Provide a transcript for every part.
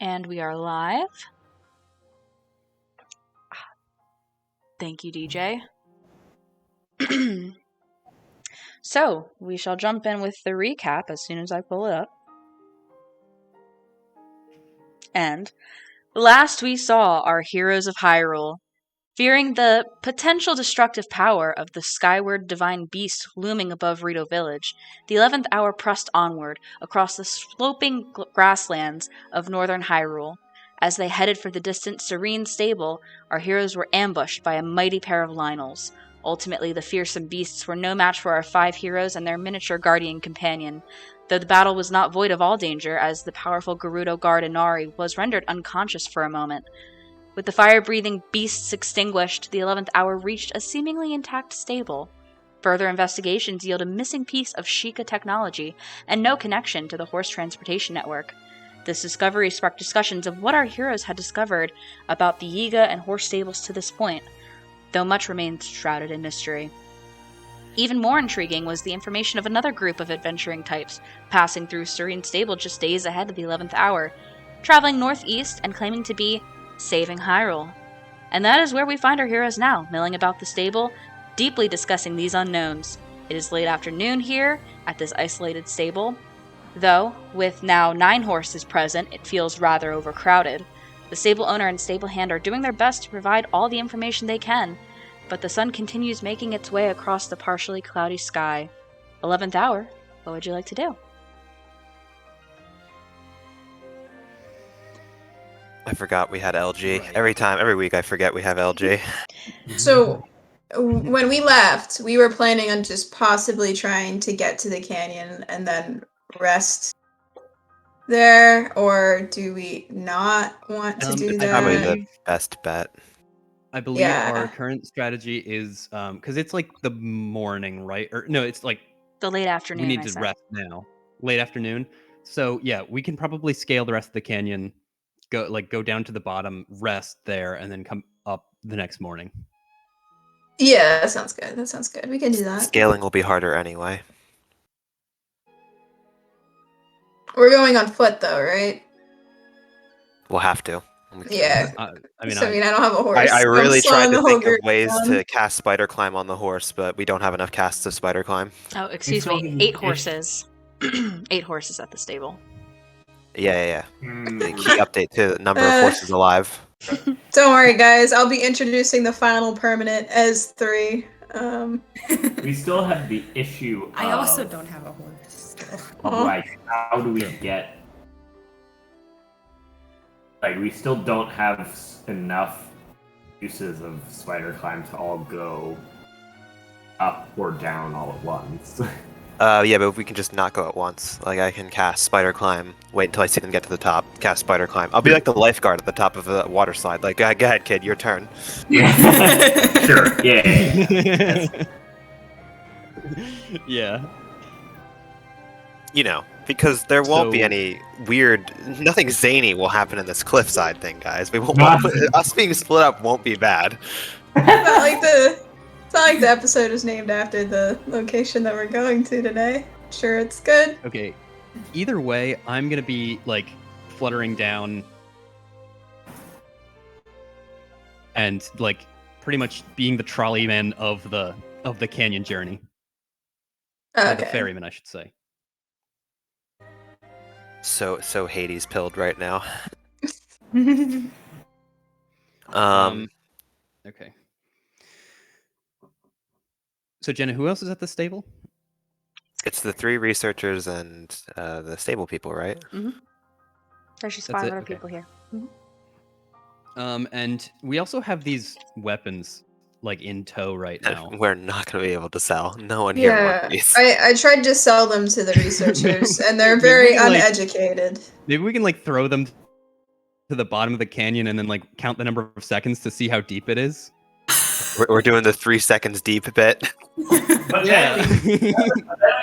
And we are live. Thank you, DJ. So, we shall jump in with the recap as soon as I pull it up. And last we saw our heroes of Hyrule, fearing the potential destructive power of the skyward divine beast looming above Rito Village, the 11th hour pressed onward across the sloping grasslands of northern Hyrule. As they headed for the distant Serene Stable, our heroes were ambushed by a mighty pair of Lynels. Ultimately, the fearsome beasts were no match for our 5 heroes and their miniature guardian companion, though the battle was not void of all danger, as the powerful Gerudo guard Inari was rendered unconscious for a moment. With the fire-breathing beasts extinguished, the 11th hour reached a seemingly intact stable. Further investigations yield a missing piece of Sheikah technology and no connection to the horse transportation network. This discovery sparked discussions of what our heroes had discovered about the Yiga and horse stables to this point, though much remains shrouded in mystery. Even more intriguing was the information of another group of adventuring types passing through Serene Stable just days ahead of the 11th hour, traveling northeast and claiming to be saving Hyrule. And that is where we find our heroes now, milling about the stable, deeply discussing these unknowns. It is late afternoon here at this isolated stable. Though, with now 9 horses present, it feels rather overcrowded. The stable owner and stable hand are doing their best to provide all the information they can, but the sun continues making its way across the partially cloudy sky. 11th hour, what would you like to do? I forgot we had LG. Right. Every week I forget we have LG. So, when we left, we were planning on just possibly trying to get to the canyon and then rest there, or do we not want to do that? Probably the best bet. I believe our current strategy is, because it's like the morning, right? Or no, it's like the late afternoon. We need to rest now. Late afternoon. So yeah, we can probably scale the rest of the canyon, go down to the bottom, rest there, and then come up the next morning. Yeah, that sounds good. We can do that. Scaling will be harder anyway. We're going on foot though, right? We'll have to. Yeah. I don't have a horse. I really tried to think of ways to cast spider climb on the horse, but we don't have enough casts of spider climb. Oh, excuse me. 8 horses. 8 horses at the stable. Yeah. The key update to the number of horses alive. Don't worry, guys. I'll be introducing the final permanent as 3. We still have the issue. I also don't have a horse. Like, how do we get? Like, we still don't have enough uses of spider climb to all go up or down all at once. Yeah, but we can just not go at once. Like, I can cast spider climb, wait until I see them get to the top, cast spider climb. I'll be like the lifeguard at the top of the water slide. Like, go ahead, kid, your turn. Sure, yeah. Yeah. You know, because there won't be any weird, nothing zany will happen in this cliffside thing, guys. We won't. Us being split up won't be bad. It's not like the episode is named after the location that we're going to today. Sure, it's good. Okay. Either way, I'm gonna be like fluttering down and like pretty much being the trolley man of the canyon journey. Okay. Or the ferryman, I should say. So Hades pilled right now. Okay. So Jenna, who else is at the stable? It's the 3 researchers and the stable people, right? Mm-hmm. There's just 5 other people here. Mm-hmm. And we also have these weapons like in tow right now. We're not going to be able to sell. No one here wants these. I tried to sell them to the researchers, and they're very uneducated. Maybe we can like throw them to the bottom of the canyon and then like count the number of seconds to see how deep it is. We're doing the 3 seconds deep bit. But yeah. then we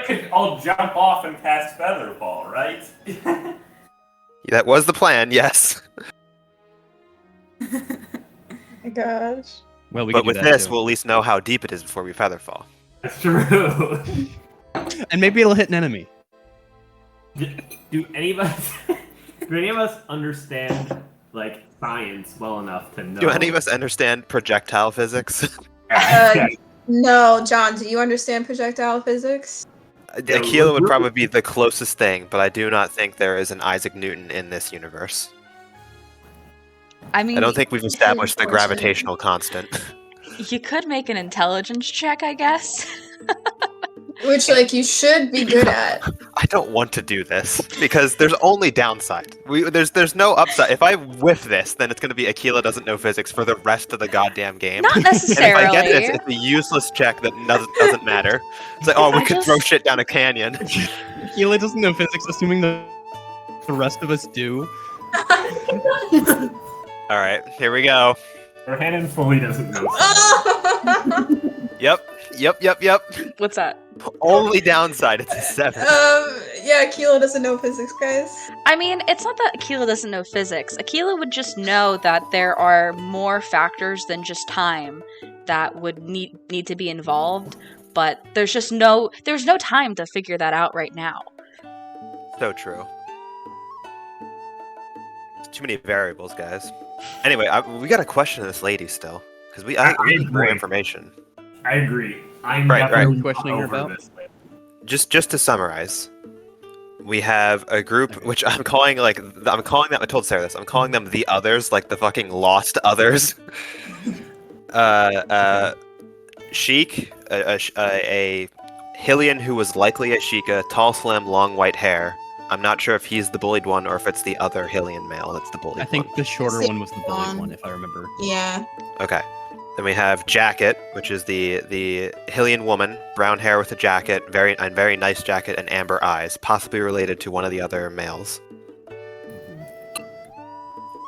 could all jump off and cast Featherball, right? That was the plan, yes. Oh my gosh. Well, but with this, we'll at least know how deep it is before we featherfall. That's true. And maybe it'll hit an enemy. Do anybody... Do any of us understand like science well enough to know? Do any of us understand projectile physics? No, John, do you understand projectile physics? Aquila would probably be the closest thing, but I do not think there is an Isaac Newton in this universe. I mean, I don't think we've established the Unfortunate. gravitational constant. you could make an intelligence check, I guess. Which, like, you should be good at. I don't want to do this because there's only downside. There's no upside. If I whiff this, then it's going to be Aquila doesn't know physics for the rest of the goddamn game. Not And necessarily. if I get this, it's a useless check that doesn't matter. It's like, oh, we could throw shit down a canyon. Aquila doesn't know physics, assuming the rest of us do. All right, here we go. Hannon fully doesn't know. Yep. What's that? Only downside, it's a 7. Yeah, Aquila doesn't know physics, guys. I mean, it's not that Aquila doesn't know physics. Aquila would just know that there are more factors than just time that would need to be involved, but there's no time to figure that out right now. So true. Too many variables, guys. Anyway, we got a question of this lady still, because I think we need more agree. information. I agree. I'm Right. definitely Questioning her over about? this. Just to summarize, we have a group which I'm calling them. I told Sarah this. I'm calling them the others, like the fucking lost others. Sheik, a Hylian who was likely a Sheikah, tall, slim, long white hair. I'm not sure if he's the bullied one or if it's the other Hylian male that's the bullied one. I think the shorter It's the one was the bullied one. one, if I remember. Yeah. Okay. Then we have Jacket, which is the Hylian woman, brown hair with a jacket, very nice jacket, and amber eyes, possibly related to one of the other males.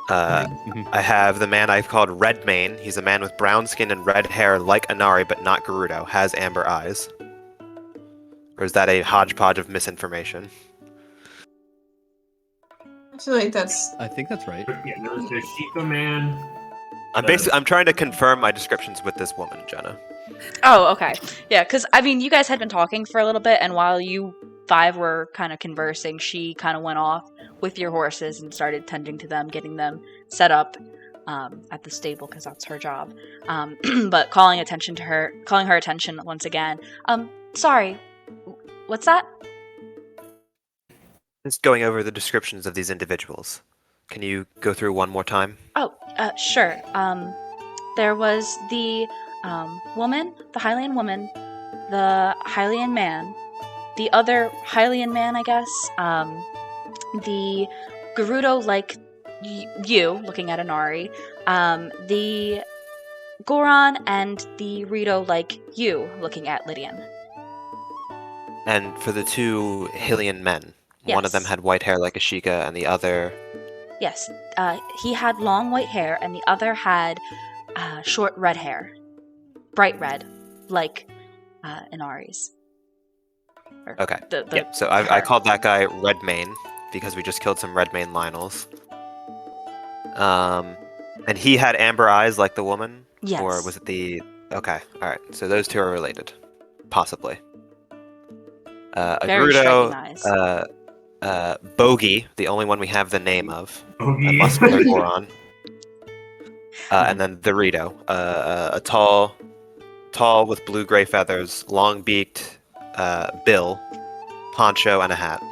I have the man I've called Redmane. He's a man with brown skin and red hair like Inari, but not Gerudo, has amber eyes. Or is that a hodgepodge of misinformation? I feel like that's... I think that's right. Yeah, there's the Sheikah man. I'm trying to confirm my descriptions with this woman, Jenna. Oh, okay. Yeah, because, I mean, you guys had been talking for a little bit, and while you 5 were kind of conversing, she kind of went off with your horses and started tending to them, getting them set up at the stable, because that's her job. But calling her attention once again. Sorry, what's that? Just going over the descriptions of these individuals. Can you go through one more time? Oh, sure. There was the woman, the Hylian woman, the Hylian man, the other Hylian man, I guess, the Gerudo like you, looking at Inari, the Goron, and the Rito like you, looking at Lydian. And for the 2 Hylian men, one of them Yes. had white hair like a Sheikah, and the other... Yes, he had long white hair, and the other had short red hair. Bright red, like Inari's. Or Okay. the So I called that guy Redmane, because we just killed some Redmane Lionels. And he had amber eyes like the woman? Yes. Or was it the... Okay, alright. So those 2 are related. Possibly. A Very Gerudo, striking eyes. Bogey, the only one we have the name of. A Bogey. muscular Goron. And then the Rito, a tall with blue-gray feathers, long-beaked bill, poncho, and a hat.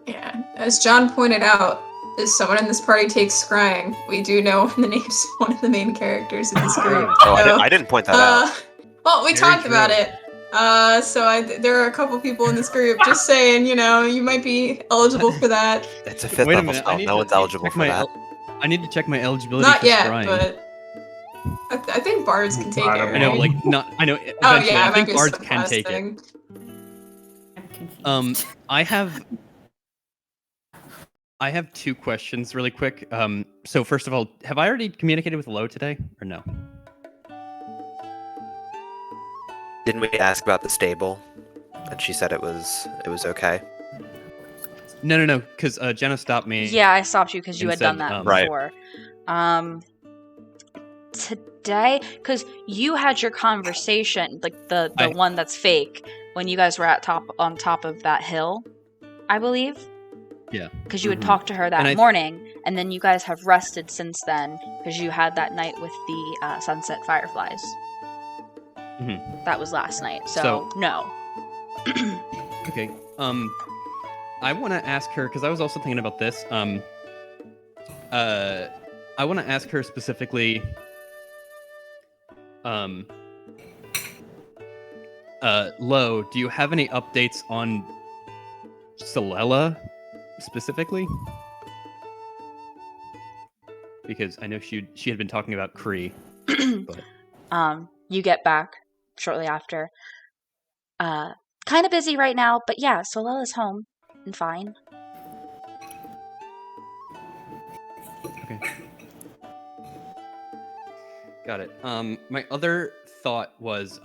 Yeah. As John pointed out, if someone in this party takes scrying, we do know the names of one of the main characters in this group. Oh, I didn't point that out. Well, we Very talked true. about it. There are a couple people in this group just saying, you might be eligible for that. It's a 5th Wait a level minute, spell. No one's eligible for that. I need to check my eligibility Not for yet, scrying. but I think bards can take it. I I know, right? like, not. I know. Oh Eventually, yeah, I it might think be a bards subclass can take it. thing. I'm confused. I have 2 questions really quick. So first of all, have I already communicated with Lo today or no? Didn't we ask about the stable? And she said it was okay. No, because Jenna stopped me. Yeah, I stopped you because you and had done said, that Right. before. Today, because you had your conversation, like the one that's fake, when you guys were on top of that hill, I believe. Yeah. Because you had Mhm. talked to her that And morning, and then you guys have rested since then because you had that night with the sunset fireflies. Mhm. That was last night, so no. Okay. I want to ask her because I was also thinking about this. I want to ask her specifically. Lo, do you have any updates on Solela specifically? Because I know she had been talking about Kree, but You get back shortly after. Kind of busy right now, but yeah, Solella's home and fine. okay. Got it. My other thought was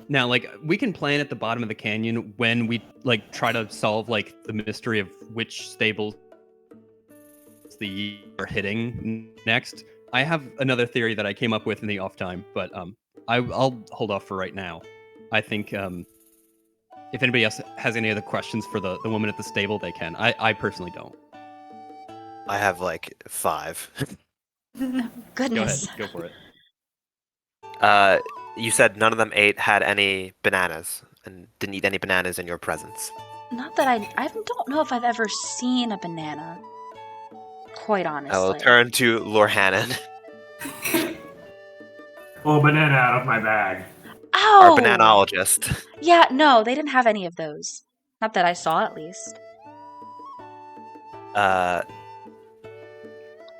now like we can plan at the bottom of the canyon when we like try to solve like the mystery of which stables the are hitting next. I have another theory that I came up with in the off time, but I'll hold off for right now. I think if anybody else has any other questions for the woman at the stable, they can. I personally don't. I have like 5. Goodness. Go for it. You said none of them had any bananas and didn't eat any bananas in your presence. Not that I don't know if I've ever seen a banana. Quite honestly. I will turn to Lorhannon, Pull a banana out of my bag. our Oh! bananologist. Yeah, no, they didn't have any of those. Not that I saw, at least.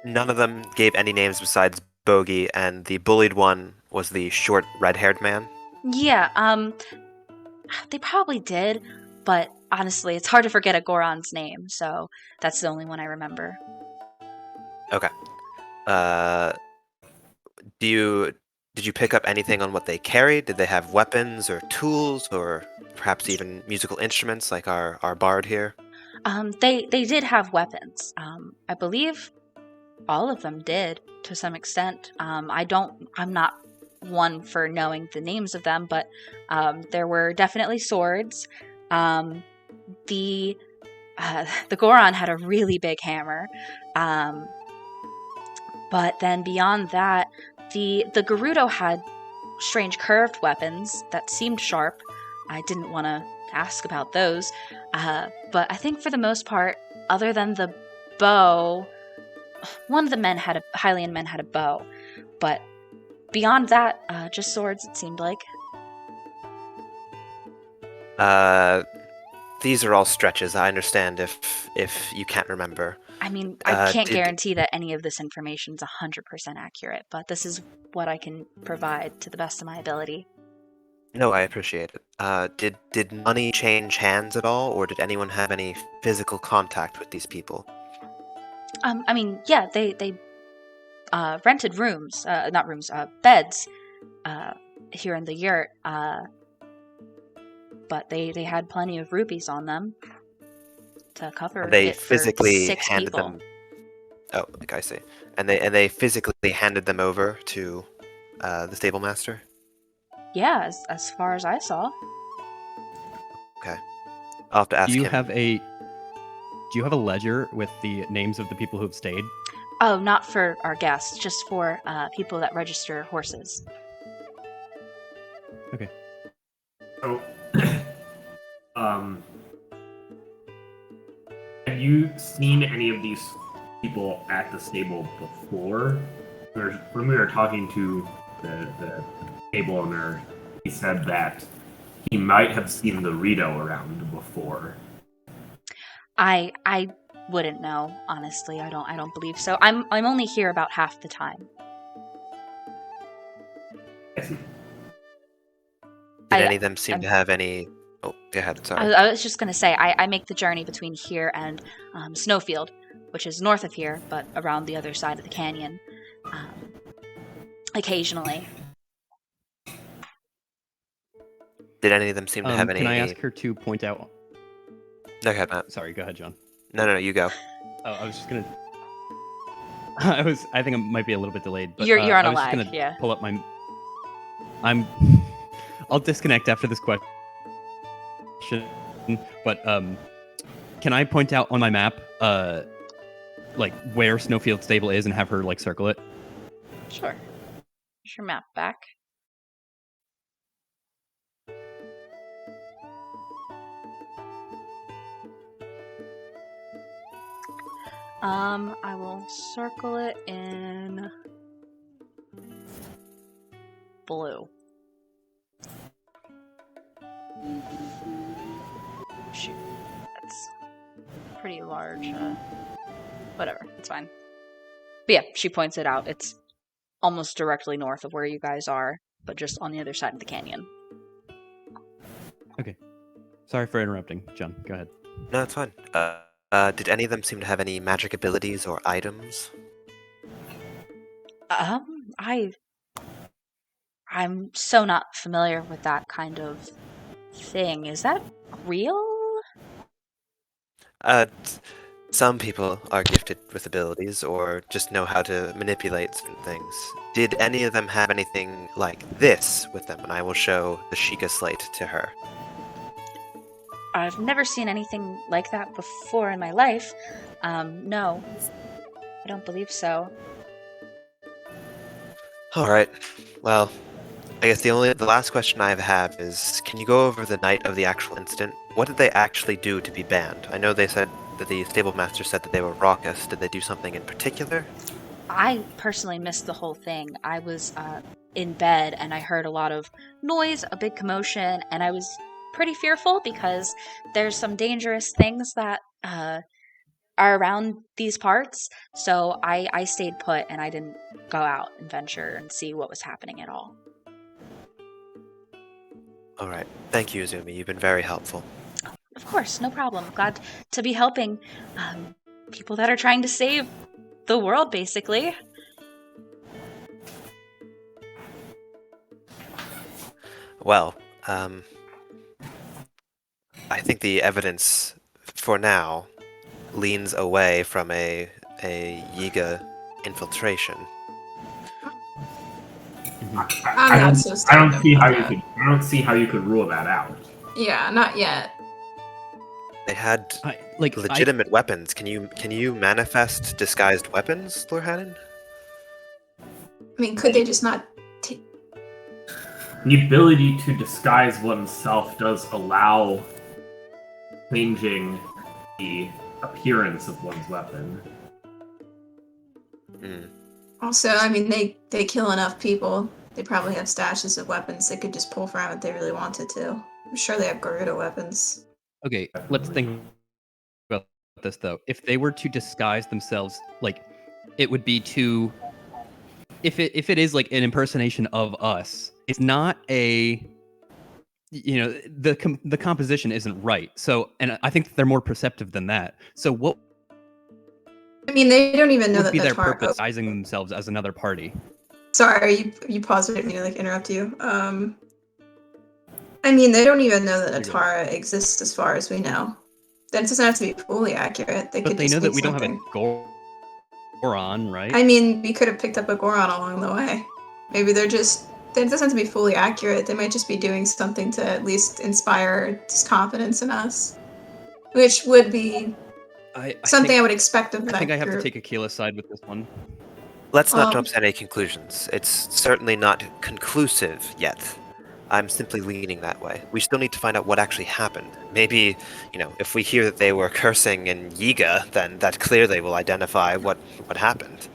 None of them gave any names besides Bogey, and the bullied one was the short, red-haired man. Yeah, they probably did, but honestly, it's hard to forget a Goron's name, so that's the only one I remember. Okay. Did you pick up anything on what they carried? Did they have weapons or tools, or perhaps even musical instruments like our bard here? They did have weapons. I believe all of them did to some extent. I'm not one for knowing the names of them, but there were definitely swords. The Goron had a really big hammer. But then beyond that, the Gerudo had strange curved weapons that seemed sharp. I didn't want to ask about those. But I think for the most part, other than the bow, one of the Hylian men had a bow. But beyond that, just swords, it seemed like. These are all stretches. I understand if you can't remember. I mean, I can't did- guarantee that any of this information is 100% accurate, but this is what I can provide to the best of my ability. No, I appreciate it. Did money change hands at all, or did anyone have any physical contact with these people? I mean, yeah, they rented rooms, not rooms, beds, here in the yurt, but they had plenty of rupees on them to cover They it for physically 6 handed people. them. Oh, like I see. And they physically handed them over to the stable master. Yeah, as far as I saw. Okay, I'll have to ask Do you him. have a ledger with the names of the people who have stayed? Oh, not for our guests, just for people that register horses. Okay. So, have you seen any of these people at the stable before? When we were talking to the stable owner, he said that he might have seen the Rito around before. I wouldn't know, honestly. I don't believe so. I'm only here about half the time. I see. Did any of them seem to have any? Oh, go ahead. Sorry. I was just gonna say I make the journey between here and Snowfield, which is north of here, but around the other side of the canyon. Occasionally. Did any of them seem to have any? Can I ask her to point out? No, go ahead, Matt. Sorry, go ahead, John. No, you go. Oh, I was just gonna. I think it might be a little bit delayed. But, You're on I a was just lag, gonna yeah. pull up my. I'll disconnect after this question. But can I point out on my map, like where Snowfield Stable is, and have her like circle it? Sure. Here's your map back. I will circle it in blue. Shoot, that's pretty large. Whatever, it's fine. But yeah, she points it out. It's almost directly north of where you guys are, but just on the other side of the canyon. Okay. Sorry for interrupting, John. Go ahead. No, it's fine. Did any of them seem to have any magic abilities or items? I'm so not familiar with that kind of thing. Is that real? Some people are gifted with abilities or just know how to manipulate certain things. Did any of them have anything like this with them? And I will show the Sheikah slate to her. I've never seen anything like that before in my life. No. I don't believe so. Alright. Well, I guess the last question I have is, can you go over the night of the actual incident? What did they actually do to be banned? I know they said that the stable master said that they were raucous. Did they do something in particular? I personally missed the whole thing. I was in bed and I heard a lot of noise, a big commotion, and I was pretty fearful because there's some dangerous things that are around these parts. So I stayed put and I didn't go out and venture and see what was happening at all. Alright. Thank you, Izumi. You've been very helpful. Of course, no problem. Glad to be helping people that are trying to save the world, basically. Well, I think the evidence, for now, leans away from a Yiga infiltration. I'm not so I don't stubborn see how about you that. could. I don't see how you could rule that out. Yeah, not yet. They had I legitimate weapons. Can you manifest disguised weapons, Lord Haddon? I mean, could they just not? The ability to disguise oneself does allow changing the appearance of one's weapon. Hmm. Also, I mean, they kill enough people. They probably have stashes of weapons they could just pull from if they really wanted to. I'm sure they have Garuda weapons. Okay, let's think about this though. If they were to disguise themselves, like it would be to if it is like an impersonation of us, it's not a the composition isn't right. So, and I think they're more perceptive than that. So what I mean, they don't even know would that be the their Tara. purpose disguising themselves as another party? Sorry, you paused it at me to like interrupt you. I mean, they don't even know that You're good. Atara exists as far as we know. That doesn't have to be fully accurate. They But could they just know that be we don't have something. a Goron, right? I mean, we could have picked up a Goron along the way. Maybe they're just. It doesn't have to be fully accurate. They might just be doing something to at least inspire just confidence in us, which would be something I would expect of that I think I have to group. take Akila's side with this one. Let's not Um, jump to any conclusions. It's certainly not conclusive yet. I'm simply leaning that way. We still need to find out what actually happened. Maybe, if we hear that they were cursing in Yiga, then that clearly will identify what happened.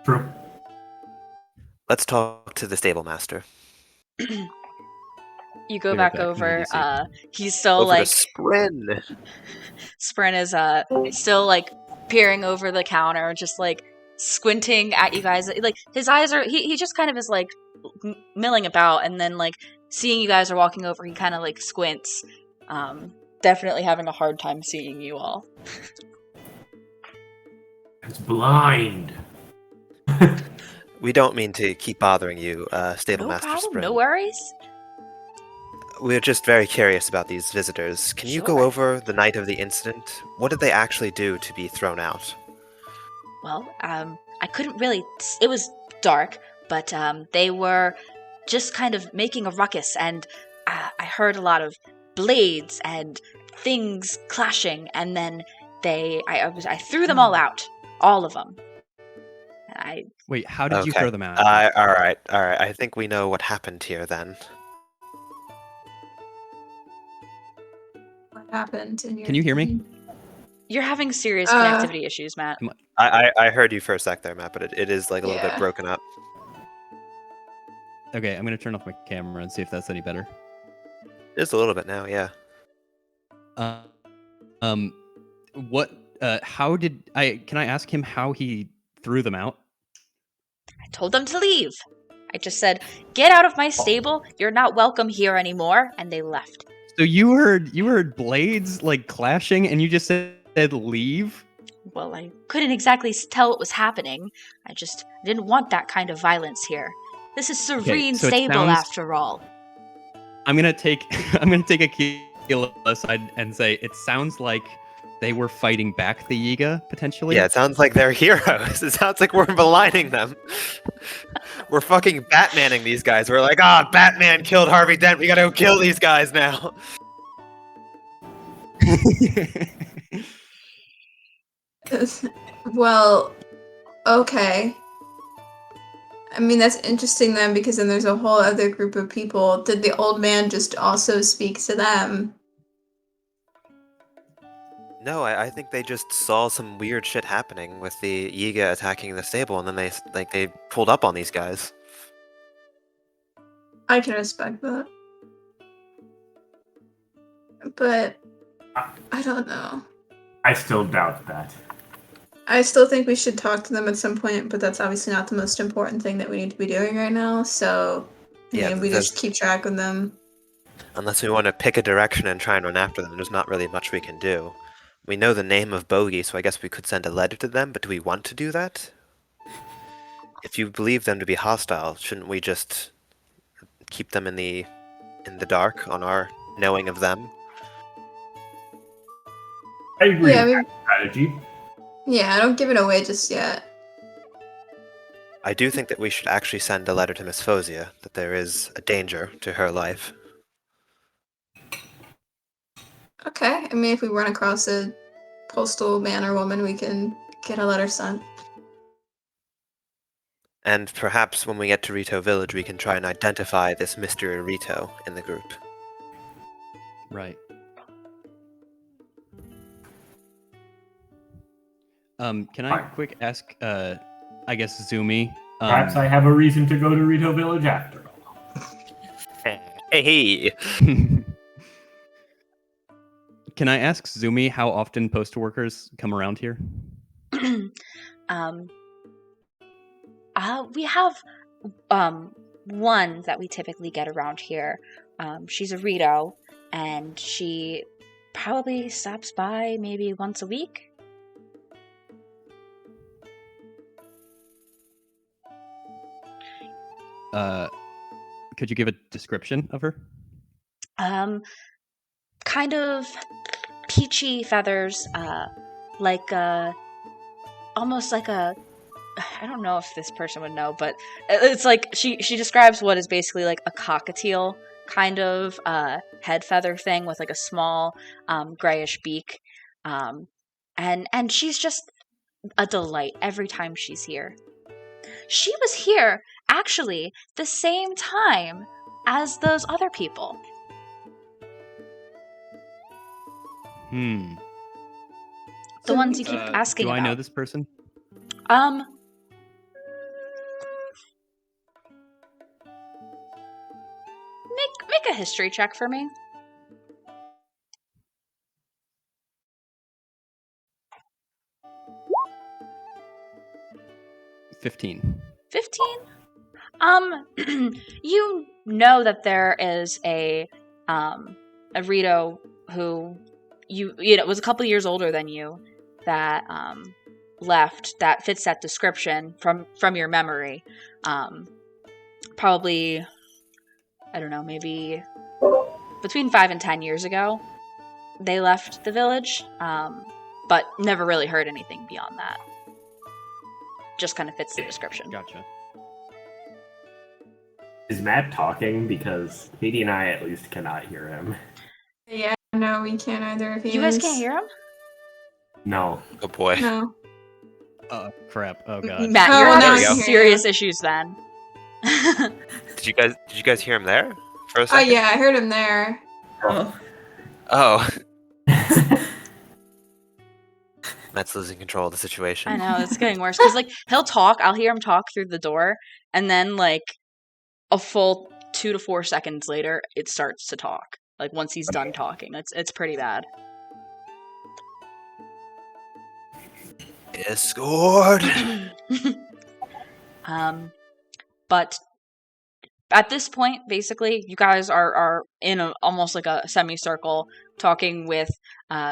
True. Let's talk to the stable master. You go Be right back back. I'm over. gonna He's still Over like to Sprin. Sprint is still like peering over the counter, just like squinting at you guys. Like his eyes are he just kind of is like milling about, and then like seeing you guys are walking over, he kind of like squints. Definitely having a hard time seeing you all. It's blind. We don't mean to keep bothering you, stable No master problem, Sprin. no worries. We're just very curious about these visitors. Can you go Sure. over the night of the incident? What did they actually do to be thrown out? Well, I couldn't really. It was dark, but they were just kind of making a ruckus, and I heard a lot of blades and things clashing, and then I threw them all out, all of them. And Wait, how did you Okay. throw them out? All right. I think we know what happened here then. What happened in your Can you hear me? opinion? You're having serious connectivity issues, Matt. I heard you for a sec there, Matt, but it is like a little bit Yeah. broken up. Okay, I'm gonna turn off my camera and see if that's any better. Just a little bit now, yeah. What? How did I? Can I ask him how he threw them out? I told them to leave. I just said, "Get out of my stable. You're not welcome here anymore," and they left. So you heard blades like clashing, and you just said leave. Well, I couldn't exactly tell what was happening. I just didn't want that kind of violence here. This is Serene so it Stable, sounds- after all. I'm gonna take Akila aside and say it sounds like they were fighting back the Yiga potentially. Yeah, it sounds like they're heroes. It sounds like we're maligning them. We're fucking Batmaning these guys. We're like, Batman killed Harvey Dent. We gotta go kill these guys now. Well, okay. I mean, that's interesting then, because then there's a whole other group of people. Did the old man just also speak to them? No, I think they just saw some weird shit happening with the Yiga attacking the stable, and then they pulled up on these guys. I can respect that. But I don't know. I still doubt that. I still think we should talk to them at some point, but that's obviously not the most important thing that we need to be doing right now. So, Yeah, we there's- just keep track of them. Unless we want to pick a direction and try and run after them, there's not really much we can do. We know the name of Bogey, so I guess we could send a letter to them, but do we want to do that? If you believe them to be hostile, shouldn't we just keep them in the dark on our knowing of them? I agree Yeah, with that strategy. Yeah, don't give it away just yet. I do think that we should actually send a letter to Miss Fosia, that there is a danger to her life. Okay, I mean, if we run across a postal man or woman, we can get a letter sent. And perhaps when we get to Rito Village, we can try and identify this Mr. Rito in the group. Right. Can I Fine. quick ask? I guess Zumi. Perhaps I have a reason to go to Rito Village after all. Hey! Can I ask Zumi how often postal workers come around here? We have one that we typically get around here. She's a Rito, and she probably stops by maybe once a week. Could you give a description of her? Kind of peachy feathers, almost like a. I don't know if this person would know, but it's like she describes what is basically like a cockatiel kind of head feather thing with like a small grayish beak, and she's just a delight every time she's here. She was here actually the same time as those other people. The ones you keep asking do about. I know this person? Make a history check for me. $15. 15? You know that there is a Rito who you know was a couple years older than you that left that fits that description from your memory. Probably, I don't know, maybe between 5 and 10 years ago they left the village, but never really heard anything beyond that. Just kind of fits the description. Gotcha. Is Matt talking? Because Katie and I at least cannot hear him. Yeah, no, we can't either of You guys can't hear him? No. Oh boy. No. Oh crap! Oh god. Matt, Oh, you're well, now having I can hear serious issues then. Did you guys hear him there for a Oh second? yeah, I heard him there. Oh. Oh. Matt's losing control of the situation. I know, it's getting worse. Because, like, he'll talk, I'll hear him talk through the door, and then, like, a full 2 to 4 seconds later, it starts to talk. Like, once he's done talking. It's pretty bad. Discord. But at this point, basically, you guys are in almost like a semicircle, talking with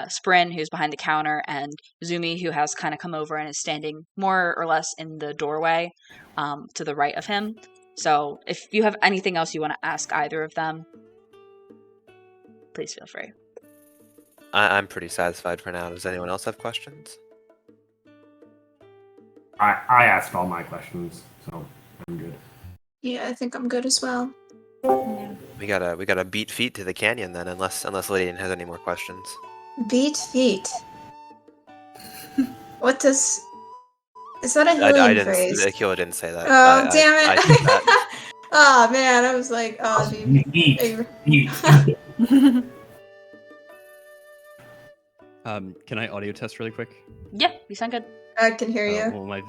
Sprin, who's behind the counter, and Zumi, who has kind of come over and is standing more or less in the doorway to the right of him. So if you have anything else you want to ask either of them, please feel free. I'm pretty satisfied for now. Does anyone else have questions? I asked all my questions, so I'm good. Yeah, I think I'm good as well. We gotta beat feet to the canyon then, unless Lydian has any more questions. Beat feet. What does... Is that a I Hylian didn't. phrase? Akila didn't say that. Oh, I damn did it. that. Oh, man, I was like, oh, dude. Eat. Can I audio test really quick? Yeah, you sound good. I can hear you. Well, my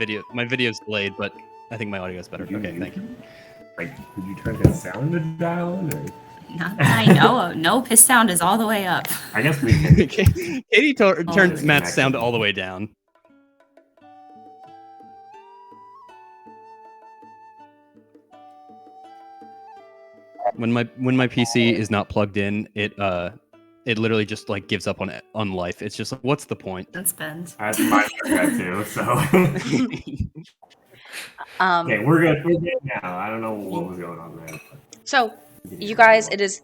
video's delayed, but I think my audio is better. Okay, thank you. Like, did you turn his sound dial in? Or? Not that I know of. Nope, his sound is all the way up. I guess we can. Katie turned it's Matt's sound connected. all the way down. When my PC is not plugged in, it literally just like gives up on life. It's just like, what's the point? That's Ben's. I had mine like that too, so. Okay, we're good. We're good now. I don't know what was going on there. So, you guys, it is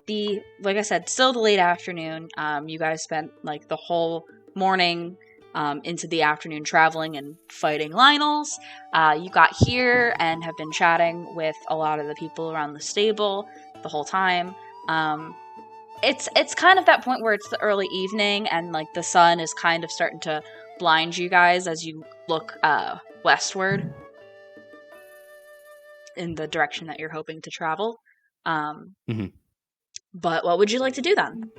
like I said, still the late afternoon. You guys spent like the whole morning into the afternoon traveling and fighting Lionels. You got here and have been chatting with a lot of the people around the stable the whole time. It's kind of that point where it's the early evening and like the sun is kind of starting to blind you guys as you look westward in the direction that you're hoping to travel. But what would you like to do then?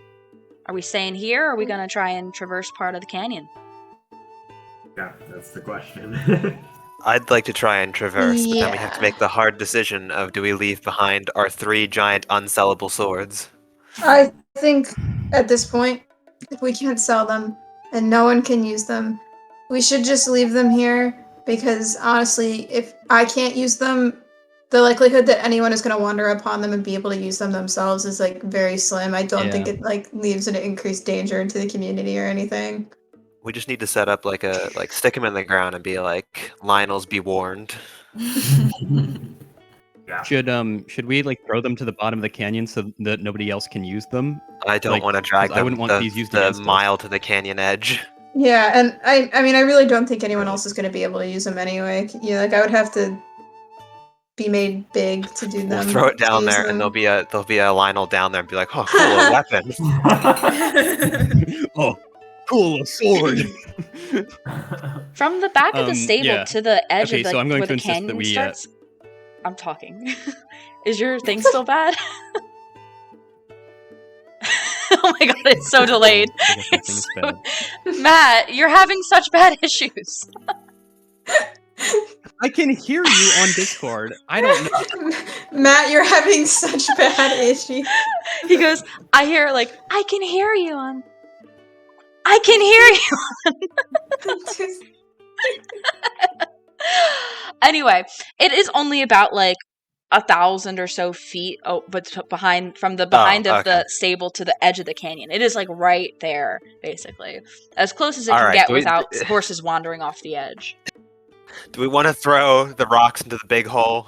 Are we staying here, or are we going to try and traverse part of the canyon? Yeah, that's the question. I'd like to try and traverse, but then we have to Yeah. make the hard decision of do we leave behind our 3 giant unsellable swords? I think at this point, if we can't sell them and no one can use them, we should just leave them here, because honestly, if I can't use them, the likelihood that anyone is going to wander upon them and be able to use them themselves is like very slim. I don't think it like leaves an increased danger into the community or anything. We just need to set up like stick him in the ground and be like, Lionel's be warned. Yeah. Should we like throw them to the bottom of the canyon so that nobody else can use them? I don't Like, want to drag 'cause I wouldn't want these used the against us. mile to the canyon edge. Yeah, and I mean, I really don't think anyone else is going to be able to use them anyway. Yeah, like I would have to be made big to do them. We'll throw it down use there, them. and there'll be a Lionel down there and be like, oh, cool, a weapon. Oh, cool, a sword. From the back of the stable yeah. to the edge Okay, of the, so I'm going where to the insist that canyon we, starts. I'm talking. Is your thing still bad? Oh my god, it's so delayed. I guess my thing It's is so... bad. Matt, you're having such bad issues. I can hear you on Discord. I don't know. Matt, you're having such bad issues. He goes, I hear like, I can hear you on. I can hear you on. Anyway, it is only about like 1,000 or so feet behind of the stable to the edge of the canyon. It is like right there, basically. As close as it can get without horses wandering off the edge. Do we want to throw the rocks into the big hole?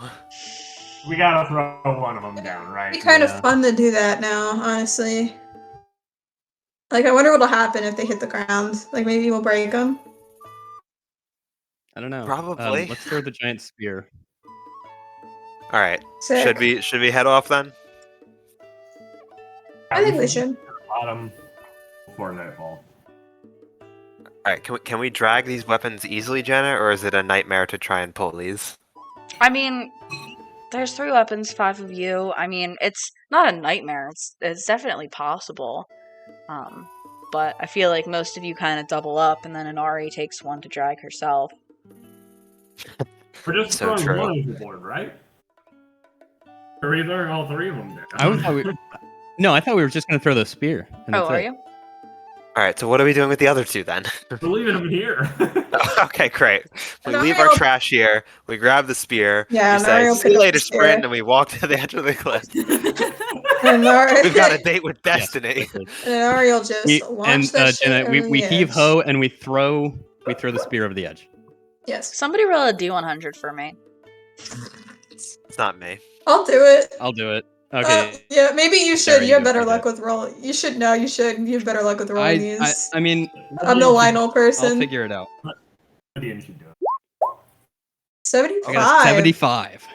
We gotta throw one of them down, right? It'd be kind of fun to do that now, honestly. Like, I wonder what'll happen if they hit the ground. Like, maybe we'll break them. I don't know. Probably. Let's throw the giant spear. All right. Sick. Should we head off then? I think we should. Bottom. before nightfall. All right, can we drag these weapons easily, Jenna, or is it a nightmare to try and pull these? I mean, there's 3 weapons, 5 of you. I mean, it's not a nightmare. It's definitely possible. But I feel like most of you kind of double up, and then Inari takes one to drag herself. We're just So throwing true. one overboard, right? Or are we throwing all 3 of them down? I thought we were just gonna throw the spear. And Oh, that's are it. you? All right, so what are we doing with the other 2 then? We're leaving them here. Okay, great. We leave our Nariel- trash here. We grab the spear. Yeah, we say, Nariel "See pick you up later, the spear. sprint," and we walk to the edge of the cliff. And Nari- We've got a date with destiny. and Ariel just launch that shit Jenna, over we the heave edge. ho and we throw the spear over the edge. Yes, Somebody roll a D100 for me. It's not me. I'll do it. I'll do it. Okay. Yeah, maybe you should. Sarah, You you have do it, better you do luck it. with roll. You should know. You should. You have better luck with rolling these. I mean, I'm the Lionel person. I'll figure it out. Gideon should do it. 75. I got a 75.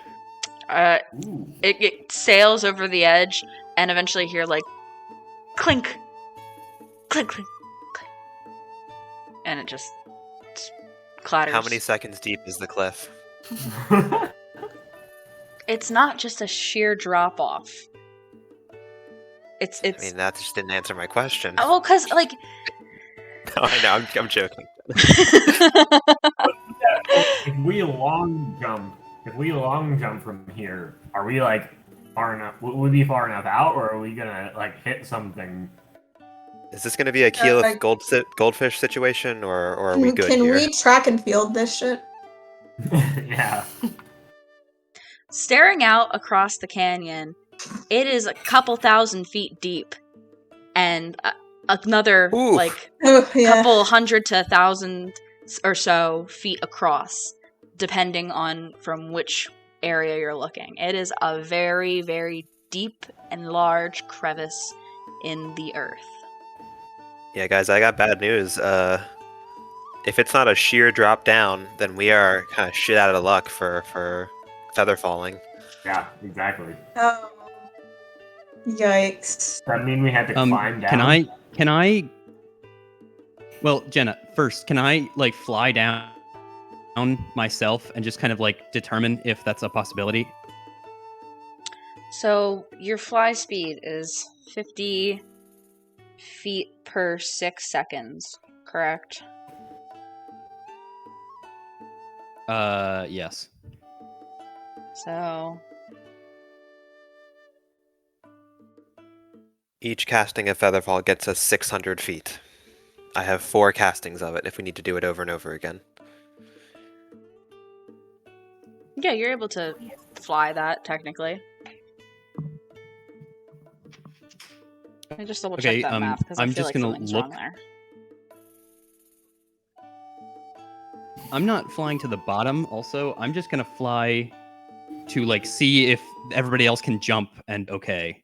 Ooh. It sails over the edge, and eventually hear like clink, clink, clink, clink, and it just clatters. How many seconds deep is the cliff? It's not just a sheer drop off. It's. I mean, that just didn't answer my question. Oh, cause like. No, I know. I'm joking. If we long jump from here, are we like far enough? Would we be far enough out, or are we gonna like hit something? Is this going to be a Keyleth goldfish situation, or are we good Can here? we track and field this shit? Yeah. Staring out across the canyon, it is a couple thousand feet deep, and another Oof. like Oh, yeah. couple hundred to 1,000 or so feet across, depending on from which area you're looking. It is a very, very deep and large crevice in the earth. Yeah, guys, I got bad news. If it's not a sheer drop down, then we are kind of shit out of luck for feather falling. Yeah, exactly. Oh. Yikes. Does that mean we had to climb down? Can I? Well, Jenna, first, can I like fly down myself and just kind of like determine if that's a possibility? So your fly speed is 50 feet per 6 seconds, correct? Yes. So Each casting of Featherfall gets us 600 feet. I have 4 castings of it if we need to do it over and over again. yeah, you're able to fly that technically. Let me just double check Okay, that math because I I'm feel just like gonna something's look. wrong there. I'm not flying to the bottom. Also, I'm just gonna fly to like see if everybody else can jump and okay.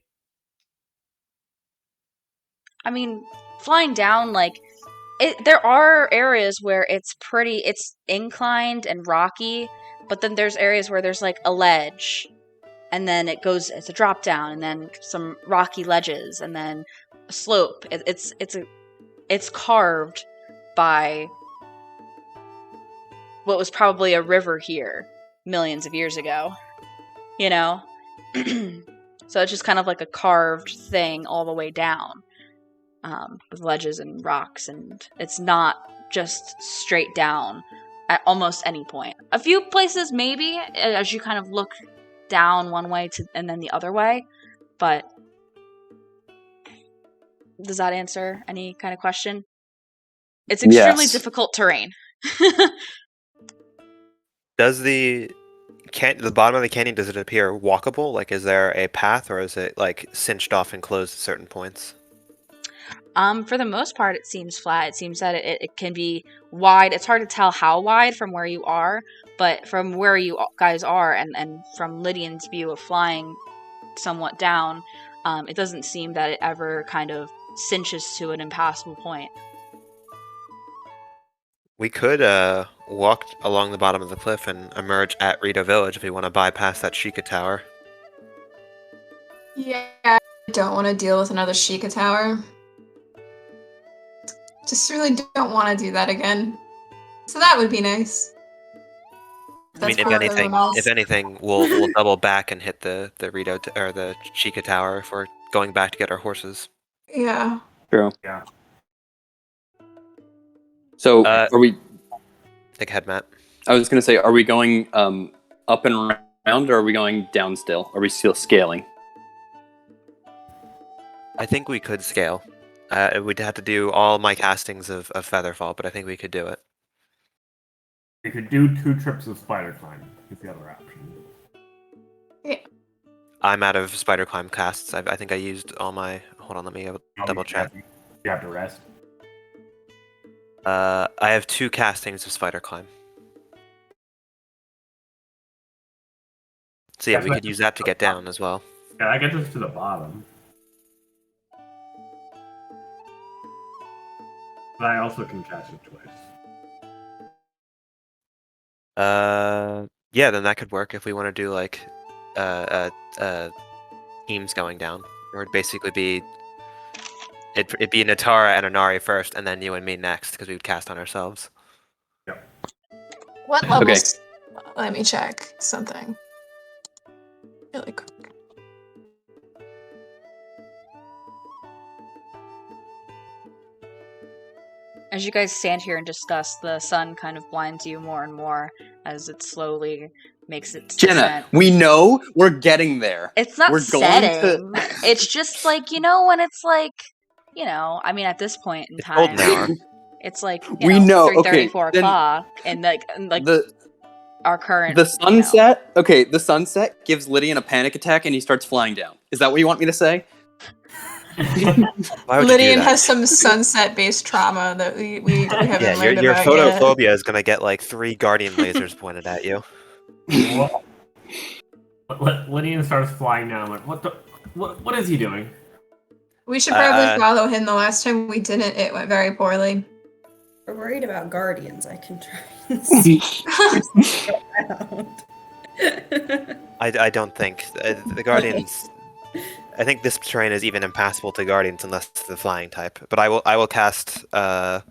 I mean, flying down, like, there are areas where it's inclined and rocky, but then there's areas where there's, like, a ledge, and then it's a drop down, and then some rocky ledges, and then a slope. It's carved by what was probably a river here millions of years ago, you know? So it's just kind of like a carved thing all the way down. With ledges and rocks, and it's not just straight down at almost any point. A few places maybe, as you kind of look down one way and then the other way, but does that answer any kind of question? It's extremely Yes. difficult terrain. Does the bottom of the canyon, does it appear walkable? Like, is there a path, or is it like cinched off and closed at certain points? For the most part, it seems flat. It seems that it can be wide. It's hard to tell how wide from where you are, but from where you guys are and from Lydian's view of flying somewhat down, it doesn't seem that it ever kind of cinches to an impassable point. We could walk along the bottom of the cliff and emerge at Rito Village if we want to bypass that Sheikah Tower. Yeah. I don't want to deal with another Sheikah Tower. just really don't want to do that again. So that would be nice. I mean, That's for everyone else. if anything, we'll double back and hit the Rito or the Chica Tower if we're going back to get our horses. Yeah. True. Yeah. So are we? Think ahead, Matt. I was going to say, are we going up and around, or are we going down still? Are we still scaling? I think we could scale. We'd have to do all my castings of Featherfall, but I think we could do it. We could do 2 trips of spider climb. Is the other option. I'm out of Spider Climb casts. I think I used all my... Hold on, let me double check. You have to rest. I have 2 castings of Spider Climb. So yeah, we could use that to get down as well. Yeah, I get us to the bottom. But I also can cast it twice. Yeah, then that could work if we want to do like teams going down. Or it'd basically be it'd be Natara and Anari first, and then you and me next, because we would cast on ourselves. What levels? Let me check something. Really quick. As you guys stand here and discuss, the sun kind of blinds you more and more as it slowly makes its Jenna, descent. we know we're getting there. It's not we're setting. It's just like, when it's like, I mean, at this point in time, it's like, we know 3:30, okay, 4 o'clock, and like our current... The sunset, okay, the sunset gives Lydian a panic attack and he starts flying down. Is that what you want me to say? Lydian has some sunset-based trauma that we haven't learned your about photophobia yet. is gonna get like 3 guardian lasers pointed at you. Lydian starts flying down. Like, what is he doing? We should probably follow him. The last time we didn't, it went very poorly. We're worried about guardians. I can try and see around. I don't think the guardians. I think this terrain is even impassable to guardians unless it's the flying type. But I will cast Spider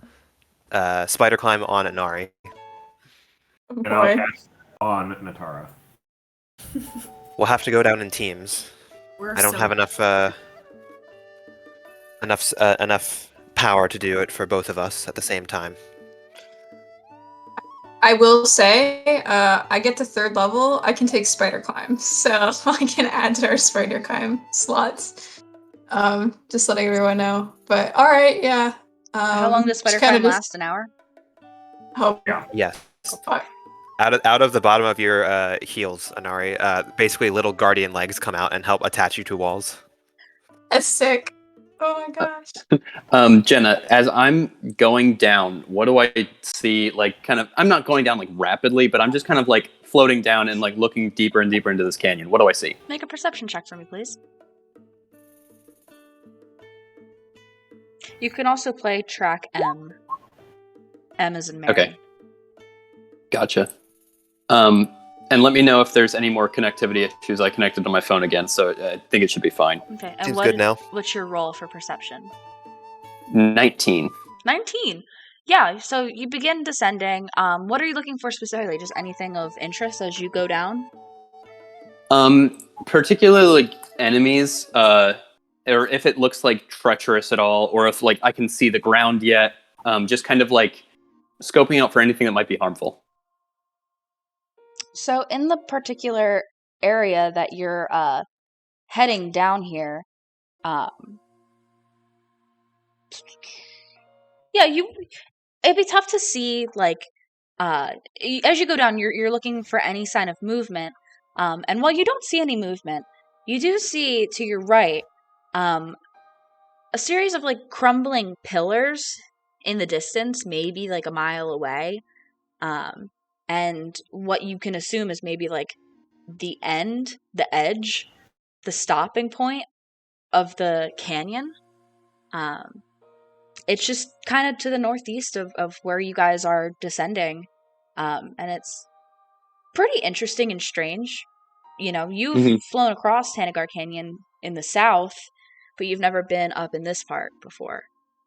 Climb on Anari. And I'll cast on Natara. We'll have to go down in teams. I don't have enough power to do it for both of us at the same time. I will say, I get to 3rd level, I can take Spider Climb, so I can add to our Spider Climb slots. Just letting everyone know. But alright, yeah. How long does Spider Climb last? An hour? Oh, yeah. Yes. Oh, Out of the bottom of your heels, Anari, basically little guardian legs come out and help attach you to walls. that's sick. Oh my gosh. Jenna, as I'm going down, what do I see? Like, kind of, I'm not going down like rapidly, but I'm just kind of like floating down and like looking deeper and deeper into this canyon. What do I see? Make a perception check for me, please. You can also play track M. M as in Mary. Okay. Gotcha. And let me know if there's any more connectivity issues. I connected to my phone again, so I think it should be fine. Okay, and Seems good now. What's your roll for perception? 19. 19. Yeah, so you begin descending. What are you looking for specifically? Just anything of interest as you go down? Particularly like enemies, or if it looks like treacherous at all, or if like I can see the ground yet. Just kind of like scoping out for anything that might be harmful. So in the particular area that you're heading down here, it'd be tough to see, like, as you go down, you're looking for any sign of movement, and while you don't see any movement, you do see to your right a series of like crumbling pillars in the distance, maybe like a mile away, and what you can assume is maybe like the edge, the stopping point of the canyon. It's just kind of to the northeast of where you guys are descending, and it's pretty interesting and strange. You've flown across Tanagar Canyon in the south, but you've never been up in this part before.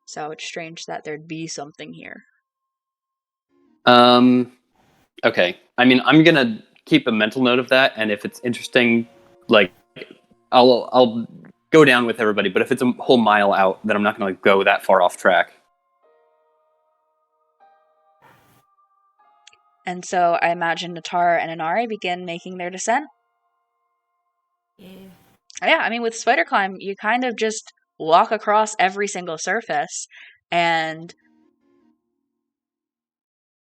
So it's strange that there'd be something here. Okay. I mean, I'm gonna keep a mental note of that, and if it's interesting, like, I'll go down with everybody. But if it's a whole mile out, then I'm not gonna go that far off track. And so I imagine Natara and Inari begin making their descent. Yeah. Yeah, I mean, with Spider Climb, you kind of just walk across every single surface, and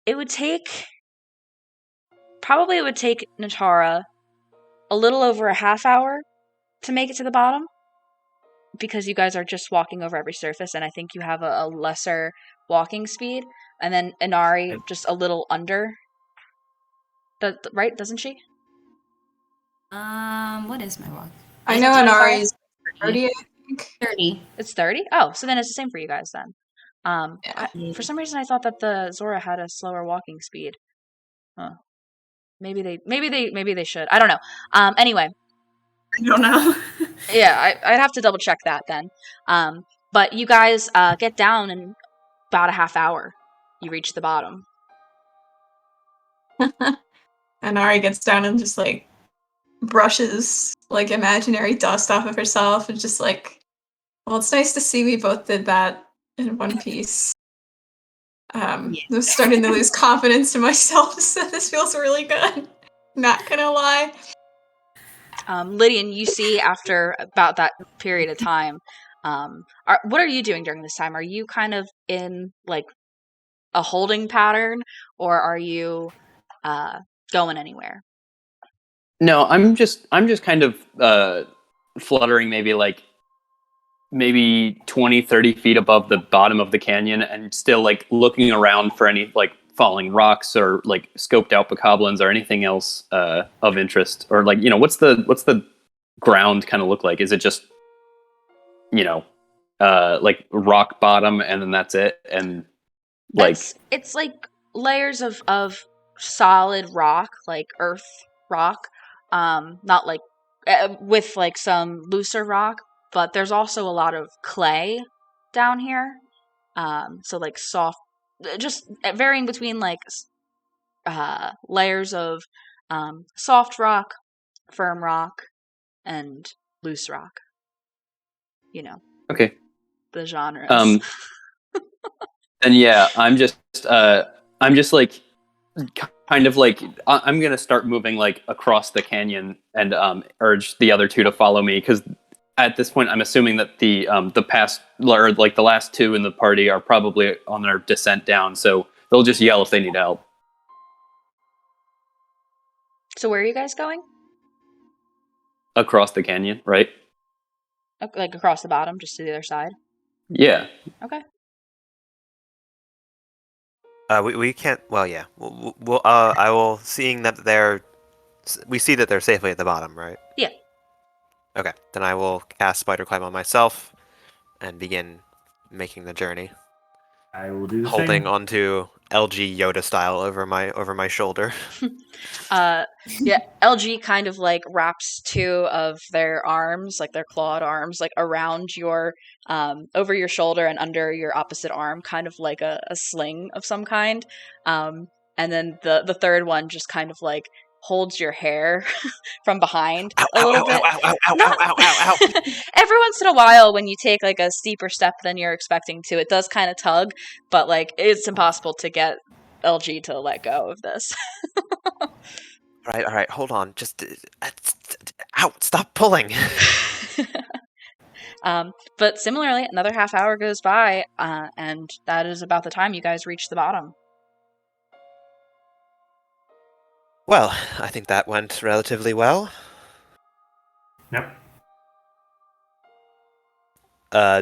it would take Natara a little over a half hour to make it to the bottom, because you guys are just walking over every surface, and I think you have a lesser walking speed, and then Inari just a little under. Right? Doesn't she? What is my walk? I Is know it 25? Inari's 30, I think. 30. It's 30? Oh, so then it's the same for you guys then. Yeah. For some reason I thought that the Zora had a slower walking speed. Huh. Maybe they should. I don't know. Anyway, I don't know. yeah, I'd have to double check that then. But you guys get down in about a half hour. You reach the bottom. Inari gets down and just like brushes like imaginary dust off of herself and just like, well, it's nice to see we both did that in one piece. I was starting to lose confidence in myself, so this feels really good. Not gonna lie. Lydian, you see after about that period of time, what are you doing during this time? Are you kind of in like a holding pattern, or are you going anywhere? No, I'm just kind of fluttering, maybe 20, 30 feet above the bottom of the canyon, and still like looking around for any like falling rocks or like scoped out bokoblins or anything else of interest. Or like, what's the ground kind of look like? Is it just like rock bottom and then that's it? And like it's like layers of solid rock, like earth rock, not like with like some looser rock, but there's also a lot of clay down here, so like soft, just varying between like layers of soft rock, firm rock, and loose rock. okay. The genres. And yeah, I'm just like kind of like I'm gonna start moving like across the canyon and urge the other two to follow me, because at this point I'm assuming that the past, or like the last two in the party, are probably on their descent down, so they'll just yell if they need help. So where are you guys going? Across the canyon, right? Like across the bottom, just to the other side? Yeah. Okay. We can't. Well, yeah. We'll I will. Seeing that we see that they're safely at the bottom, right? Yeah. Okay. Then I will cast Spider Climb on myself and begin making the journey, I will do the holding same. onto LG Yoda style over my shoulder. Yeah, LG kind of like wraps two of their arms, like their clawed arms, like around your over your shoulder and under your opposite arm, kind of like a sling of some kind. And then the third one just kind of like holds your hair from behind Ow, a ow, little ow, bit. ow, ow, ow, Not- ow, ow, ow, ow. Every once in a while, when you take like a steeper step than you're expecting to, it does kind of tug, but like it's impossible to get LG to let go of this. All right, hold on. Just out. Stop pulling. But similarly, another half hour goes by, and that is about the time you guys reach the bottom. Well, I think that went relatively well. Yep.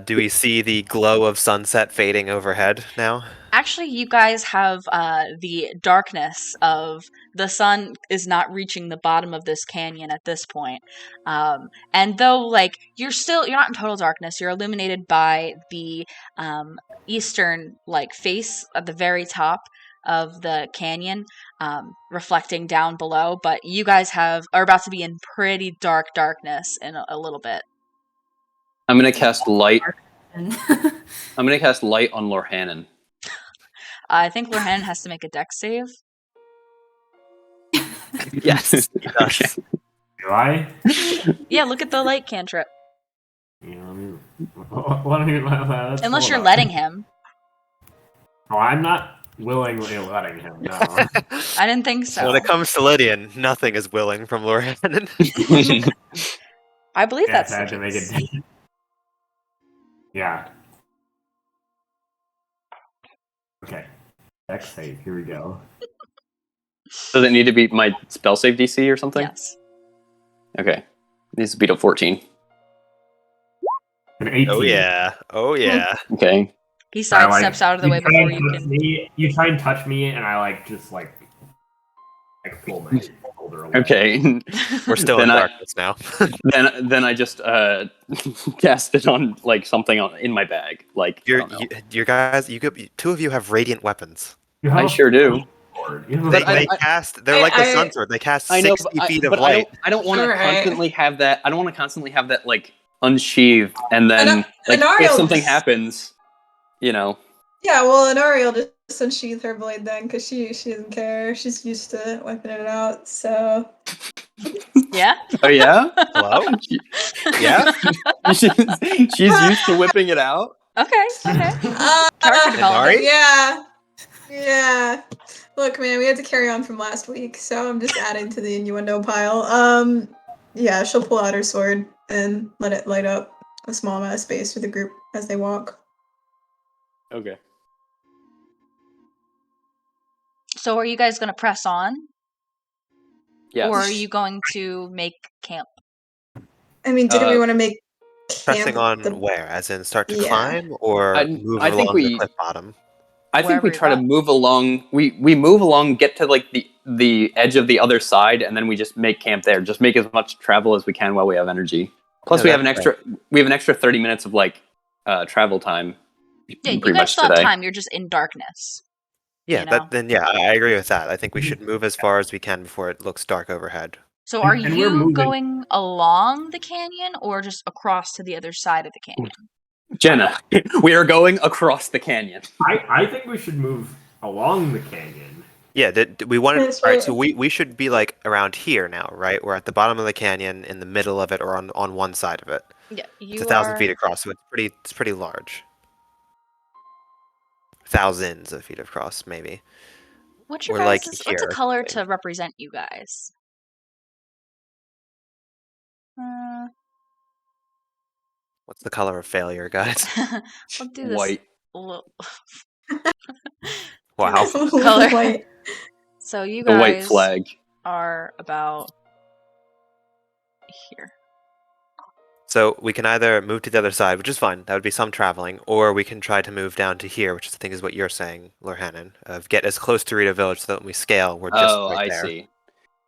Do we see the glow of sunset fading overhead now? Actually, you guys have the darkness of the sun is not reaching the bottom of this canyon at this point. And though, like, you're not in total darkness, you're illuminated by the eastern, like, face at the very top of the canyon, reflecting down below. But you guys are about to be in pretty dark darkness in a little bit. I'm gonna cast light And I'm gonna cast light on Lorhannon. I think Lorhan has to make a dex save. Yes. Okay. Do I? Yeah, look at the light cantrip. Yeah, let's Unless hold you're on. letting him. Oh, I'm not willingly letting him. No. I didn't think so. When it comes to Lydian, nothing is willing from Lorhannon. I believe Yes, that's I the had to make case. it. Yeah. Okay. Dex save. Here we go. Does it need to be my spell save DC or something? Yes. Okay. Needs to beat a 14. An 18. Oh yeah. Oh yeah. Okay. He I, like, sidesteps out of the you way try before and you touch can. Me, you try and touch me, and I just pull my shoulder away. Okay. We're still Then in I- darkness now. Then I just cast it on like something in my bag. Like I don't know. You guys, two of you have radiant weapons. You have I a sure do. sword. You have a But They sword. cast. They're like the sun sword. They cast I know, 60 feet of but light. I don't want to Alright. constantly have that. I don't want to constantly have that like unsheathed, and then And, like if Ariel something just- happens, you know. Yeah, well, and Ariel just unsheathed her blade then because she doesn't care. She's used to whipping it out. So Yeah? Oh yeah. Hello? Yeah. She's used to whipping it out. Okay. Character development. yeah. Look, man, we had to carry on from last week, so I'm just adding to the innuendo pile. Yeah, she'll pull out her sword and let it light up a small amount of space for the group as they walk. Okay. So are you guys going to press on? Yes. Or are you going to make camp? I mean, didn't we Uh, want to make Pressing camp on the- where? As in start to Yeah. climb or move I think along the we- cliff bottom? I think we Wherever try you to want. move along. We move along, get to like the edge of the other side, and then we just make camp there. Just make as much travel as we can while we have energy. Plus, No, we have an that's extra 30 minutes of like travel time. Yeah, you pretty guys much still have today. time. You're just in darkness. Yeah, you know? I agree with that. I think we should move as far as we can before it looks dark overhead. So are And we're you moving. going along the canyon or just across to the other side of the canyon? Jenna, we are going across the canyon. I think we should move along the canyon. Yeah, we wanted. That's All right, right. so we should be like around here now, right? We're at the bottom of the canyon, in the middle of it, or on one side of it. Yeah, It's 1,000 feet across, so it's pretty large. Thousands of feet across, maybe. What's your We're, like, guys' what's here, a color I to think. represent you guys? What's the color of failure, guys? We'll do this. White. Little... Wow. Color. White. So you The white guys flag. are about here. So we can either move to the other side, which is fine. That would be some traveling, or we can try to move down to here, which I think is what you're saying, Lorhannon, of get as close to Rito Village so that when we scale, we're just Oh, right I there. see.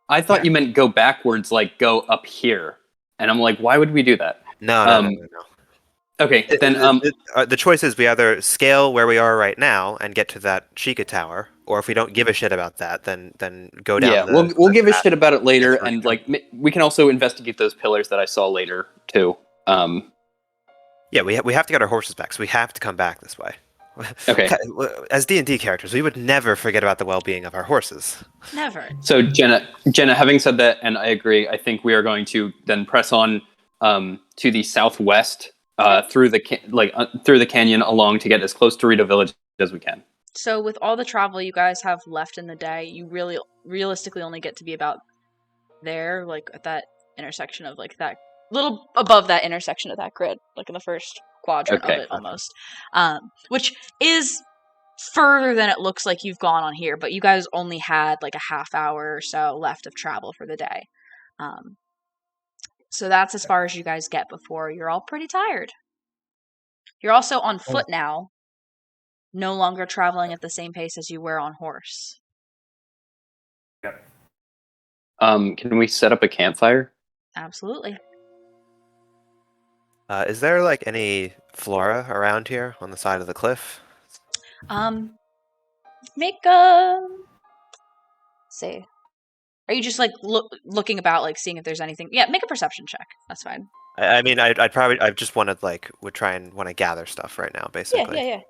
I thought you meant go backwards, like go up here. And I'm like, why would we do that? No. Okay, then The choice is we either scale where we are right now and get to that Sheikah Tower, or if we don't give a shit about that, then go down. yeah, we'll give a shit about it later, and like we can also investigate those pillars that I saw later too. Yeah, we have to get our horses back, so we have to come back this way. Okay. As D&D characters, we would never forget about the well-being of our horses. Never. So Jenna, having said that, and I agree, I think we are going to then press on to the southwest through the canyon along to get as close to Rito Village as we can. So with all the travel you guys have left in the day, you really realistically only get to be about there, like at that intersection of like that little above that intersection of that grid, like in the first quadrant of it almost. Which is further than it looks like you've gone on here, but you guys only had like a half hour or so left of travel for the day. So that's as far as you guys get before you're all pretty tired. You're also on foot now, no longer traveling at the same pace as you were on horse. Yep. Can we set up a campfire? Absolutely. Is there like any flora around here on the side of the cliff? Make a... say... Are you just like looking about, like seeing if there's anything? Yeah, make a perception check. That's fine. I mean, I just wanted would try and want to gather stuff right now, basically. Yeah.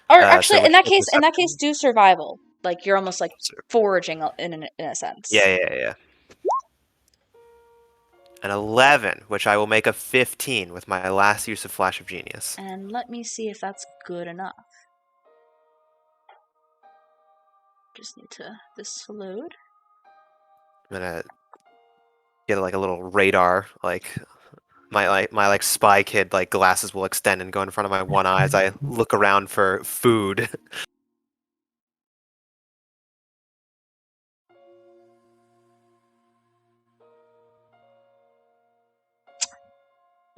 Or actually, So in that with case, do survival. Like you're almost like Sur- foraging in a sense. Yeah. An 11, which I will make a 15 with my last use of Flash of Genius. And let me see if that's good enough. Just need this to load. I'm gonna get like a little radar, my spy kid glasses will extend and go in front of my one eye as I look around for food.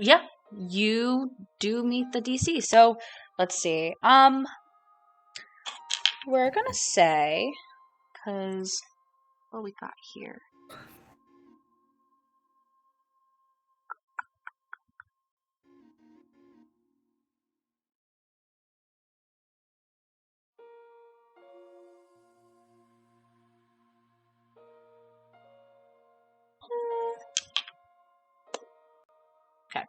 Yeah, you do meet the DC. So let's see. We're gonna say, because what we got here. Okay,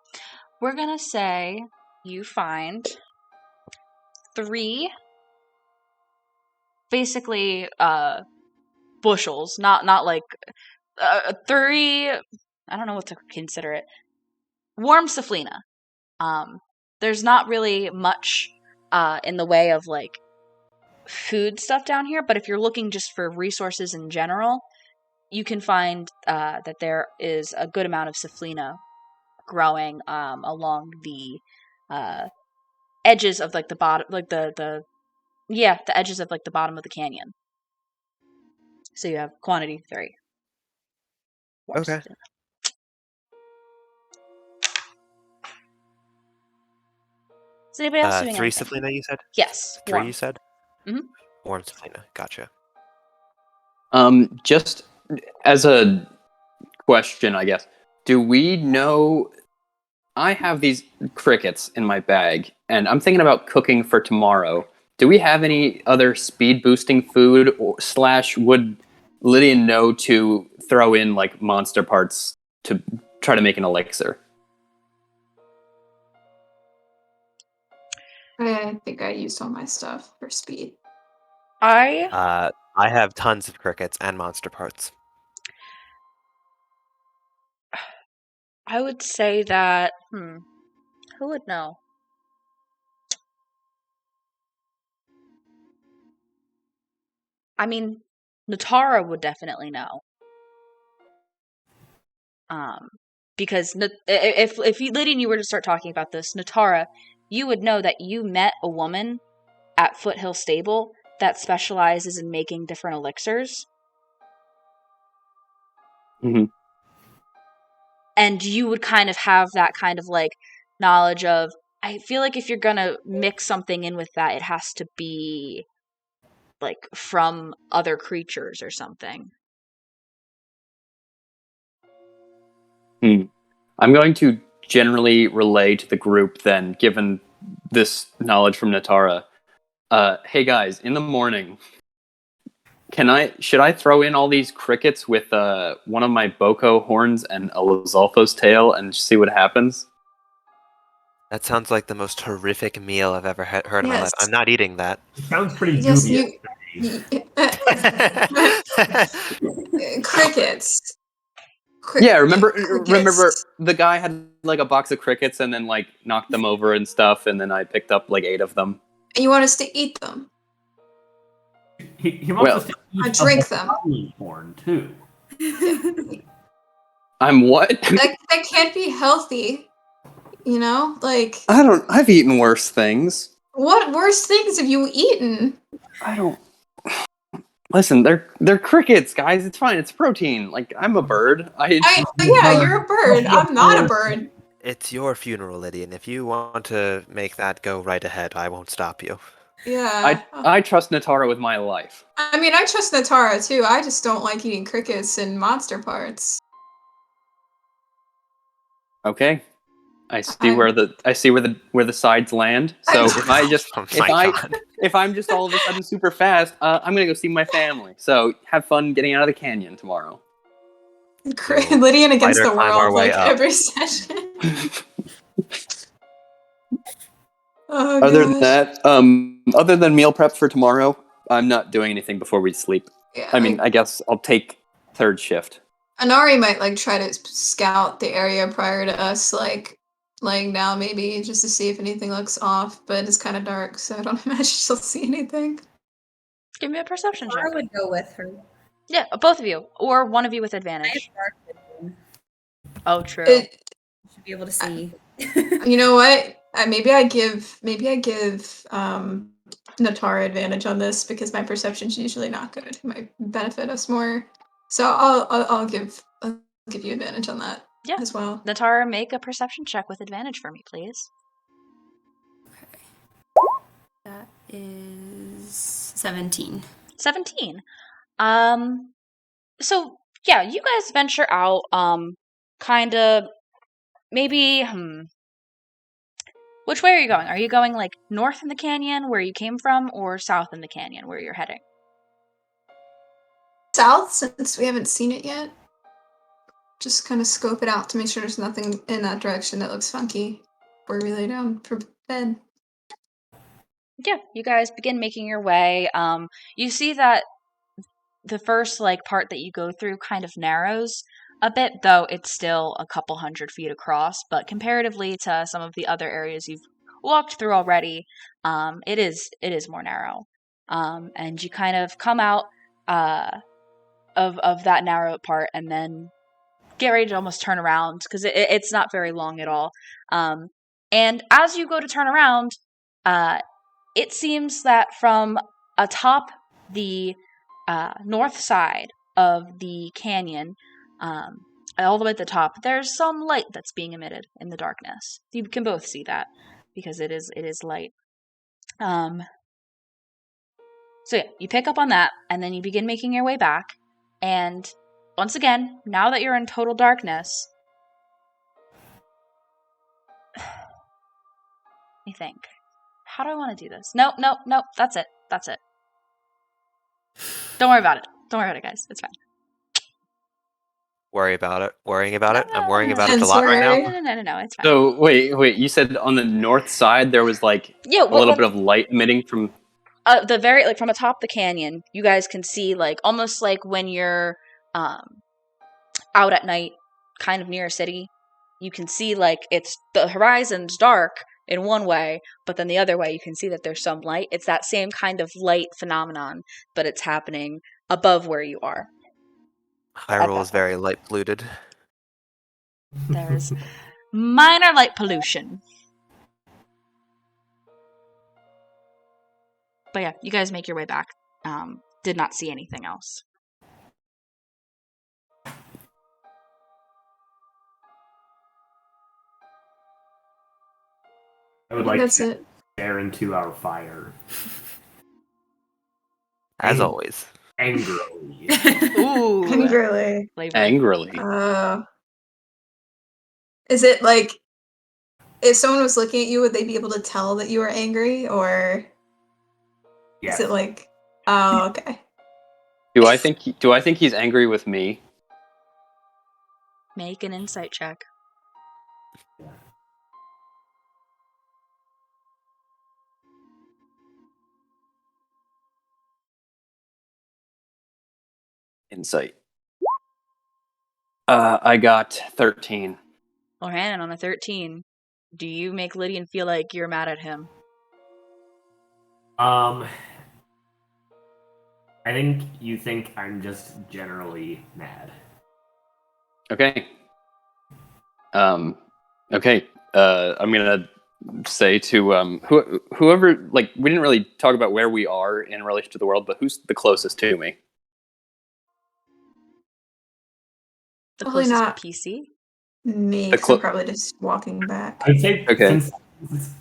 we're gonna say you find 3, basically, bushels, not like 3. I don't know what to consider it. Warm Saflina. There's not really much in the way of like food stuff down here, but if you're looking just for resources in general, you can find that there is a good amount of Saflina growing along the edges of like the bottom, like the edges of like the bottom of the canyon. So you have quantity 3. Warm Okay. Saflina. Is anybody else doing 3 anything? Saflina, you said? Yes. 3, Warm. you said? Mhm. Warm Saflina, gotcha. Just as a question, I guess. Do we know? I have these crickets in my bag, and I'm thinking about cooking for tomorrow. Do we have any other speed boosting food, / would Lydian know to throw in like monster parts to try to make an elixir? I think I used all my stuff for speed. I I have tons of crickets and monster parts. would say that who would know? I mean, Natara would definitely know. Because if Lydia and you were to start talking about this, Natara, you would know that you met a woman at Foothill Stable that specializes in making different elixirs. Mm-hmm. And you would kind of have that kind of like knowledge of, I feel like if you're gonna mix something in with that, it has to be like from other creatures or something. I'm going to generally relay to the group then, given this knowledge from Natara. Hey guys, in the morning, should I throw in all these crickets with one of my Boko horns and a Lizalfo's tail and see what happens? That sounds like the most horrific meal I've ever heard in my life. Yes. I'm not eating that. It sounds pretty Yes, dubious. Crickets. Yeah, remember Crickets. the guy had like a box of crickets and then like knocked them over and stuff, and then I picked up like 8 of them. And you want us to eat them? He wants us to eat I drink a them. barley corn too. I'm what? That can't be healthy. You know, like I've eaten worse things. what worse things have you eaten? I don't. Listen, they're crickets, guys. It's fine. It's protein. Like I'm a bird. Yeah, you're a bird. I'm not a bird. It's your funeral, Lydia, and if you want to make that go right ahead, I won't stop you. Yeah. I trust Natara with my life. I mean, I trust Natara too. I just don't like eating crickets and monster parts. Okay. I see where the sides land. So if I'm just all of a sudden super fast, I'm gonna go see my family. So have fun getting out of the canyon tomorrow. Lydian against Spider the climb our world, way like up. every session. Oh Other than gosh. that, other than meal prep for tomorrow, I'm not doing anything before we sleep. Yeah, I mean, I guess I'll take third shift. Anari might like try to scout the area prior to us like laying down, maybe just to see if anything looks off. But it's kind of dark, so I don't imagine she'll see anything. Give me a perception I check. would go with her. Yeah, both of you, or one of you with I have advantage. dark vision. Oh, true. It, Should be able to see. you know what? Maybe I give Natara advantage on this because my perception's usually not good. It might benefit us more. So I'll give you advantage on that Yeah. as well. Natara, make a perception check with advantage for me, please. That is 17. 17. So yeah, you guys venture out, kind of, maybe, which way are you going? Are you going, like, north in the canyon, where you came from, or south in the canyon, where you're heading? South, since we haven't seen it yet. Just kind of scope it out to make sure there's nothing in that direction that looks funky before we lay down for bed. Yeah, you guys begin making your way. You see that the first, like, part that you go through kind of narrows a bit, though it's still a couple 100 feet across, but comparatively to some of the other areas you've walked through already, it is more narrow. And you kind of come out of that narrow part and then get ready to almost turn around because it's not very long at all. And as you go to turn around, it seems that from atop the north side of the canyon, all the way at the top, there's some light that's being emitted in the darkness. You can both see that because it is light. So yeah, you pick up on that, and then you begin making your way back. And once again, now that you're in total darkness, let me think. How do I want to do this? Nope. That's it. Don't worry about it. Don't worry about it, guys. It's fine. Worrying about it. I'm worrying about it And a lot right now. No, it's fine. So wait. You said on the north side there was like Yeah, a little bit of light emitting from. The very, like, from atop the canyon, you guys can see, like, almost like when you're out at night, kind of near a city. You can see, like, it's the horizon's dark in one way, but then the other way you can see that there's some light. It's that same kind of light phenomenon, but it's happening above where you are. Hyrule is very light polluted. There's minor light pollution. But yeah, you guys make your way back. Did not see anything else. I would like That's to it. stare into our fire As always. angrily. Ooh. Angrily. Flavor. Angrily. Is it like if someone was looking at you, would they be able to tell that you were angry, or Yes. is it like, oh, okay? Do I think he's angry with me? Make an insight check. Insight. I got 13. Well, Hannon, on a 13, do you make Lydian feel like you're mad at him? I think you think I'm just generally mad. Okay. Okay. I'm gonna say to whoever, like, we didn't really talk about where we are in relation to the world, but who's the closest to me? The Probably closest not. PC? Me, The 'cause I'm clo- probably just walking back. I'd say Okay. since just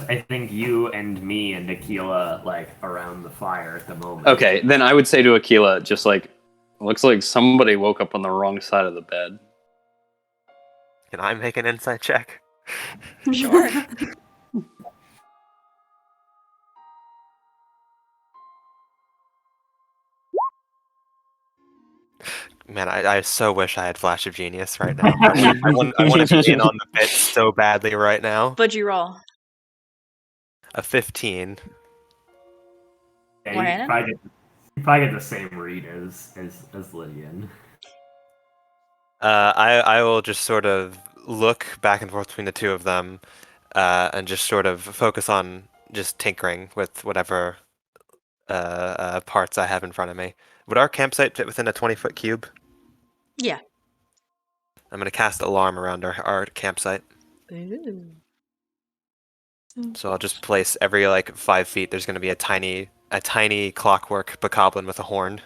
I think you and me and Aquila like around the fire at the moment. Okay, then I would say to Aquila, just like, looks like somebody woke up on the wrong side of the bed. Can I make an insight check? Sure. Man, I so wish I had Flash of Genius right now. I want to be in on the bit so badly right now. What'd you roll? A 15. Yeah, Morning. you probably get the same read as Lydian. I will just sort of look back and forth between the two of them, and just sort of focus on just tinkering with whatever parts I have in front of me. Would our campsite fit within a 20-foot cube? Yeah. I'm going to cast Alarm around our campsite. Ooh. So I'll just place every 5 feet. There's going to be a tiny clockwork bokoblin with a horn.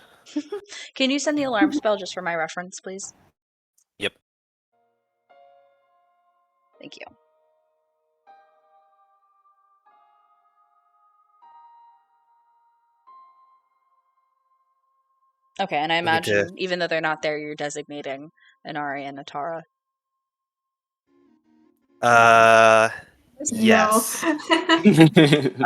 Can you send the alarm spell just for my reference, please? Yep. Thank you. Okay, and I We need to- imagine, even though they're not there, you're designating Inari and Natara. Yes. No.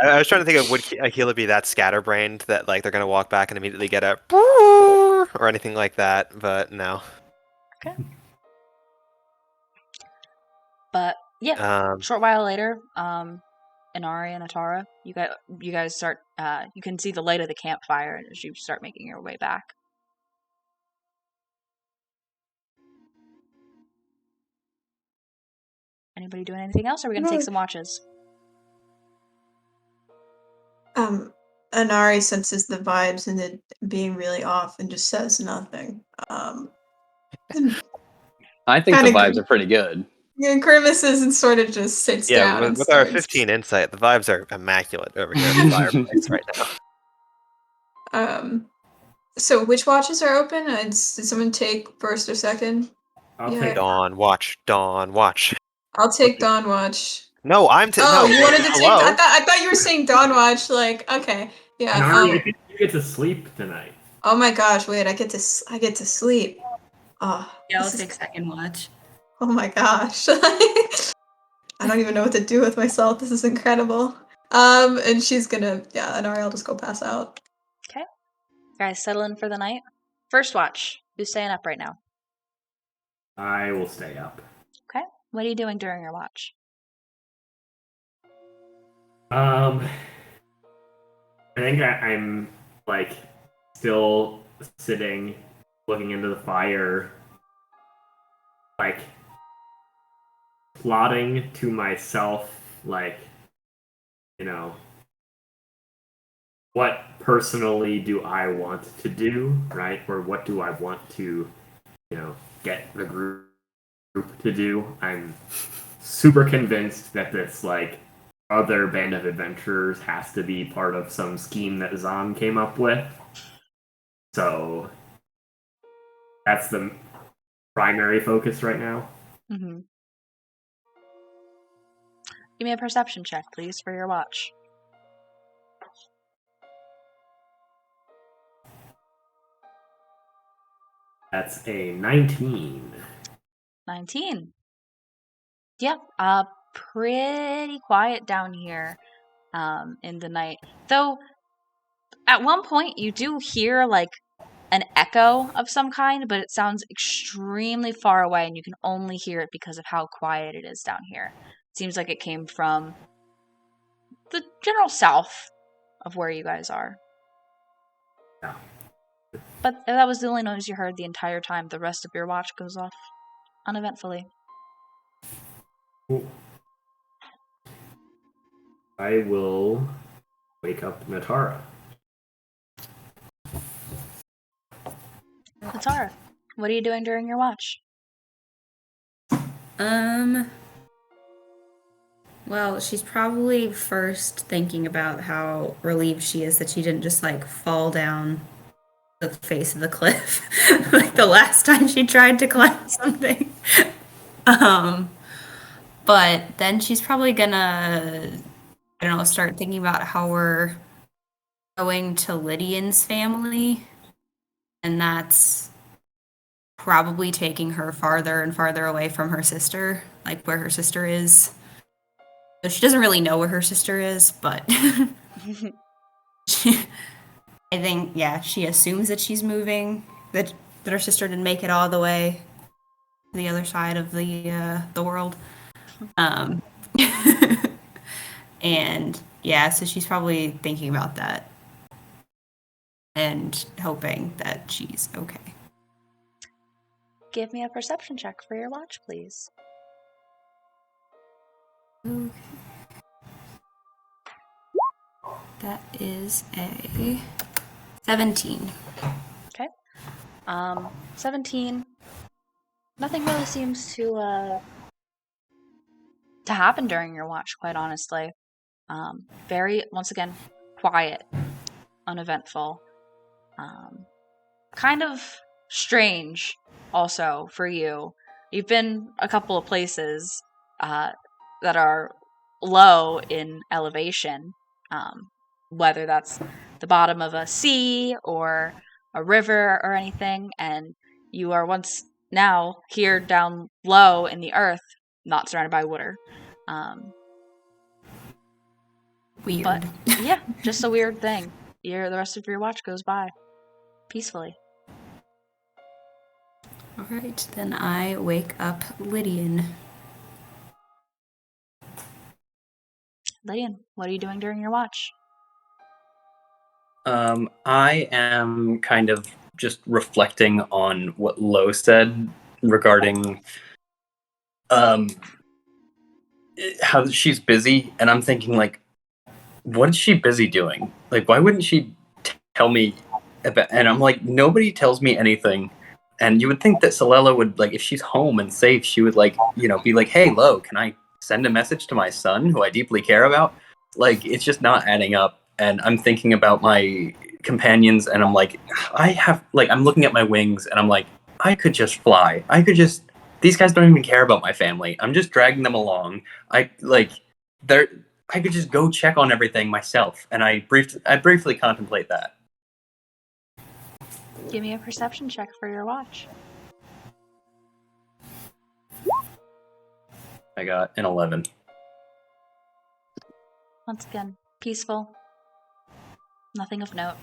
I was trying to think of would Akila be that scatterbrained that they're going to walk back and immediately get a or anything like that, but no. But yeah, Um, short while later, Inari and Atara, you guys start. You can see the light of the campfire as you start making your way back. Anybody doing anything else? Or are we gonna take some watches? Anari senses the vibes and it being really off and just says nothing. I think the Kinda vibes are pretty good. Grimaces and sort of just sits down. yeah, and with our starts. 15 insight, the vibes are immaculate over here at the fireplace right now. So which watches are open? Did someone take first or second? I'll Yeah. take Dawn watch. I'll take Dawn Watch. No, I'm Oh, no, you wanted to take? hello? I thought you were saying Dawn Watch. Like, okay, yeah. Nari, I think you get to sleep tonight. Oh my gosh! Wait, I get to sleep. Oh, Yeah, I'll this is- take second watch. Oh my gosh! I don't even know what to do with myself. This is incredible. And she's gonna, and I'll just go pass out. Okay, guys, settle in for the night. First watch. Who's staying up right now? I will stay up. Okay. What are you doing during your watch? I think I'm still sitting, looking into the fire, plotting to myself, what personally do I want to do, right? Or what do I want to, get the group to do? I'm super convinced that this, other band of adventurers has to be part of some scheme that Zahn came up with. So that's the primary focus right now. Mm-hmm. Give me a perception check, please, for your watch. That's a 19. 19. Yeah, pretty quiet down here in the night. Though, at one point, you do hear, an echo of some kind, but it sounds extremely far away, and you can only hear it because of how quiet it is down here. It seems like it came from the general south of where you guys are. Yeah. But that was the only noise you heard the entire time. The rest of your watch goes off uneventfully. Cool. I will wake up Natara. Natara, what are you doing during your watch? Well, she's probably first thinking about how relieved she is that she didn't just fall down the face of the cliff like the last time she tried to climb something. But then she's probably gonna, I don't know, start thinking about how we're going to Lydian's family, and that's probably taking her farther and farther away from her sister, where her sister is. So she doesn't really know where her sister is, but I think, she assumes that she's moving, that that her sister didn't make it all the way to the other side of the world. And yeah, so she's probably thinking about that and hoping that she's okay. Give me a perception check for your watch, please. Okay. That is a 17. Okay. 17. Nothing really seems to happen during your watch, quite honestly. Very, once again, quiet, uneventful. Kind of strange, also, for you. You've been a couple of places that are low in elevation, whether that's the bottom of a sea or a river or anything, and you are once now here down low in the earth, not surrounded by water. Weird. But yeah, just a weird thing. The rest of your watch goes by peacefully. All right, then I wake up Lydian. Lydian, what are you doing during your watch? I am kind of just reflecting on what Lo said regarding how she's busy, and I'm thinking like, what is she busy doing? Like, why wouldn't she tell me about? And I'm like, nobody tells me anything. And you would think that Solella would, like, if she's home and safe, she would, like, be like, hey, Lo, can I send a message to my son who I deeply care about? Like, it's just not adding up. And I'm thinking about my companions, and I'm like, I'm looking at my wings, and I'm like, I could just fly. These guys don't even care about my family. I'm just dragging them along. I could just go check on everything myself. And I briefly contemplate that. Give me a perception check for your watch. I got an 11. Once again, peaceful. Nothing of note.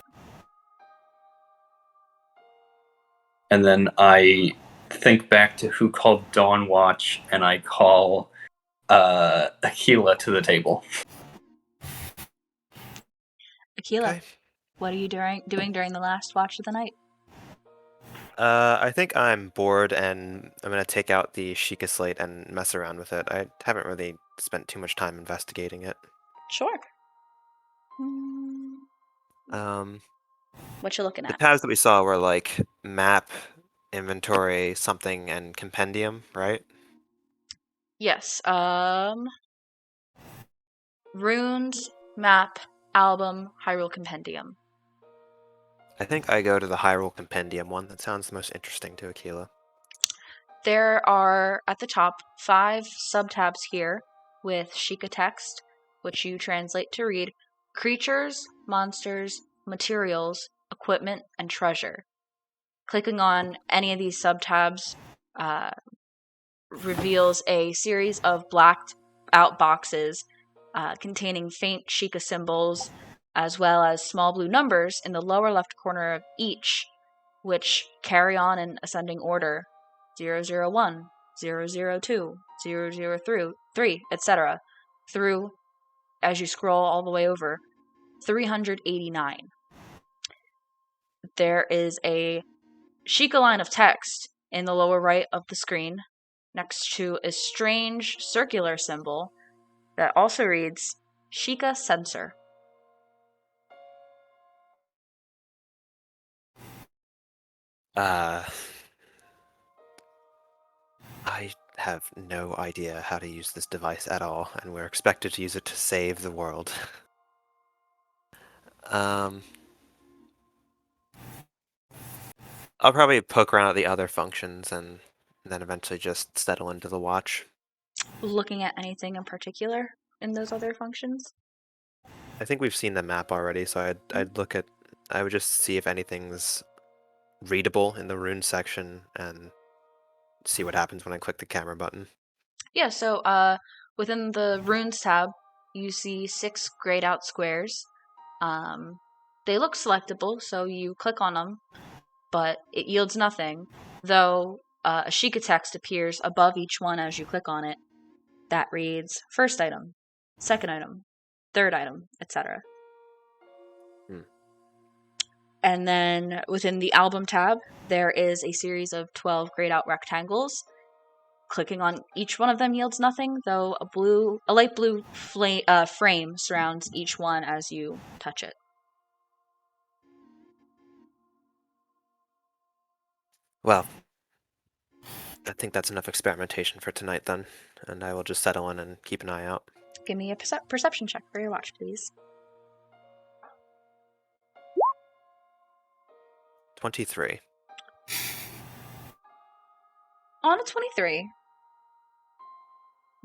And then I think back to who called Dawn Watch, and I call Aquila to the table. Aquila, Okay. what are you doing during the last watch of the night? I think I'm bored, and I'm gonna take out the Sheikah slate and mess around with it. I haven't really spent too much time investigating it. Sure. Um, What you looking the at? tabs that we saw were like map, inventory, something, and compendium, right? Yes. Runes, map, album, Hyrule Compendium. I think I go to the Hyrule compendium one. That sounds the most interesting to Aquila. There are, at the top, 5 subtabs here with Sheikah text, which you translate to read creatures, monsters, materials, equipment, and treasure. Clicking on any of these subtabs reveals a series of blacked out boxes containing faint Sheikah symbols, as well as small blue numbers in the lower left corner of each, which carry on in ascending order 001, 002, 003, etc., through, as you scroll all the way over, 389. There is a Sheikah line of text in the lower right of the screen next to a strange circular symbol that also reads Sheikah Sensor. I have no idea how to use this device at all, and we're expected to use it to save the world. I'll probably poke around at the other functions and then eventually just settle into the watch. Looking at anything in particular in those other functions? I think we've seen the map already, so I would just see if anything's readable in the rune section and see what happens when I click the camera button. Yeah, so within the runes tab, you see 6 grayed out squares. They look selectable, so you click on them, but it yields nothing, though a Sheikah text appears above each one as you click on it that reads first item, second item, third item, etc. And then within the album tab, there is a series of 12 grayed out rectangles. Clicking on each one of them yields nothing, though a light blue frame surrounds each one as you touch it. Well, I think that's enough experimentation for tonight then, and I will just settle in and keep an eye out. Give me a perception check for your watch, please. 23. On a 23.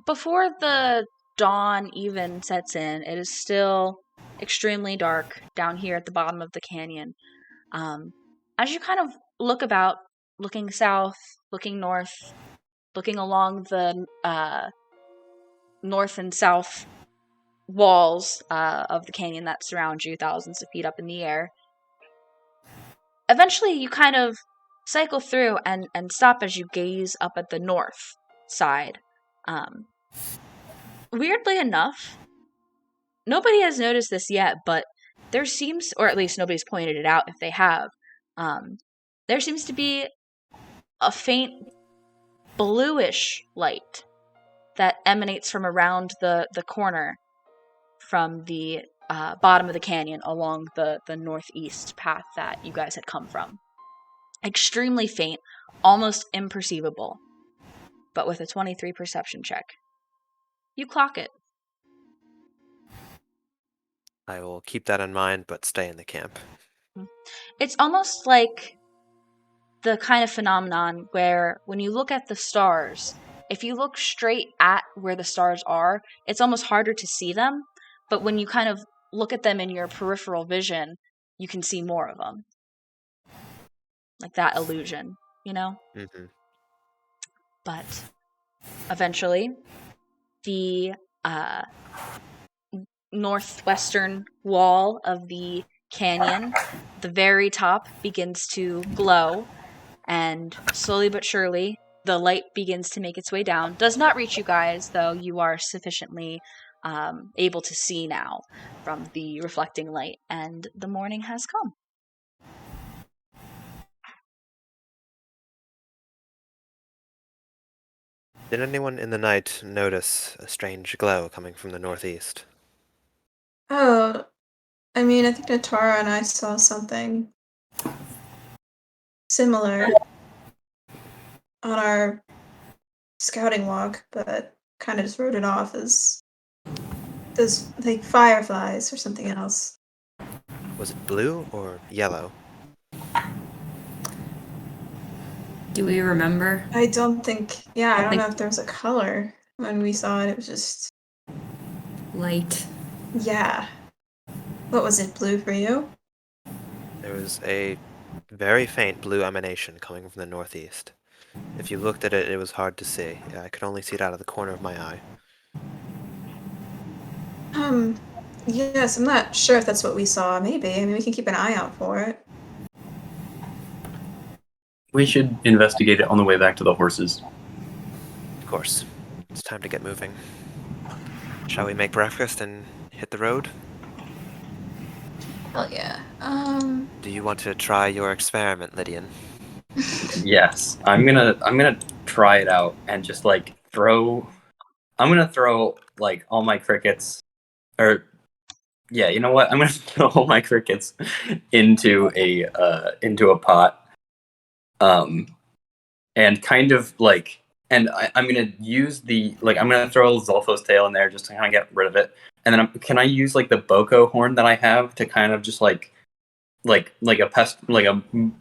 Before the dawn even sets in, it is still extremely dark down here at the bottom of the canyon. As you kind of look about, looking south, looking north, looking along the north and south walls of the canyon that surround you, thousands of feet up in the air, eventually you kind of cycle through and stop as you gaze up at the north side. Weirdly enough, nobody has noticed this yet, but there seems, or at least nobody's pointed it out if they have, there seems to be a faint bluish light that emanates from around the corner from the bottom of the canyon along the northeast path that you guys had come from. Extremely faint, almost imperceivable, but with a 23 perception check. You clock it. I will keep that in mind, but stay in the camp. It's almost like the kind of phenomenon where when you look at the stars, if you look straight at where the stars are, it's almost harder to see them, but when you kind of look at them in your peripheral vision, you can see more of them. Like that illusion, you know? Mm-hmm. But eventually, the northwestern wall of the canyon, the very top, begins to glow, and slowly but surely, the light begins to make its way down. Does not reach you guys, though you are sufficiently able to see now from the reflecting light, and the morning has come. Did anyone in the night notice a strange glow coming from the northeast? Oh, I mean, I think Natara and I saw something similar on our scouting walk, but kind of just wrote it off as those like fireflies or something else. Was it blue or yellow? Do we remember? I don't think. Yeah, I don't think- know if there was a color when we saw it. It was just Light. yeah. What was it? Blue for you? There was a very faint blue emanation coming from the northeast. If you looked at it, it was hard to see. I could only see it out of the corner of my eye. Yes, I'm not sure if that's what we saw. Maybe. I mean, we can keep an eye out for it. We should investigate it on the way back to the horses. Of course. It's time to get moving. Shall we make breakfast and hit the road? Hell yeah. Do you want to try your experiment, Lydian? Yes, I'm gonna try it out and just like throw. I'm gonna throw like all my crickets, or yeah, you know what? I'm gonna throw all my crickets into a pot, and kind of like, and I'm gonna use I'm gonna throw Zolfo's tail in there just to kind of get rid of it, and then can I use like the Boko horn that I have to kind of just like a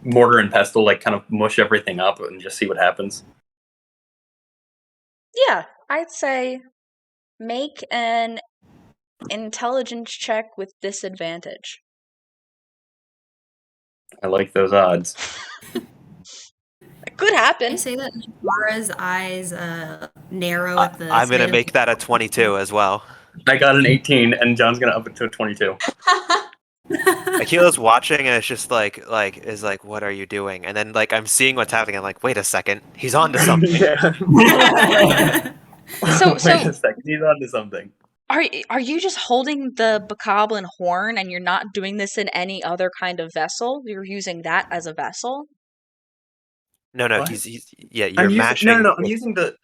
mortar and pestle, like kind of mush everything up and just see what happens. Yeah, I'd say make an intelligence check with disadvantage. I like those odds. It could happen. I say that Laura's eyes narrow at the. I'm going to sight make of- that a 22 as well. I got an 18, and John's gonna up it to a 22. Akila's watching, and it's just like, what are you doing? And then, like, I'm seeing what's happening. I'm like, wait a second, he's on to something. Yeah. So- Wait a second, he's on to something. Are you just holding the bokoblin horn and you're not doing this in any other kind of vessel? You're using that as a vessel? No, What? he's yeah. You're I'm using mashing. no. I'm using the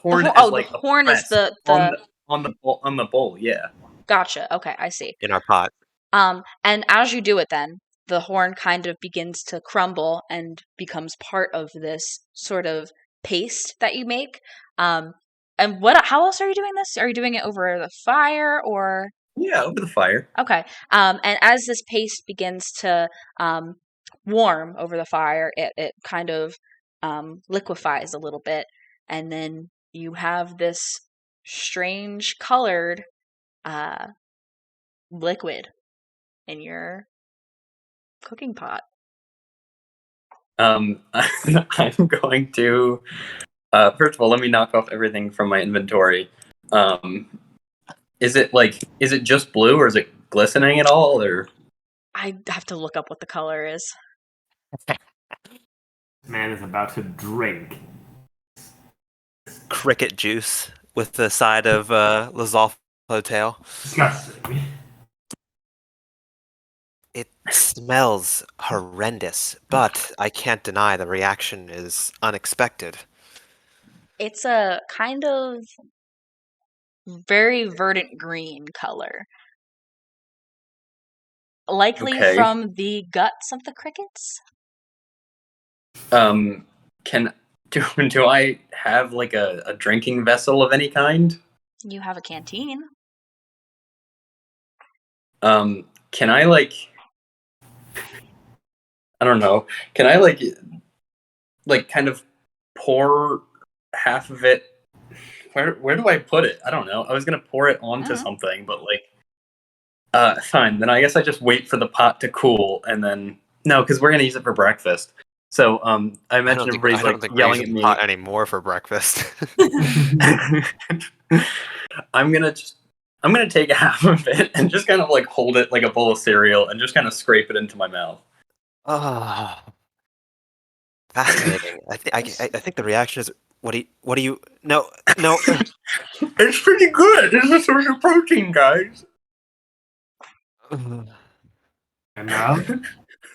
horn ho- as the like a horn is press the on the bowl. Yeah. Gotcha. Okay, I see. in our pot. And as you do it then, the horn kind of begins to crumble and becomes part of this sort of paste that you make. And how else are you doing this? Are you doing it over the fire or Yeah, over the fire. Okay. And as this paste begins to warm over the fire, it kind of liquefies a little bit, and then you have this strange colored liquid in your cooking pot. I'm going to first of all, let me knock off everything from my inventory. Is it just blue, or is it glistening at all, or? I have to look up what the color is. This man is about to drink. Cricket juice with the side of Lizalfo tail. Disgusting. It smells horrendous, but I can't deny the reaction is unexpected. It's a kind of very verdant green color. Likely Okay. from the guts of the crickets? Do I have like a drinking vessel of any kind? You have a canteen. Can I I don't know. Can I like kind of pour half of it? Where do I put it? I don't know. I was gonna pour it onto something, but fine. Then I guess I just wait for the pot to cool, and then no, because we're gonna use it for breakfast. So I imagine everybody's yelling at me pot anymore for breakfast. I'm gonna take half of it and just kind of like hold it like a bowl of cereal and just kind of scrape it into my mouth. Oh, fascinating. I think the reaction is what do you no. It's pretty good. It's a source of protein, guys.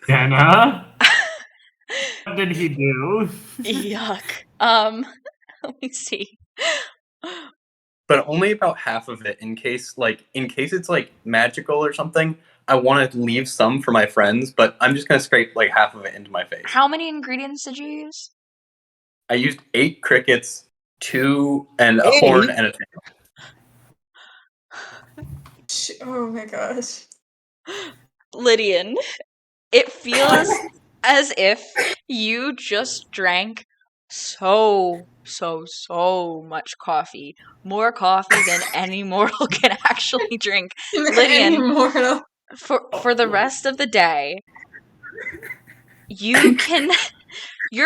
Dana? What did he do? Yuck. Let me see. But only about half of it in case it's like magical or something. I want to leave some for my friends, but I'm just gonna scrape like half of it into my face. How many ingredients did you use? I used 8 crickets, 2 and a horn and a tail. Oh my gosh. Lydian, it feels as if you just drank so much coffee. More coffee than any mortal can actually drink. Lydian, Mortal. for the rest of the day, your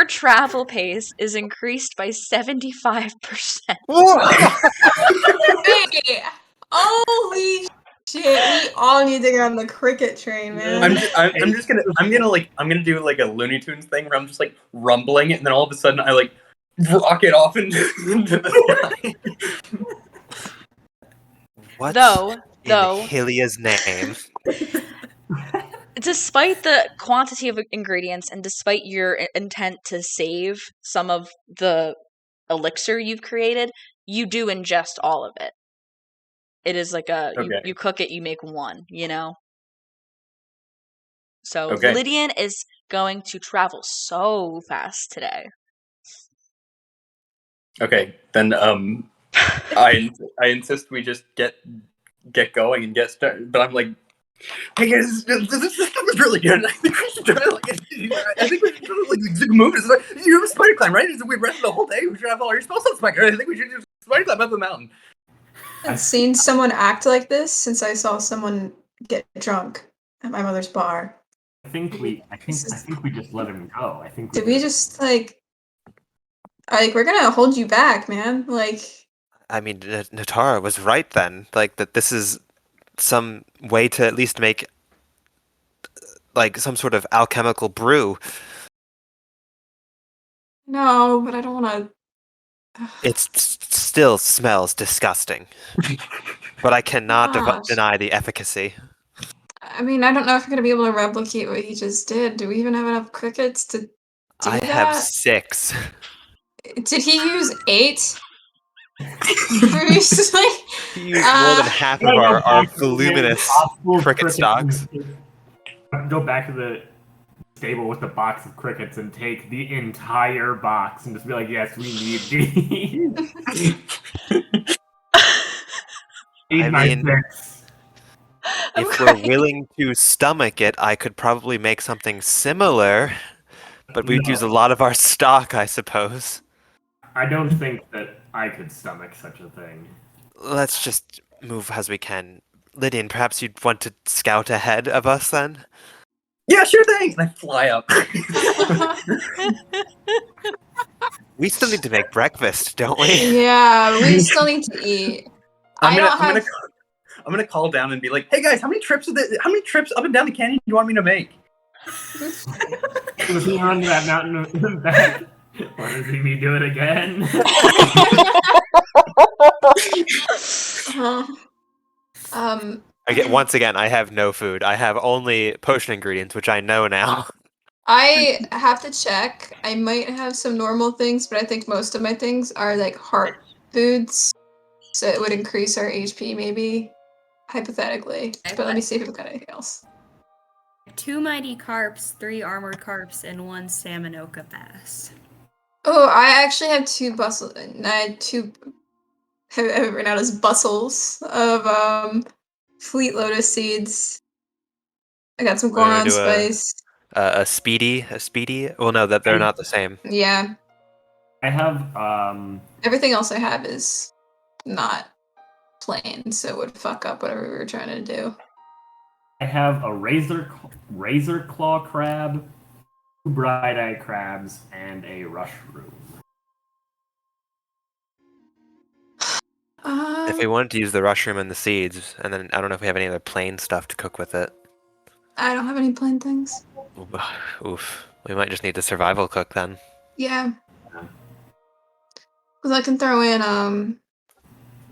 travel pace is increased by 75%. Hey, holy shit! We all need to get on the cricket train, man. I'm gonna do like a Looney Tunes thing where I'm just like rumbling, and then all of a sudden I like rocket off into the sky. What? Though, In Hylia's name. despite the quantity of ingredients and despite your intent to save some of the elixir you've created, you do ingest all of it. It is like you cook it, you make one, you know? So Okay. Lydian is going to travel so fast today. Okay, then I insist we just get going and get started. But I'm like, hey guys, this stuff is really good. I think we should try to move. You have a spider climb, right? We rested the whole day. We should have all our spells on spider. I think we should just spider climb up the mountain. I've seen someone act like this since I saw someone get drunk at my mother's bar. I think we just let him go. Did we just like we're gonna hold you back, man? Like, I mean, Natara was right then. Like that, this is some way to at least make like some sort of alchemical brew. No, but I don't want to. It still smells disgusting. But I cannot Gosh. deny the efficacy. I mean, I don't know if we're gonna be able to replicate what he just did. Do we even have enough crickets to do I that? have 6. Did he use 8 previously? He used more than half of our voluminous cricket stocks. Go back to the stable with the box of crickets and take the entire box and just be like, yes, we need these. I mean, if we're willing to stomach it, I could probably make something similar, but we'd use a lot of our stock, I suppose. I don't think that I could stomach such a thing. Let's just move as we can. Lydian, perhaps you'd want to scout ahead of us then? Yeah, sure thing. And I fly up. We still need to make breakfast, don't we? Yeah, we still need to eat. I'm gonna call down and be like, "Hey guys, how many trips up and down the canyon do you want me to make?" Was he on that mountain back? Want to see me do it again? Once again, I have no food. I have only potion ingredients, which I know now. I have to check. I might have some normal things, but I think most of my things are like heart foods. So it would increase our HP maybe, hypothetically. But let me see if we've got anything else. 2 mighty carps, 3 armored carps, and 1 salmonoka bass. Oh, I actually have 2 bustle. I had 2. I have it written out as bustles of fleet lotus seeds. I got some Goron spice. A speedy. Well, no, that they're not the same. Yeah. I have Everything else I have is not plain, so it would fuck up whatever we were trying to do. I have a razor claw crab, 2 bright-eye crabs, and a rushroom. If we wanted to use the rushroom and the seeds, and then I don't know if we have any other plain stuff to cook with it. I don't have any plain things. Oof. We might just need to survival cook then. Yeah. Because I can throw in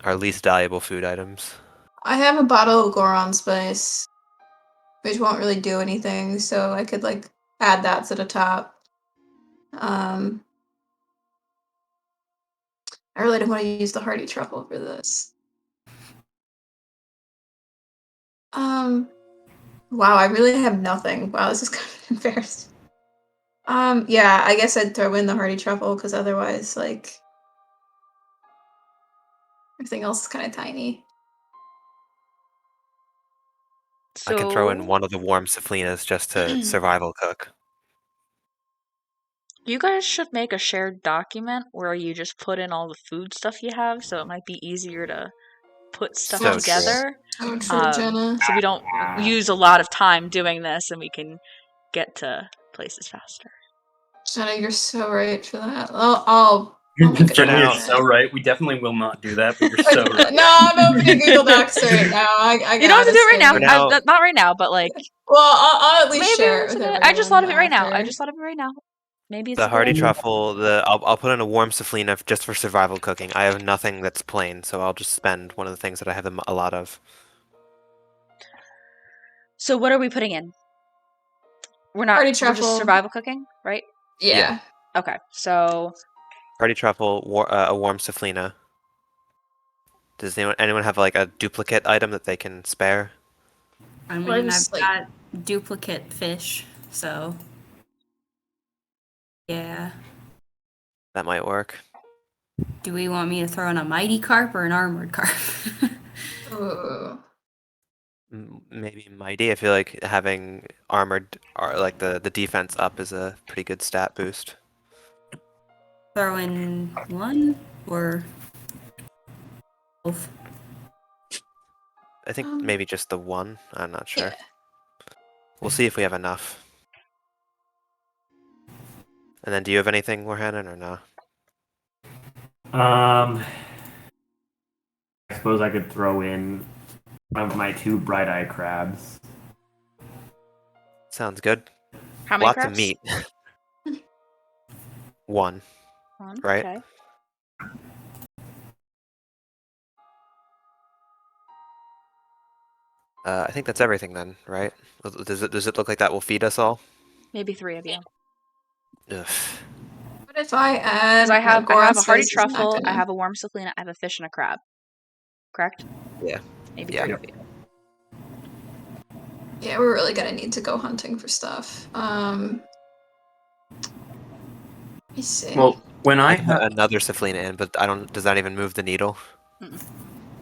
Our least valuable food items. I have a bottle of Goron spice, which won't really do anything, so I could like add that to the top. I really don't want to use the hardy truffle for this. Wow, I really have nothing. Wow, this is kind of embarrassing. Yeah, I guess I'd throw in the hardy truffle because otherwise, like, everything else is kind of tiny. I can throw in one of the warm saflinas just to survival cook. You guys should make a shared document where you just put in all the food stuff you have, so it might be easier to put stuff So together. Oh, true, Jenna. So we don't use a lot of time doing this, and we can get to places faster. Jenna, you're so right for that. I'll make a Jenna, note you're of it. so right. We definitely will not do that, but you're so right. No, I'm opening Google Docs right now. I You don't have to do it right now. For now- Not right now, but like Well, I'll at least maybe share it with I just thought of it right now. everyone Maybe it's The a good hardy idea. truffle, I'll put in a warm saflina just for survival cooking. I have nothing that's plain, so I'll just spend one of the things that I have a lot of. So what are we putting in? We're Hardy just truffle. survival cooking, right? Yeah. Okay, so Hardy truffle, a warm saflina. Does anyone have like a duplicate item that they can spare? I mean, Well, just, I've like- got duplicate fish, so yeah. That might work. Do we want me to throw in a mighty carp or an armored carp? Ooh. Maybe mighty. I feel like having armored, or like the defense up, is a pretty good stat boost. Throw in 1 or both? I think maybe just the 1. I'm not sure. Yeah. We'll see if we have enough. And then, do you have anything, Warhannon, or no? I suppose I could throw in one of my 2 bright-eye crabs. Sounds good. How many Lots crafts? of meat. One, One. right? Okay. I think that's everything then, right? Does it look like that will feed us all? Maybe 3 of you. Ugh. What if I add? Because I have Goron's a hearty face is not truffle, I gonna- have a warm succulent, I have a fish and a crab. Correct? Yeah. Maybe Yeah. 3 of you. Yeah, we're really gonna need to go hunting for stuff. Let me see. Well, when I I can put ha- another Saflina in, but I don't. Does that even move the needle?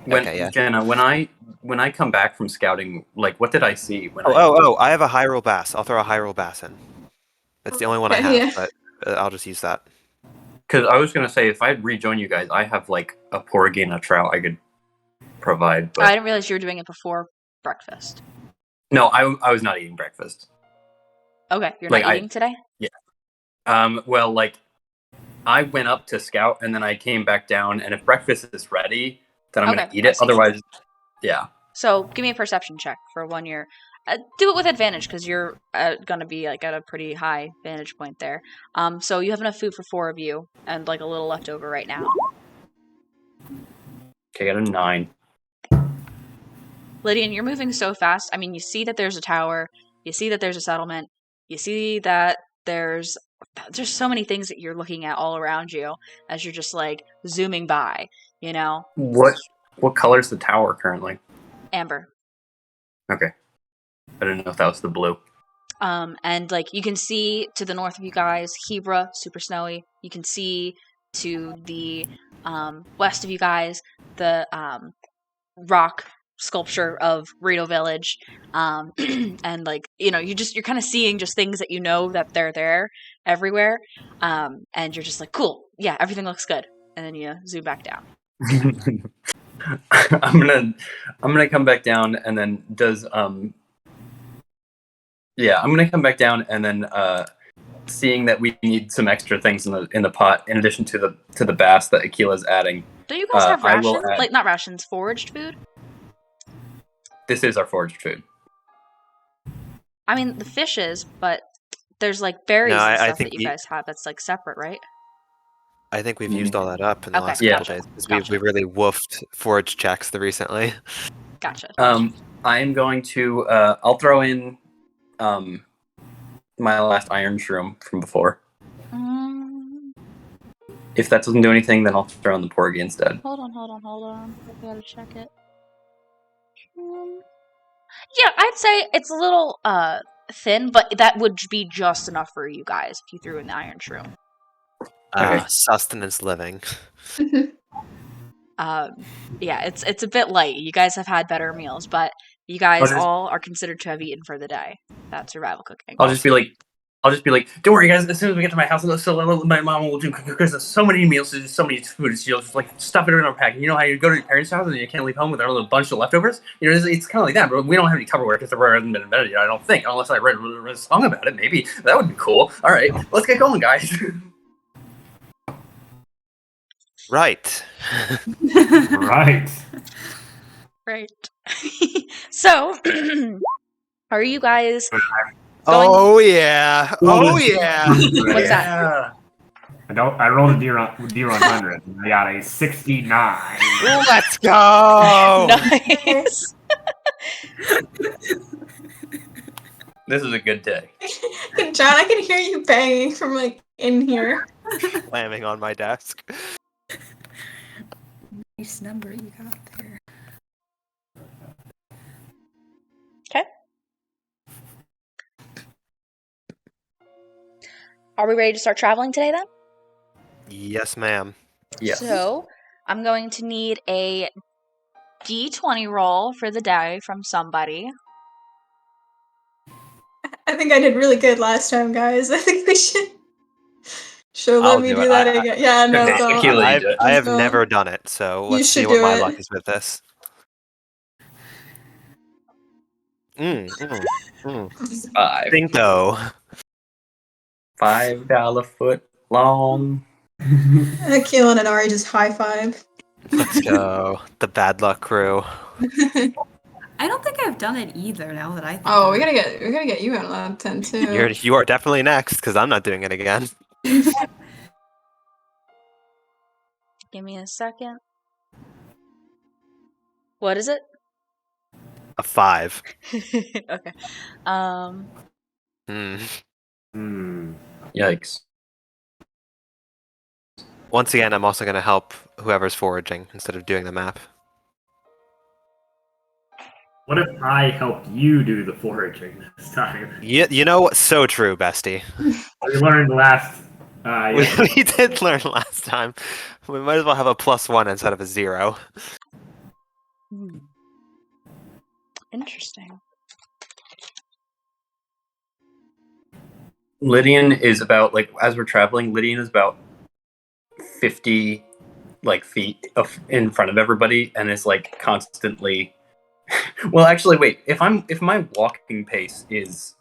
when Okay, yeah. Jenna, when I come back from scouting, like what did I see when I have a Hyrule Bass. I'll throw a Hyrule Bass in. It's the only one I Okay, have, yeah. but I'll just use that. Because I was gonna say if I rejoin you guys, I have like a porgy and a trout I could provide. But I didn't realize you were doing it before breakfast. no, I was not eating breakfast. Okay, you're Like, not eating today? Well, like I went up to scout and then I came back down, and if breakfast is ready, then I'm gonna Okay, eat I it. see. Otherwise, yeah. So give me a perception check for 1 year. Do it with advantage because you're gonna be like at a pretty high vantage point there. So you have enough food for 4 of you and like a little left over right now. Okay, I got a 9. Lydian, you're moving so fast. I mean, you see that there's a tower, you see that there's a settlement, you see that there's so many things that you're looking at all around you as you're just like zooming by, you know? What color is the tower currently? Amber. Okay, I didn't know if that was the blue. And like you can see to the north of you guys, Hebra, super snowy. You can see to the west of you guys, the rock sculpture of Rito Village. And like, you know, you're kind of seeing just things that you know that they're there everywhere. And you're just like, cool, yeah, everything looks good. And then you zoom back down. I'm gonna come back down, and then I'm gonna come back down, and then seeing that we need some extra things in the pot in addition to the bass that Akila's adding. Don't you guys have I will rations? add- Like, not rations, foraged food? This is our foraged food. I mean, the fish is, but there's like berries No, and I stuff think that you guys have that's like separate, right? I think we've used all that up in the Okay, last yeah. couple days because Gotcha. we've really woofed forage checks recently. Gotcha. I am going to I'll throw in my last iron shroom from before. If that doesn't do anything, then I'll throw in the porgy instead. Hold on. I gotta check it. Yeah, I'd say it's a little thin, but that would be just enough for you guys if you threw in the iron shroom. Okay. Sustenance living. Yeah, it's a bit light. You guys have had better meals, but you guys all are considered to have eaten for the day. That's survival cooking. I'll just be like, don't worry, guys. As soon as we get to my house, my mom will do because there's so many meals, there's so many food. She'll just like stuff it in our pack. You know how you go to your parents' house and you can't leave home with a little bunch of leftovers? You know, it's kind of like that. But we don't have any Tupperware because Tupperware hasn't been invented yet. I don't think, unless I read a song about it. Maybe that would be cool. All right, let's get going, guys. Right. Right. Right. So, are you guys? Oh yeah. Oh yeah. What's that? Yeah. I rolled a D100. I got a 69. Let's go. Nice. This is a good day. John, I can hear you banging from like in here. Slamming on my desk. Nice number you got there. Okay. Are we ready to start traveling today then? Yes, ma'am. Yes. So, I'm going to need a D20 roll for the day from somebody. I think I did really good last time, guys. I think we should let I'll me do do it. that again. Yeah, no, Okay, don't. Akila, I have Don't. never done it, so You let's see should what do my it. luck is with this. $5. Bingo. $5 foot long. Keelan and Ari just high five. Let's go. The bad luck crew. I don't think I've done it either. Now that I think. Oh, of we it. gotta get you out of 10 too. You are definitely next because I'm not doing it again. Give me a second. What is it? A 5. Okay. Hmm. Yikes. Once again, I'm also going to help whoever's foraging instead of doing the map. What if I helped you do the foraging this time? You know what? So true, bestie. We learned last. We did learn last time. We might as well have a +1 instead of a 0. Interesting. Lydian is about, like, as we're traveling, Lydian is about 50 feet in front of everybody and is like constantly well, actually, wait, if my walking pace is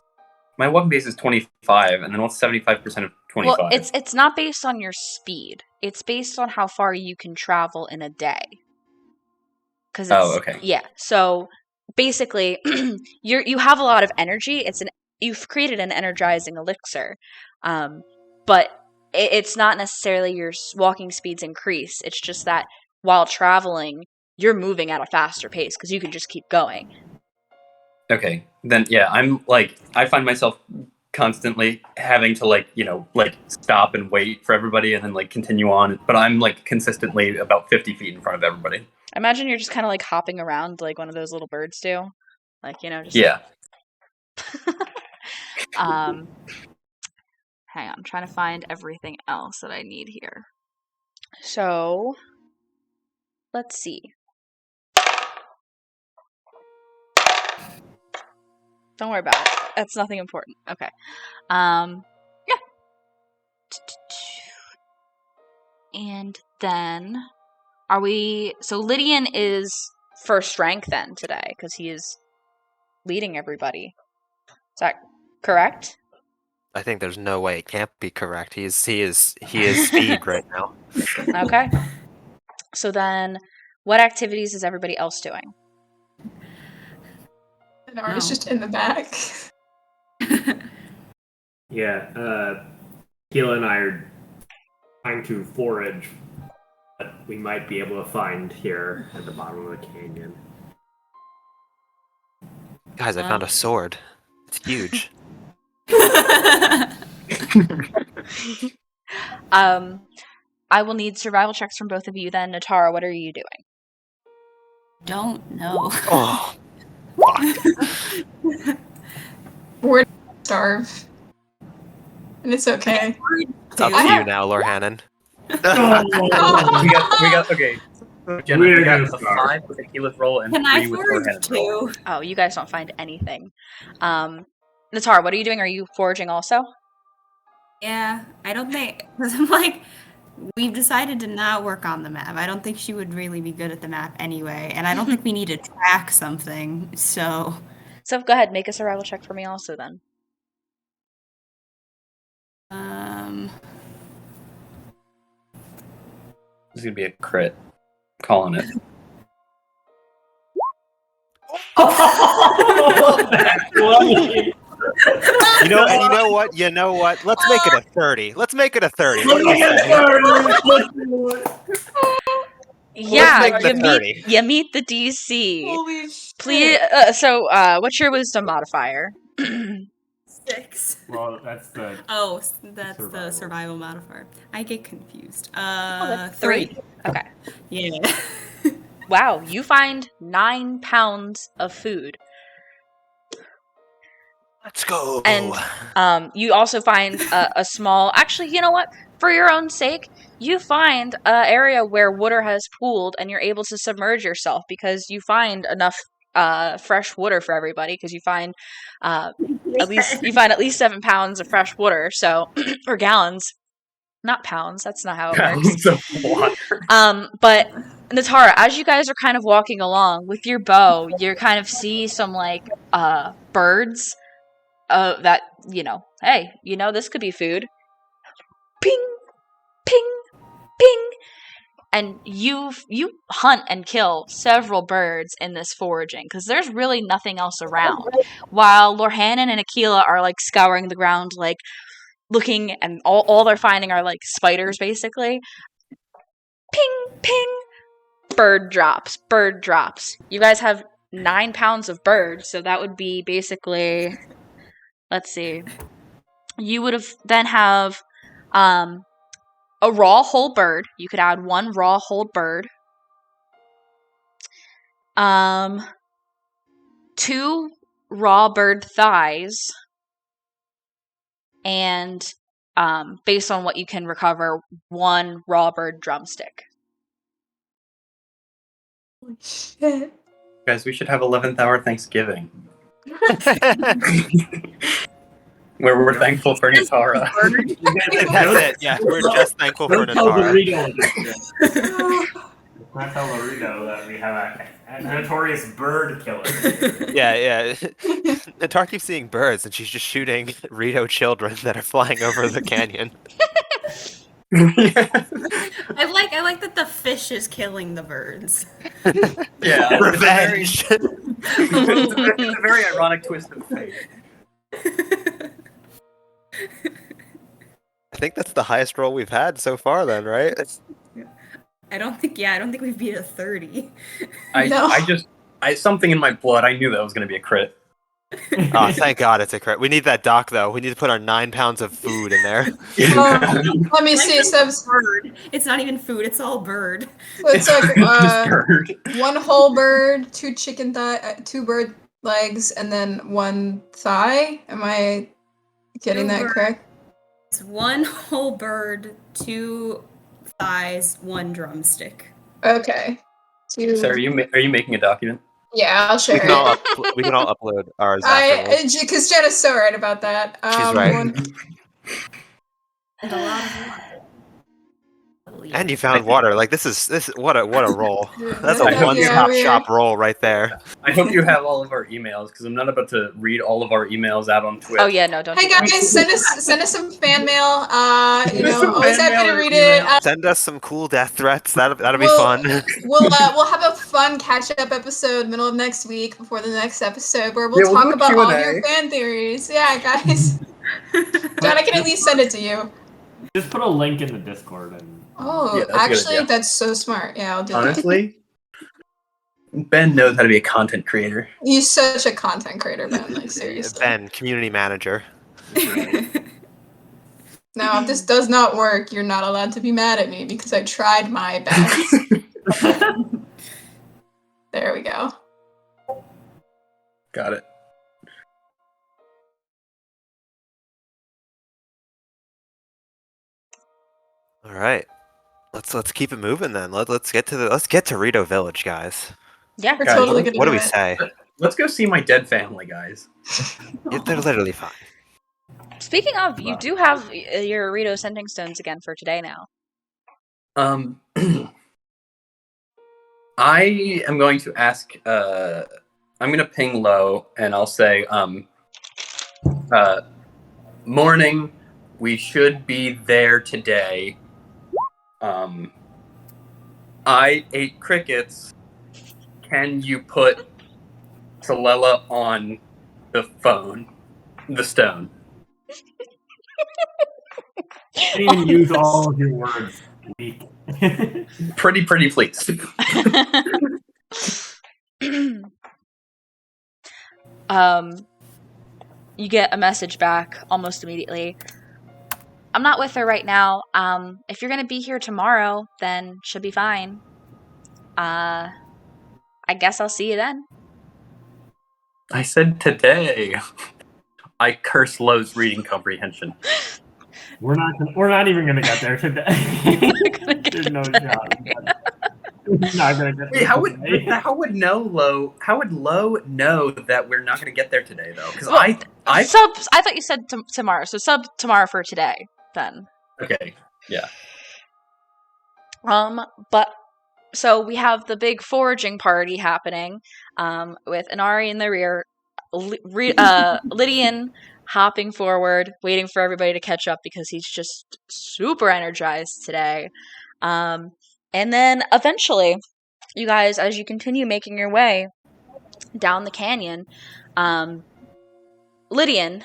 25, and then what's 75% of 25? Well, it's not based on your speed. It's based on how far you can travel in a day. Okay. Yeah. So basically, you have a lot of energy. You've created an energizing elixir, but it's not necessarily your walking speeds increase. It's just that while traveling, you're moving at a faster pace because you can just keep going. Okay, then yeah, I find myself constantly having to stop and wait for everybody and then continue on, but I'm consistently about 50 feet in front of everybody. I imagine you're just kind of hopping around like one of those little birds do. Just yeah. Hang on, I'm trying to find everything else that I need here. So, let's see. Don't worry about it. That's nothing important. Okay. Yeah. And then, so Lydian is first rank then today, because he is leading everybody. Is that correct? I think there's no way it can't be correct. He is speed right now. Okay. So then, what activities is everybody else doing? And Nara's just in the back. Yeah, Keela and I are trying to forage what we might be able to find here at the bottom of the canyon. Guys, I found a sword. It's huge. I will need survival checks from both of you then. Natara, what are you doing? Don't know. Oh, fuck. We're starve. And it's okay. It's up to you now, Lorhannon. we got okay. Jenna, We're we got gonna a start. 5 with a keyless roll and Can 3 I with forage forehanded roll. too? Oh, you guys don't find anything. Natara, what are you doing? Are you foraging also? Yeah, I don't think, because I'm we've decided to not work on the map. I don't think she would really be good at the map anyway, and I don't think we need to track something, so... So go ahead, make a survival check for me also then. This is gonna be a crit. Calling it. You know what? Let's make it a 30. What do you say? Yeah, make the 30. you meet the DC. Holy shit. Please. What's your wisdom modifier? 6. Well, that's the That's survival. the survival modifier. I get confused. That's 3. Okay. Yeah. Wow, you find 9 pounds of food. Let's go. And you also find a small... Actually, you know what? For your own sake, you find an area where water has pooled and you're able to submerge yourself because you find enough fresh water for everybody because you find at least 7 pounds of fresh water, so or gallons. Not pounds, that's not how it works. Gallons of water. But Natara, as you guys are kind of walking along with your bow, you kind of see some birds that, hey, this could be food. Ping, ping, ping. and you hunt and kill several birds in this foraging because there's really nothing else around. While Lorhanan and Aquila are like scouring the ground, like looking, and all they're finding are like spiders, basically. Ping, ping. Bird drops. You guys have 9 pounds of birds, so that would be basically. Let's see. You would then have a raw whole bird. You could add 1 raw whole bird. 2 raw bird thighs. And based on what you can recover, 1 raw bird drumstick. Holy shit. Guys, we should have 11th hour Thanksgiving. Where we're thankful for Natara. That's it. Yeah, we're just thankful for Don't tell Natara. Dorito Don't tell Dorito that we have a notorious bird killer. Yeah. Natar keeps seeing birds, and she's just shooting Rito children that are flying over the canyon. I like that the fish is killing the birds. Yeah. Revenge. It's a very ironic twist of fate. I think that's the highest roll we've had so far, then, right? I don't think we've beat a 30. Something in my blood, I knew that was going to be a crit. Oh, thank God it's a crit. We need that dock, though. We need to put our 9 pounds of food in there. Let me see. So Bird. It's not even food, it's all bird. it's like Just bird. 1 whole bird, 2 chicken thigh, 2 bird legs, and then 1 thigh. Am I getting that correct? It's 1 whole bird, 2 thighs, 1 drumstick. Okay. So are you making a document? Yeah, I'll share We can all upload ours afterwards. because Jenna's so right about that. She's right. And a lot of water. And you found water. Like this is what a roll. That's a Yeah, one-stop yeah. shop roll right there. I hope you have all of our emails, because I'm not about to read all of our emails out on Twitch. Oh yeah, no, don't. Hey do that. guys, send us some fan mail. Some Always fan happy mail to or read it. email. Send us some cool death threats. That'll be Well- fun. We'll have a fun catch-up episode middle of next week before the next episode where we'll Yeah, we'll talk do a about all Q&A. your fan theories. Yeah, guys. John, I can at least send it to you. Just put a link in the Discord and. Oh, Yeah, that's a good actually, idea. that's so smart. Yeah, I'll do Honestly, Ben knows how to be a content creator. that. He's such a content creator, Ben. Like seriously. Ben, community manager. Now, if this does not work, you're not allowed to be mad at me because I tried my best. There we go. Got it. All right. Let's keep it moving then. Let's get to Rito Village, guys. Yeah. We're Guys, totally gonna What do do we it. say? Let's go see my dead family, guys. They're literally fine. Speaking of, you do have your Rito sending stones again for today now. I am going to ask. I'm going to ping Lo, and I'll say, morning. We should be there today. I ate crickets. Can you put Talela on the phone? The stone. You didn't even use all of your words. Weak. Pretty please. You get a message back almost immediately. I'm not with her right now. If you're gonna be here tomorrow, then should be fine. I guess I'll see you then. I said today. I curse Lo's reading comprehension. We're not even gonna get there today. There's no shot. We're not gonna get there. Wait, how would today. Lo know that we're not going to get there today though? Because Well, I I thought you said tomorrow, so sub tomorrow for today then. okay. But so we have the big foraging party happening, with Inari in the rear, Lydian hopping forward, waiting for everybody to catch up because he's just super energized today. And then eventually, you guys, as you continue making your way down the canyon, Lydian,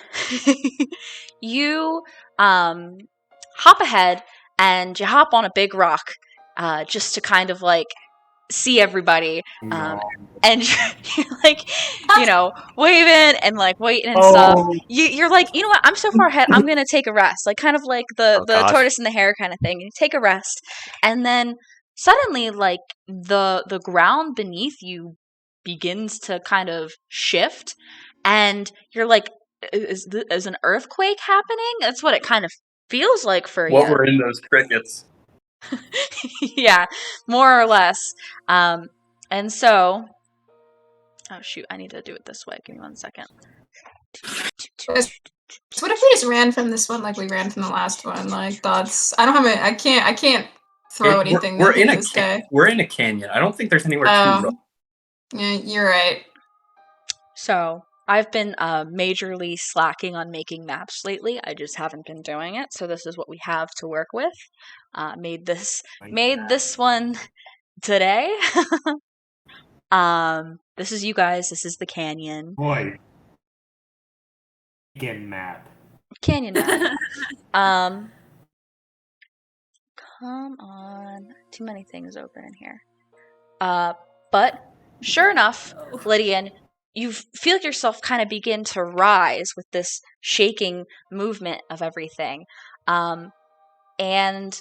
you hop ahead and you hop on a big rock just to kind of like see everybody. And you're like, waving and like waiting and stuff. You're like, you know what? I'm so far ahead. I'm gonna take a rest, like kind of like the gosh. tortoise and the hare kind of thing. You take a rest, and then suddenly, like the ground beneath you begins to kind of shift, and you're like, is an earthquake happening? That's what it kind of feels like for you. What were in those crickets? Yeah, more or less. And so, oh shoot, I need to do it this way. Give me 1 second. So what if we just ran from this one like we ran from the last one? Like thoughts. I don't have I can't throw anything We're that hit in this guy. We're in a canyon. I don't think there's anywhere to run. Yeah, you're right. So I've been majorly slacking on making maps lately. I just haven't been doing it. So this is what we have to work with. Made this one today. This is you guys. This is the canyon. Boy. Canyon map. Canyon map. Come on. Too many things open in here. But sure enough, Lydian, you feel yourself kind of begin to rise with this shaking movement of everything. And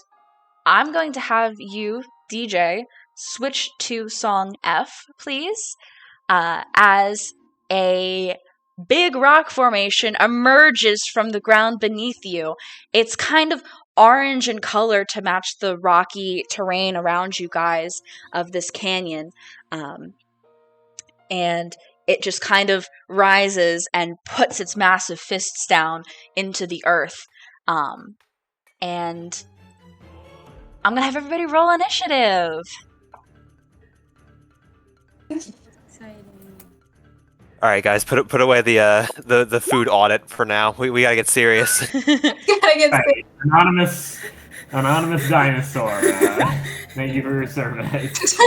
I'm going to have you, DJ, switch to song F, please, as a big rock formation emerges from the ground beneath you. It's kind of orange in color to match the rocky terrain around you guys of this canyon. And it just kind of rises and puts its massive fists down into the earth. And I'm gonna have everybody roll initiative. Exciting. All right, guys, put away the food audit for now. We gotta get serious. Gotta get Right. Anonymous dinosaur. Thank you for your service.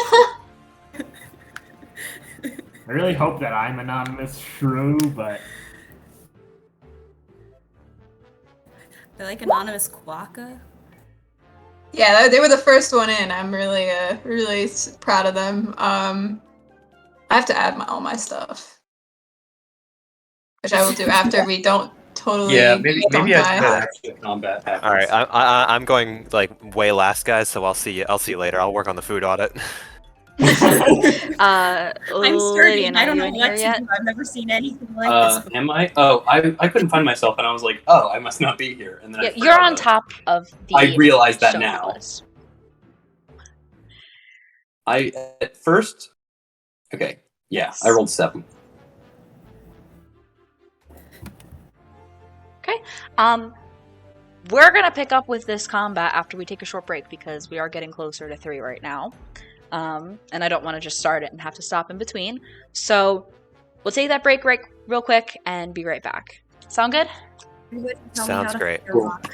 I really hope that I'm anonymous, true, but They're like anonymous quokka. Yeah, they were the first one in. I'm really proud of them. I have to add all my stuff, which I will do after we don't totally don't maybe die. I should actually combat happens. All right, I'm going like way last, guys. So I'll see you later. I'll work on the food audit. I'm starting. Lydian, I are don't you know in what here to yet? do. I've never seen anything like this. Am I? Oh, I couldn't find myself, and I was like, oh, I must not be here. And then I Yeah, forgot you're on about it. top of the. I realize that stone now. necklace. I at first. Okay, yeah, I rolled 7. Okay. We're gonna pick up with this combat after we take a short break because we are getting closer to 3 right now. And I don't want to just start it and have to stop in between. So we'll take that break real quick and be right back. Sound good? Everybody tell me Sounds how to great. fire rock.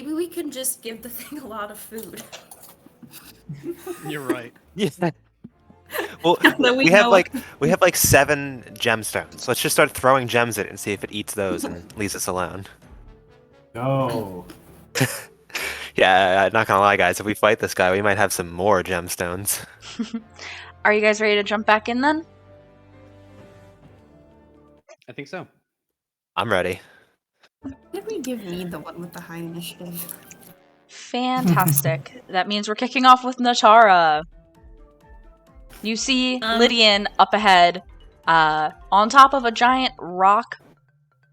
Maybe we can just give the thing a lot of food. You're right. Yeah. Well, Then we have know- like 7 gemstones. Let's just start throwing gems at it and see if it eats those and leaves us alone. No. Yeah, not gonna lie, guys. If we fight this guy, we might have some more gemstones. Are you guys ready to jump back in then? I think so. I'm ready. Why did we give me the one with the high initiative? Fantastic. That means we're kicking off with Natara. You see Lydian up ahead, on top of a giant rock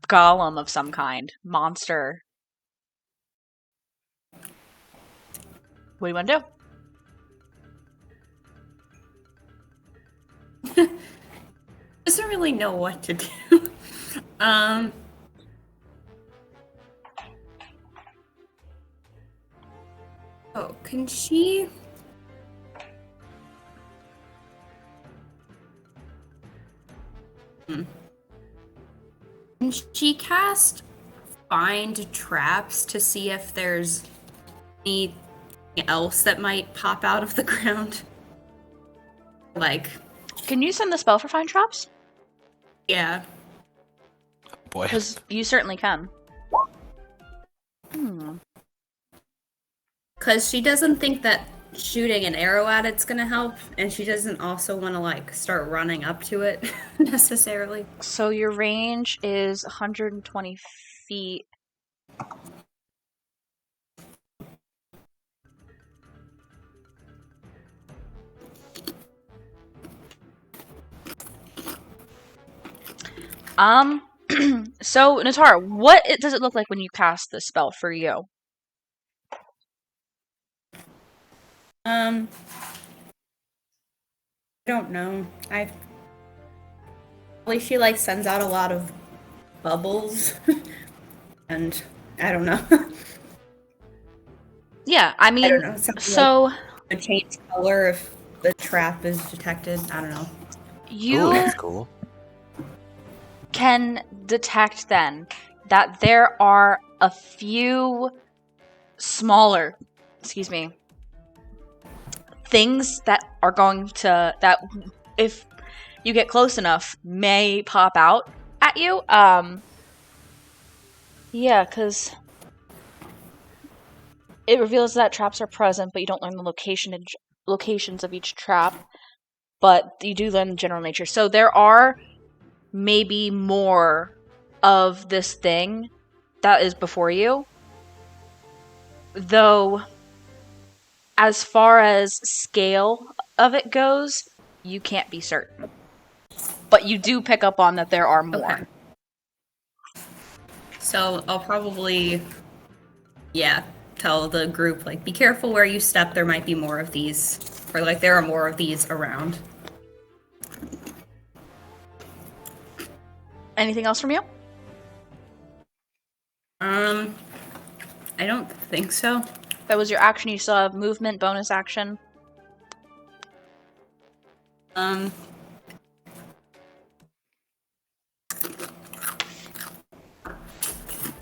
golem of some kind. Monster. What do you want to do? Doesn't really know what to do. Oh, can she? Can she cast find traps to see if there's anything else that might pop out of the ground? Like, Can you send the spell for Find Traps? yeah. Boy. Because you certainly can. Because she doesn't think that shooting an arrow at it's gonna help, and she doesn't also want to, like, start running up to it necessarily. So your range is 120 feet. So Natara, what does it look like when you cast this spell for you? I don't know. At least she, like, sends out a lot of bubbles. And I don't know. Yeah, I mean, I don't know. Something so to change color if the trap is detected. I don't know. you Ooh, that's cool. can detect then that there are a few smaller, things that are going to, that if you get close enough, may pop out at you. Yeah, because it reveals that traps are present, but you don't learn the locations of each trap, but you do learn the general nature. So there are maybe more of this thing that is before you. Though, as far as scale of it goes, you can't be certain. But you do pick up on that there are more. Okay. So I'll probably, tell the group, like, be careful where you step. There might be more of these, or, like, there are more of these around. Anything else from you? I don't think so. That was your action. You still have movement, bonus action.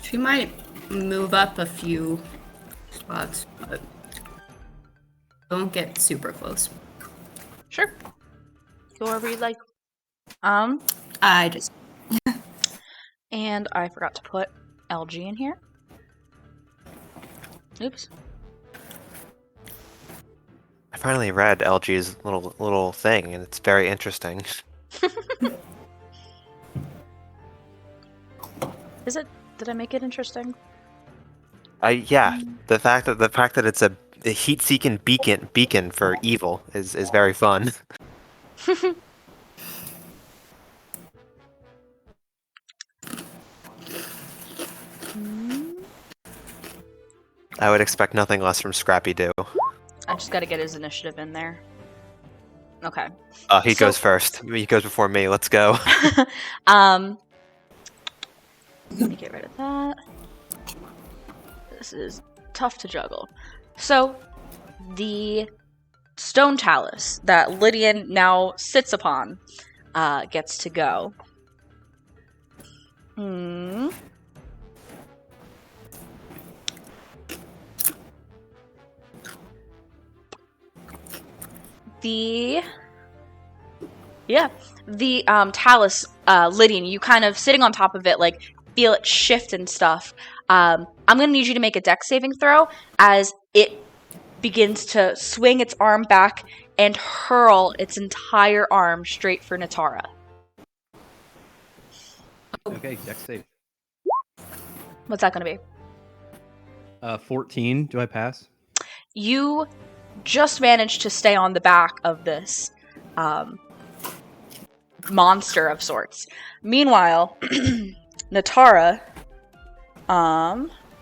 She might move up a few spots, but don't get super close. Sure. Go wherever you'd like. I just And I forgot to put LG in here. Oops. I finally read LG's little thing, and it's very interesting. Is it? Did I make it interesting? Yeah, the fact that it's a heat-seeking beacon for evil is very fun. I would expect nothing less from Scrappy Doo. I just gotta get his initiative in there. Okay. He goes first. He goes before me. Let's go. Let me get rid of that. This is tough to juggle. So, the stone talus that Lydian now sits upon gets to go. the talus, Lydian, you kind of sitting on top of it, like feel it shift and stuff. I'm gonna need you to make a dex saving throw as it begins to swing its arm back and hurl its entire arm straight for Natara. Okay, dex save. What's that gonna be? 14. Do I pass? You just managed to stay on the back of this monster of sorts. Meanwhile, Natara,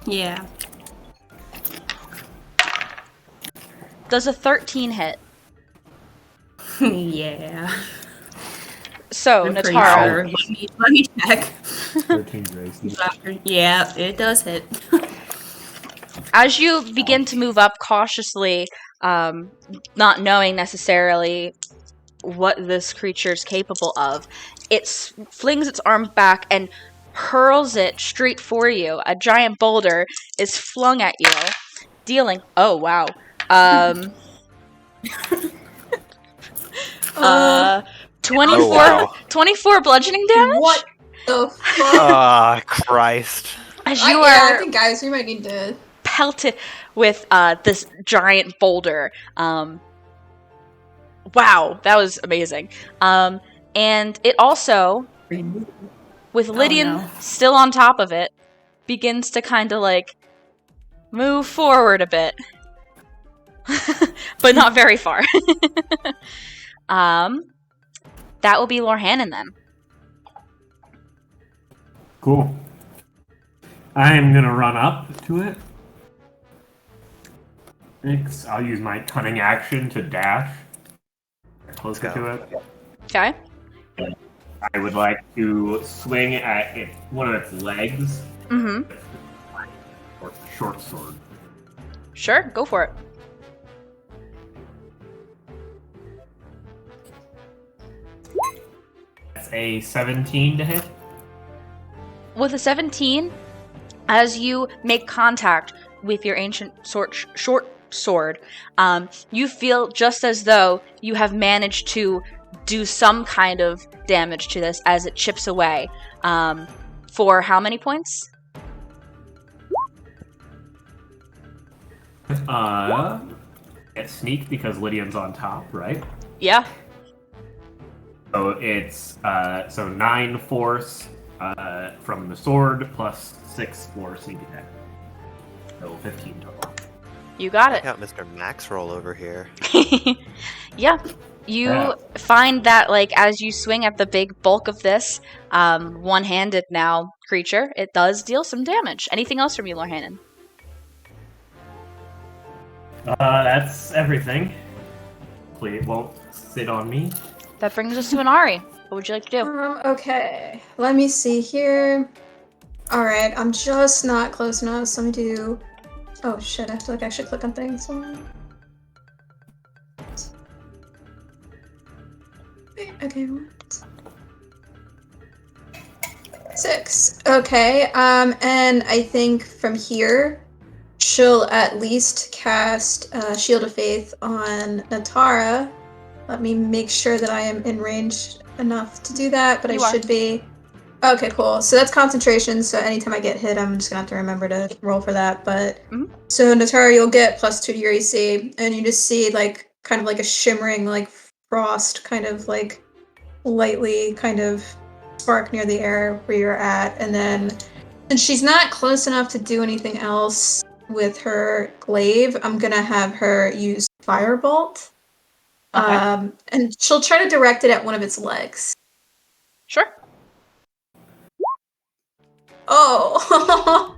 Yeah. does a 13 hit. Yeah. So, I'm pretty Natara, sure. Let me check. 13 grace. Yeah, it does hit. as you begin to move up cautiously, not knowing necessarily what this creature is capable of, it flings its arm back and hurls it straight for you. A giant boulder is flung at you, dealing... Oh, wow. 24, Oh, wow. 24 bludgeoning damage? What the fuck? Ah, Christ. As you I are think, guys, we might need to... pelted with this giant boulder. Wow, that was amazing. And it also, with Lydian no. still on top of it, begins to kind of like move forward a bit. But not very far. That will be Lorhannon then. Cool. I'm gonna run up to it. Thanks. I'll use my cunning action to dash closer to it. Okay. I would like to swing at one of its legs. Mm-hmm. Or short sword. Sure, go for it. That's a 17 to hit. With a 17, as you make contact with your ancient short sword, you feel just as though you have managed to do some kind of damage to this as it chips away. For how many points? It's sneak because Lydian's on top, right? Yeah. So it's 9 force from the sword plus 6 for sneak attack. So 15 total. You got it. Check out Mr. Max roll over here. Yeah. You find that, like, as you swing at the big bulk of this one-handed now creature, it does deal some damage. Anything else from you, Lorhannon? That's everything. Hopefully it won't sit on me. That brings us to Inari. What would you like to do? Okay. Let me see here. Alright, I'm just not close enough, so let me do... Oh shit, I feel like I should click on things. Okay, what? 6. Okay, and I think from here, she'll at least cast Shield of Faith on Natara. Let me make sure that I am in range enough to do that, but You I are. should be. Okay, cool. So that's concentration, so anytime I get hit, I'm just gonna have to remember to roll for that. But so Natara, you'll get +2 to your AC, and you just see like kind of like a shimmering like frost kind of like lightly kind of spark near the air where you're at, and then since she's not close enough to do anything else with her glaive, I'm gonna have her use Firebolt. Okay. And she'll try to direct it at one of its legs. Sure. Oh,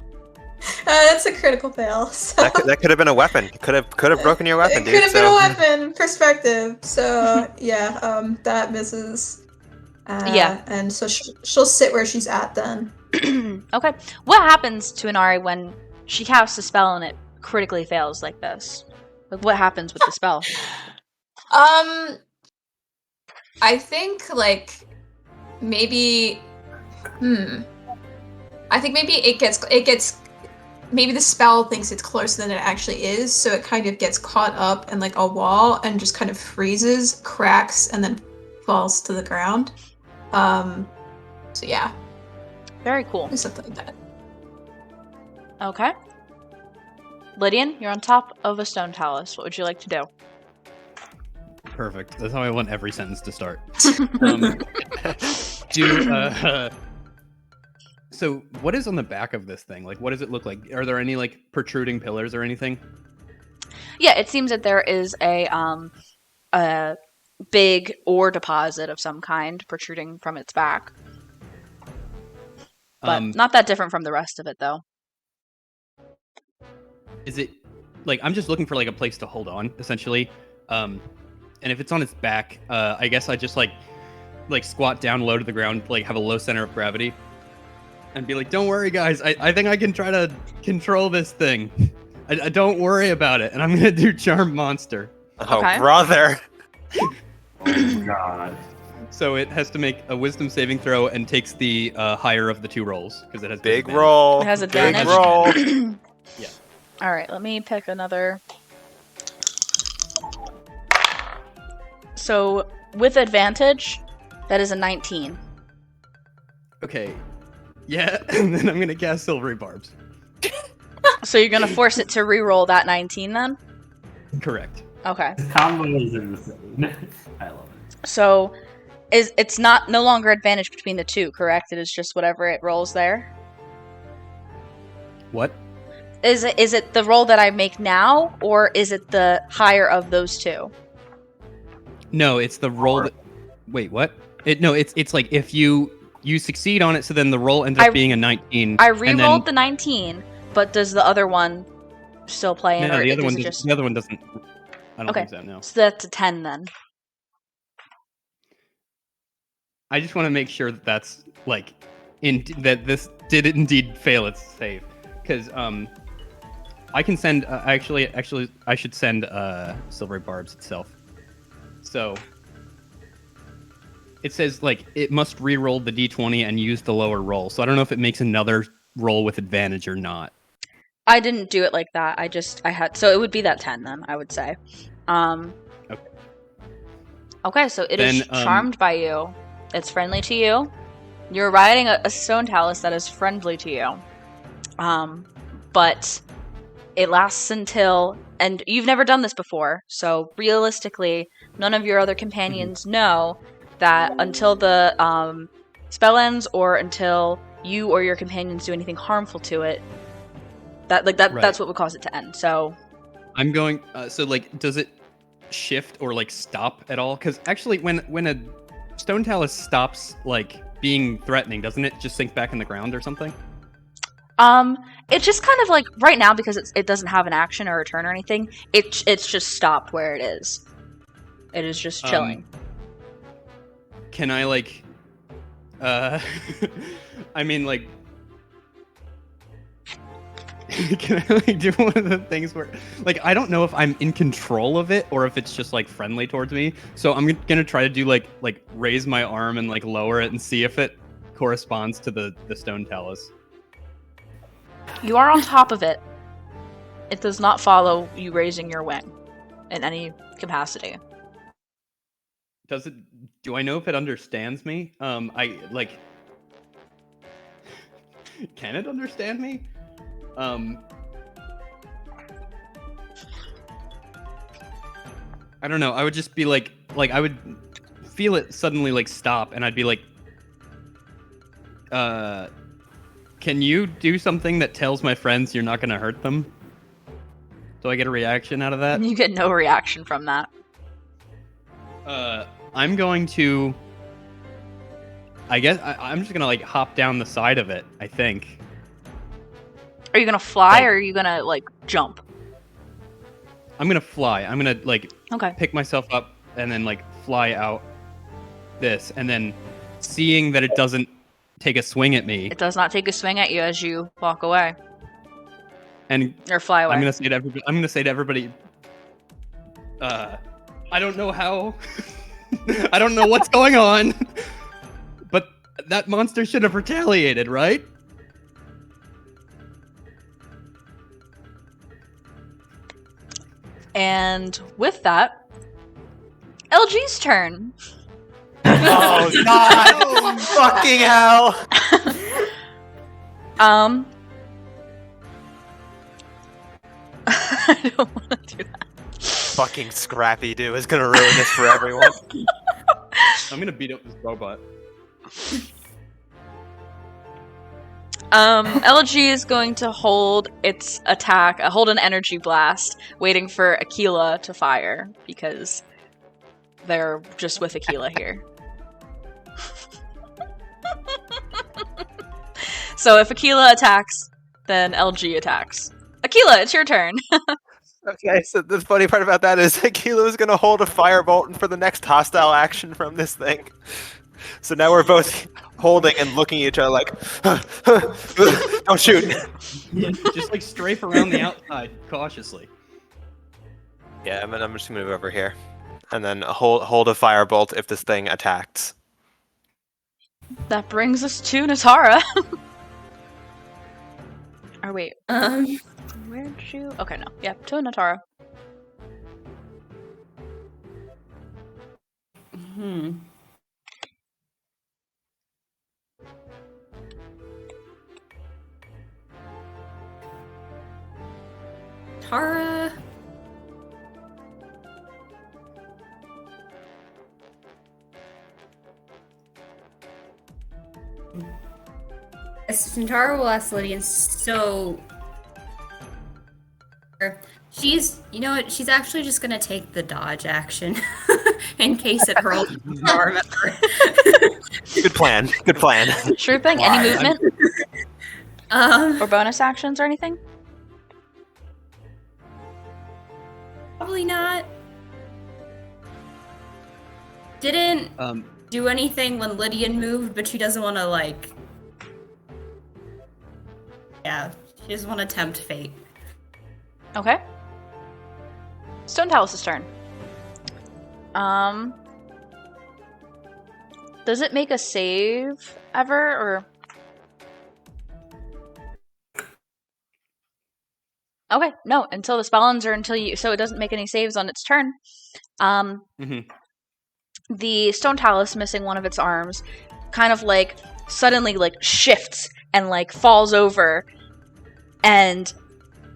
that's a critical fail. So. That could have been a weapon. Could have broken your weapon, It dude. could have been a weapon perspective. So yeah, that misses. Yeah. And so she'll sit where she's at then. Okay. What happens to Inari when she casts a spell and it critically fails like this? Like, what happens with the spell? I think like maybe. I think maybe it gets maybe the spell thinks it's closer than it actually is, so it kind of gets caught up in like a wall and just kind of freezes, cracks, and then falls to the ground. So yeah, Very cool. something like that. Okay. Lydian, you're on top of a stone talus. What would you like to do? Perfect. That's how I want every sentence to start. So what is on the back of this thing? Like, what does it look like? Are there any like protruding pillars or anything? Yeah, it seems that there is a big ore deposit of some kind protruding from its back. But not that different from the rest of it, though. Is it like I'm just looking for like a place to hold on, essentially? And if it's on its back, I guess I just like squat down low to the ground, like have a low center of gravity, and be like, "Don't worry, guys. I think I can try to control this thing. I don't worry about it." And I'm gonna do Charm Monster. Oh, Okay. brother. Oh God. So it has to make a Wisdom saving throw and takes the higher of the two rolls because it has Big disadvantage. roll. It has Big advantage. roll. Yeah. All right, let me pick another. So with advantage, that is a 19. Okay. Yeah, and then I'm gonna cast Silvery Barbs. So you're gonna force it to re-roll that 19 then? Correct. Okay. The combo is insane. I love it. So it's no longer advantage between the two, correct? It is just whatever it rolls there. What? Is it the roll that I make now, or is it the higher of those two? No, it's the roll. Wait, what? It's like if you succeed on it, so then the roll ends up being a 19. I re-rolled the 19, but does the other one still play in? No, or the other one. just... The other one doesn't. I don't Okay. think so. No. So that's a 10 then. I just want to make sure that that's like, that this did indeed fail its save, because I can send. Actually, I should send Silvery Barbs itself. So it says like it must re-roll the d20 and use the lower roll. So I don't know if it makes another roll with advantage or not. I didn't do it like that. I had, so it would be that 10 then, I would say. Okay. Okay, so it is charmed by you. It's friendly to you. You're riding a stone talus that is friendly to you. But it lasts until, and you've never done this before, so realistically, none of your other companions know that until the spell ends or until you or your companions do anything harmful to it, Right. that's what would cause it to end. So I'm going. So like, does it shift or like stop at all? Because actually, when a stone talus stops like being threatening, doesn't it just sink back in the ground or something? It's just kind of like right now, because it doesn't have an action or a turn or anything. It's just stopped where it is. It is just chilling. Can I like? I mean like. Can I like do one of the things where, like, I don't know if I'm in control of it or if it's just like friendly towards me. So I'm gonna try to do like raise my arm and like lower it and see if it corresponds to the stone talus. You are on top of it. It does not follow you raising your wing in any capacity. Does it? Do I know if it understands me? I like. Can it understand me? I don't know. I would just be like I would feel it suddenly like stop, and I'd be like, can you do something that tells my friends you're not gonna hurt them? Do I get a reaction out of that? You get no reaction from that. I'm going to. I guess I'm just gonna like hop down the side of it. I think. Are you gonna fly, Like- or are you gonna like jump? I'm gonna fly. I'm gonna like Okay. pick myself up and then like fly out this, and then seeing that it doesn't take a swing at me, It does not take a swing at you as you walk away and or fly away. I'm gonna say to everybody, I don't know how, I don't know what's going on, but that monster should have retaliated, right? And with that, LG's turn. Oh God! Fucking hell! I don't want to do that. Fucking Scrappy Doo is gonna ruin this for everyone. I'm gonna beat up this robot. LG is going to hold its attack, hold an energy blast, waiting for Aquila to fire, because they're just with Aquila here. So if Aquila attacks, then LG attacks. Aquila, it's your turn. Okay, so the funny part about that is Aquila is gonna hold a firebolt for the next hostile action from this thing. So now we're both holding and looking at each other like, don't shoot. Just like strafe around the outside cautiously. Yeah, I'm just gonna move over here, and then hold a firebolt if this thing attacks. That brings us to Natara. Oh wait, where'd you? Okay, no, yeah, to Natara. Tara. Tara will ask Lydian, so she's, you know what, she's actually just gonna take the dodge action in case it hurls the arm at her. Good plan. Good plan. Sure thing. Any movement or bonus actions or anything? Probably not. Didn't do anything when Lydian moved, but she doesn't want to, like... Yeah, she doesn't want to tempt fate. Okay. Stone Talus' turn. Does it make a save ever, or... Okay, no, until the spell ends or until you... So it doesn't make any saves on its turn. The Stone Talus, missing one of its arms, kind of, like, suddenly, like, shifts and, like, falls over. And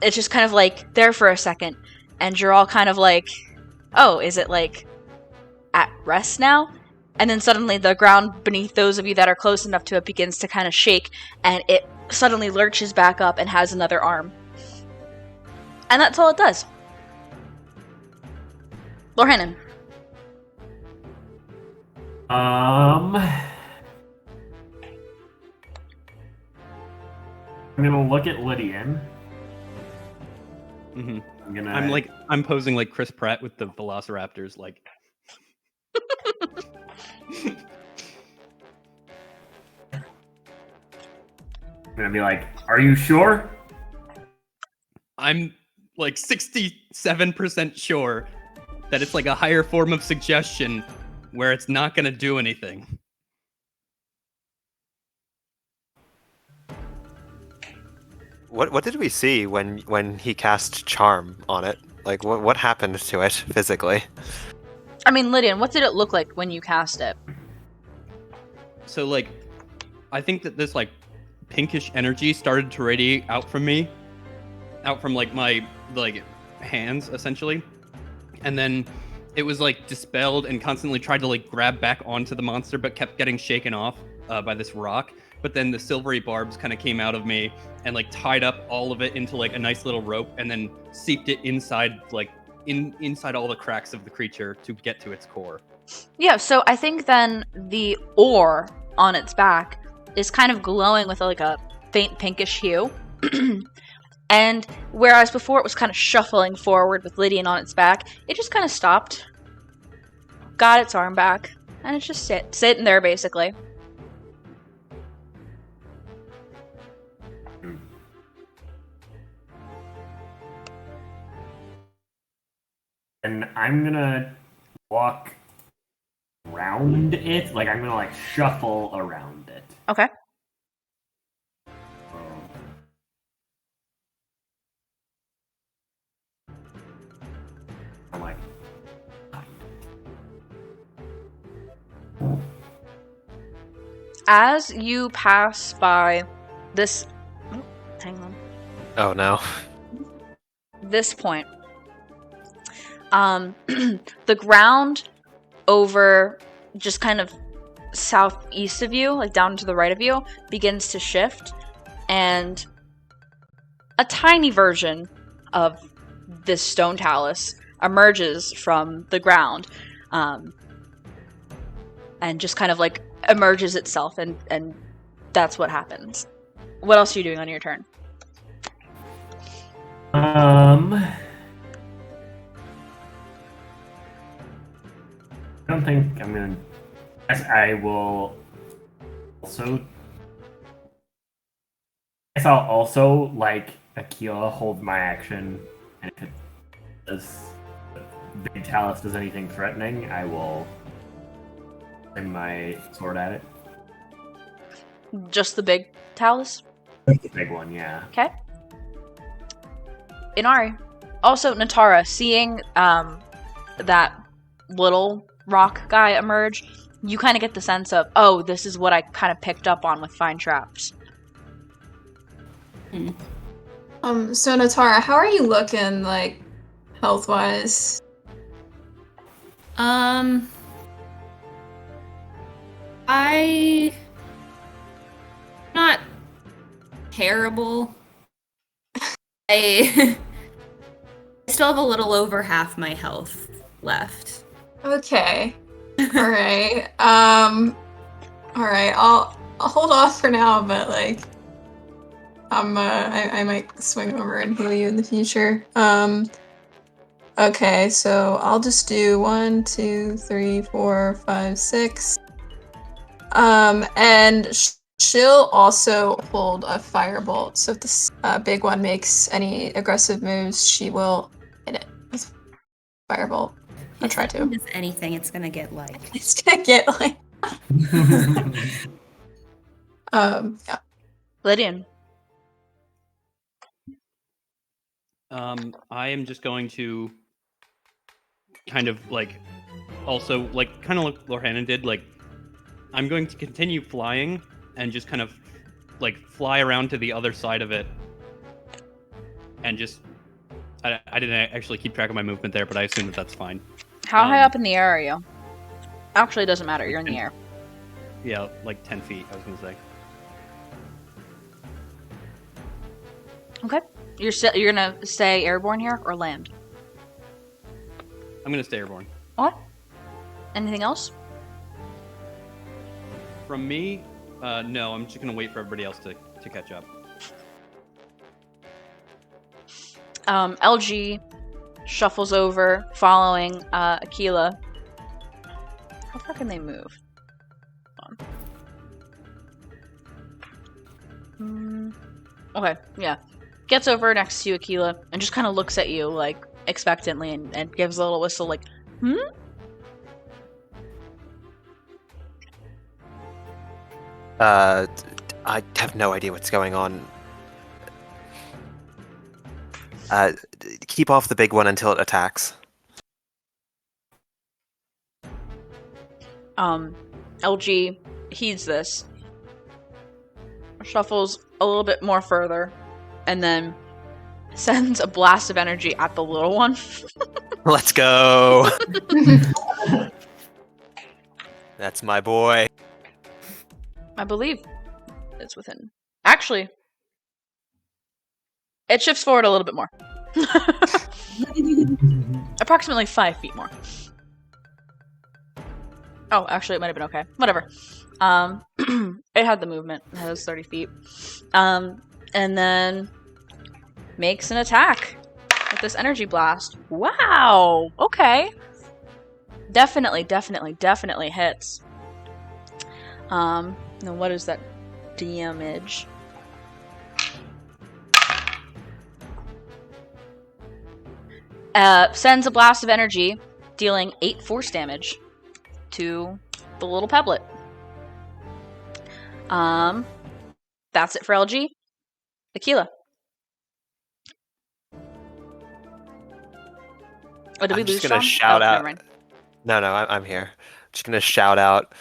it's just kind of, like, there for a second. And you're all kind of like, oh, is it, like, at rest now? And then suddenly the ground beneath those of you that are close enough to it begins to kind of shake. And it suddenly lurches back up and has another arm. And that's all it does. Lorhannon. I'm gonna look at Lydian. I'm posing like Chris Pratt with the Velociraptors, like. I'm gonna be like, "Are you sure?" I'm like 67% sure that it's like a higher form of suggestion where it's not gonna do anything. What did we see when he cast Charm on it? Like, what happened to it physically? I mean, Lydian, what did it look like when you cast it? So, like, I think that this, like, pinkish energy started to radiate out from me. Out from, like, my, like, hands, essentially. And then it was, like, dispelled and constantly tried to, like, grab back onto the monster, but kept getting shaken off by this rock. But then the silvery barbs kind of came out of me and, like, tied up all of it into, like, a nice little rope and then seeped it inside, like, inside all the cracks of the creature to get to its core. Yeah, so I think then the ore on its back is kind of glowing with, like, a faint pinkish hue. And whereas before it was kind of shuffling forward with Lydian on its back, it just kind of stopped, got its arm back, and it's just sitting there, basically. And I'm gonna walk around it. Like, I'm gonna, like, shuffle around it. Okay. I'm like, As you pass by this, hang on, Oh no. this point, the ground over just kind of southeast of you, like down to the right of you, begins to shift, and a tiny version of this stone talus emerges from the ground, and just kind of like emerges itself, and that's what happens. What else are you doing on your turn? I don't think I'm gonna. I will also. I guess I'll also, like Akila, hold my action, and if it does, the big talus does anything threatening, I will swing my sword at it. Just the big talus? The big one, yeah. Okay. Inari. Also, Natara, seeing that little rock guy emerge, you kind of get the sense of, oh, this is what I kind of picked up on with fine traps. So Natara, how are you looking, like, health-wise? I not terrible. I still have a little over half my health left. Okay. Alright. Alright, I'll hold off for now, but like I might swing over and heal you in the future. Okay, so I'll just do 1, 2, 3, 4, 5, 6. And she'll also hold a firebolt. So if this big one makes any aggressive moves, she will hit it with firebolt. I'll try to. If it does anything, it's gonna get like. It's gonna get like. Yeah. Lydian. I am just going to kind of like also like kind of like Lorhanna did, like I'm going to continue flying and just kind of like fly around to the other side of it and just I didn't actually keep track of my movement there, but I assume that that's fine. How high up in the air are you? Actually, it doesn't matter. You're in the air. Yeah, like 10 feet, I was going to say. Okay. You're gonna stay airborne here or land? I'm going to stay airborne. What? Anything else? From me, no, I'm just going to wait for everybody else to catch up. LG shuffles over, following Akila. How far can they move? Hold on. Okay, yeah. Gets over next to Akila and just kind of looks at you, like, expectantly and gives a little whistle, like, I have no idea what's going on. Keep off the big one until it attacks. LG heeds this, shuffles a little bit more further, and then sends a blast of energy at the little one. Let's go! That's my boy. I believe it's within. Actually, it shifts forward a little bit more. Approximately 5 feet more. Oh, actually, it might have been okay. Whatever. It had the movement. It has 30 feet. And then makes an attack with this energy blast. Wow! Okay. Definitely hits. Now what is that damage? Sends a blast of energy, dealing 8 force damage to the little pebblet. That's it for LG. Akila. Oh, did we I'm lose just gonna Sean? shout Oh, out. never mind. No, I'm here. Just gonna shout out.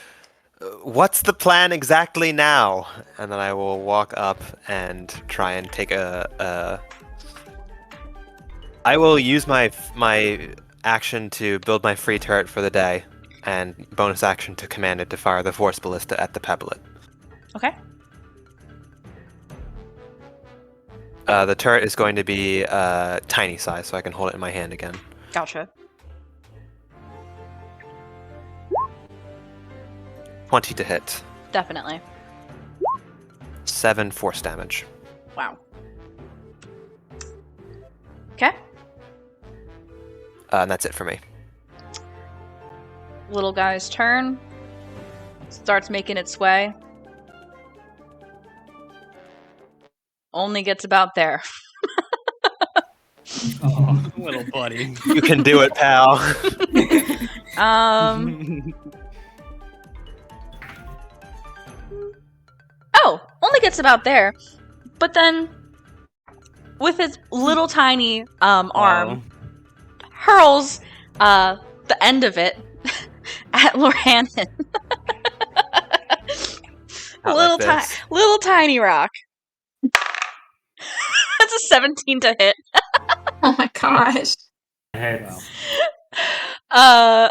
What's the plan exactly now? And then I will walk up and try and take a. I will use my action to build my free turret for the day, and bonus action to command it to fire the force ballista at the pebblet. Okay. The turret is going to be tiny size, so I can hold it in my hand again. Gotcha. 20 to hit. Definitely. 7 force damage. Wow. Okay. And that's it for me. Little guy's turn. Starts making its way. Only gets about there. Oh, little buddy. You can do it, pal. Oh, only gets about there. But then, with his little tiny arm, hurls the end of it at Lorhannon. Little tiny rock. That's a 17 to hit. Oh my gosh. Hits. Okay.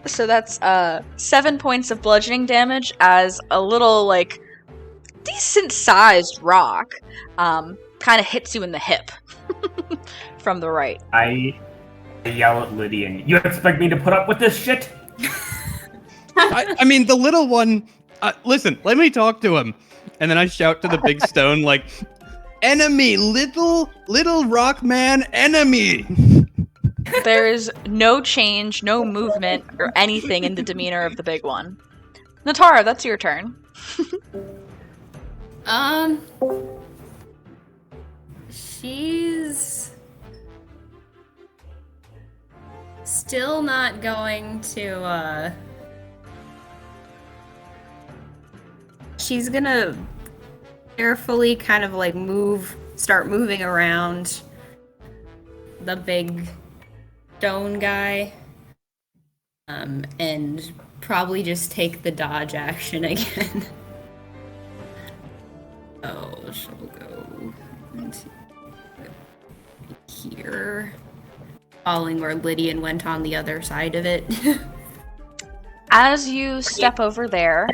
So that's 7 points of bludgeoning damage as a little, like, decent-sized rock kind of hits you in the hip from the right. I yell at Lydian, you expect me to put up with this shit? I mean, the little one. Listen, let me talk to him, and then I shout to the big stone, like, "Enemy, little rock man, enemy!" There is no change, no movement, or anything in the demeanor of the big one. Natara, that's your turn. She's still not going to, she's gonna carefully kind of like start moving around the big stone guy, and probably just take the dodge action again. Oh, she'll go into here, following where Lydian went on the other side of it. As you step over there,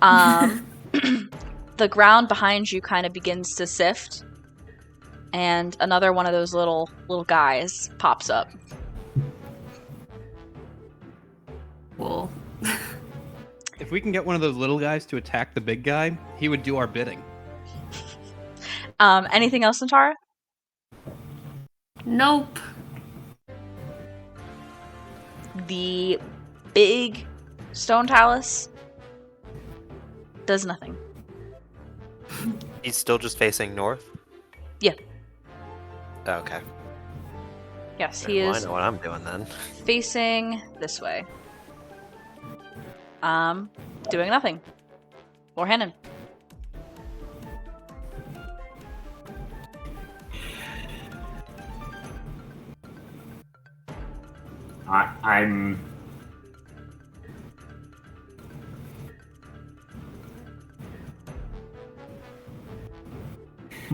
the ground behind you kind of begins to sift, and another one of those little guys pops up. Cool. If we can get one of those little guys to attack the big guy, he would do our bidding. Anything else, Natara? Nope. The big stone talus does nothing. He's still just facing north? Yeah. Okay. Yes, he Well, is I know what I'm doing then. facing this way. Doing nothing. Lorhannon.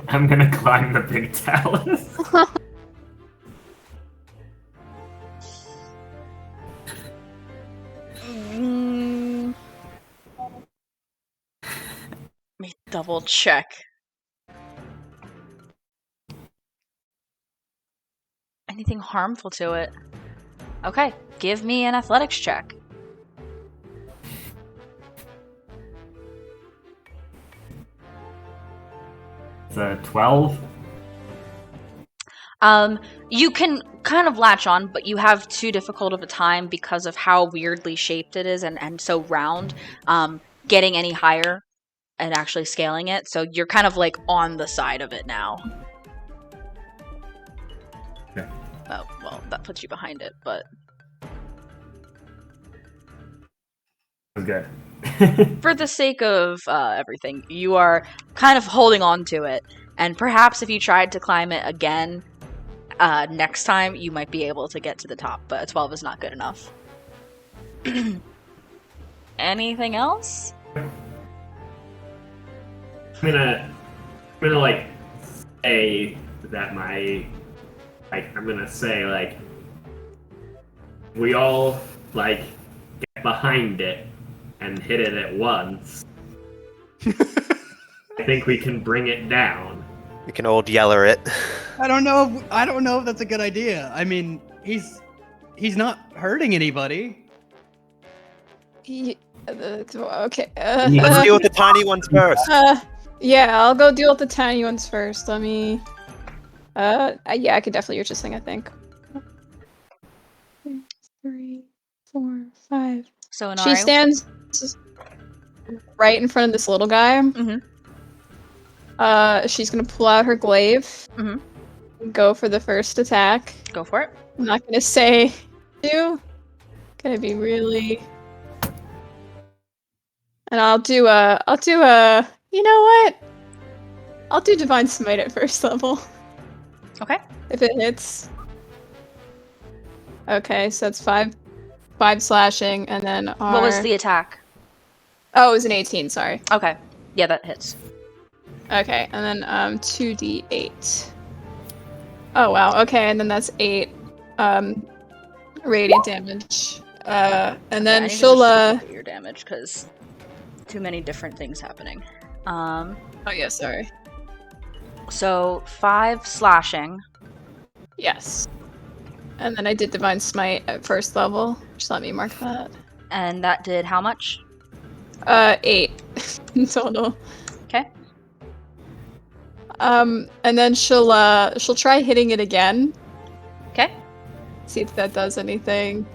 I'm gonna climb the big talus. Let me double check. Anything harmful to it? Okay, give me an athletics check. It's a 12. You can kind of latch on, but you have too difficult of a time because of how weirdly shaped it is and so round, getting any higher and actually scaling it. So you're kind of like on the side of it now. Okay. Oh, well, that puts you behind it, but... Good. For the sake of everything, you are kind of holding on to it, And perhaps if you tried to climb it again next time, you might be able to get to the top, but a 12 is not good enough. Anything else? I'm gonna like say that I'm gonna say like we all like get behind it and hit it at once. I think we can bring it down. We can old yeller it. I don't know if that's a good idea. I mean, he's not hurting anybody. Okay. Let's deal with the tiny ones first. Yeah, I'll go deal with the tiny ones first. Let me. Yeah, I could definitely use this thing. I think. 3, 4, 5. So Inari. She stands right in front of this little guy. Mhm. She's gonna pull out her glaive. Mhm. And go for the first attack. Go for it. I'm not gonna say you. Gonna be really. And I'll do a. You know what? I'll do Divine Smite at first level. Okay. If it hits. Okay, so it's 5 slashing, and then our... What was the attack? Oh, it was an 18, sorry. Okay. Yeah, that hits. Okay, and then 2d8. Oh, wow, okay, and then that's 8 radiant damage. And then she'll... your damage, because too many different things happening. Oh, yeah, sorry. So, 5 slashing. Yes. And then I did Divine Smite at first level. Just let me mark that. And that did how much? 8 in total. Okay. And then she'll try hitting it again. Okay. See if that does anything.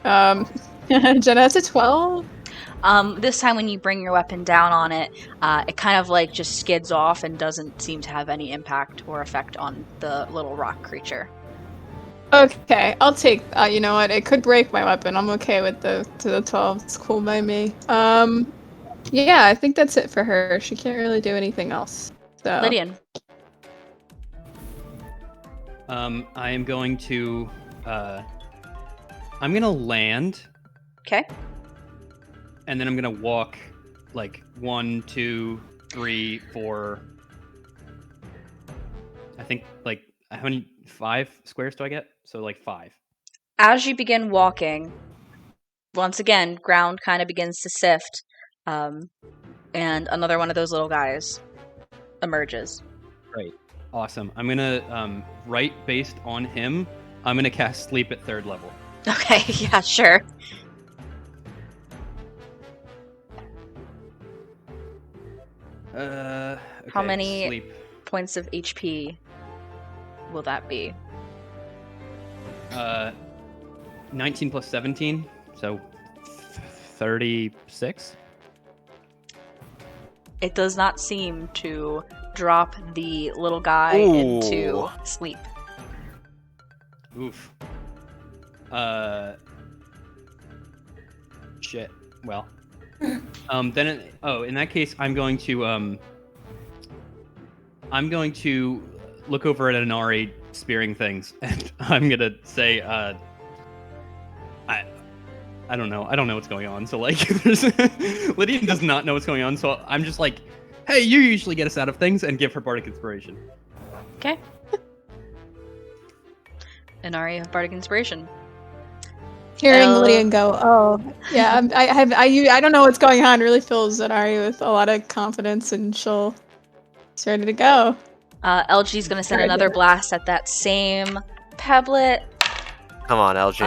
Jenna, that's a 12. This time when you bring your weapon down on it, it kind of like just skids off and doesn't seem to have any impact or effect on the little rock creature. Okay, I'll take. You know what? It could break my weapon. I'm okay with the 12. It's cool by me. Yeah, I think that's it for her. She can't really do anything else. So. Lydian. I am going to. I'm gonna land. Okay. And then I'm gonna walk like 1, 2, 3, 4. I think like how many 5 squares do I get? So like 5. As you begin walking, once again, ground kind of begins to sift, and another one of those little guys emerges. Right. Awesome. I'm gonna right based on him. I'm gonna cast Sleep at 3rd level. Okay. Yeah. Sure. Okay, How many sleep. points of HP will that be? 19 plus 17, so 36. It does not seem to drop the little guy Ooh. into sleep. Oof. Shit. Well. Then in that case, I'm going to look over at Inari spearing things, and I'm gonna say, I don't know. I don't know what's going on. So like, Lydian does not know what's going on. So I'm just like, hey, you usually get us out of things, and give her bardic inspiration. Okay. Inari of bardic inspiration. Hearing Lydian go, oh yeah, I don't know what's going on. Really fills Inari with a lot of confidence, and she's ready to go. LG's gonna send another blast at that same pebblet. Come on, LG.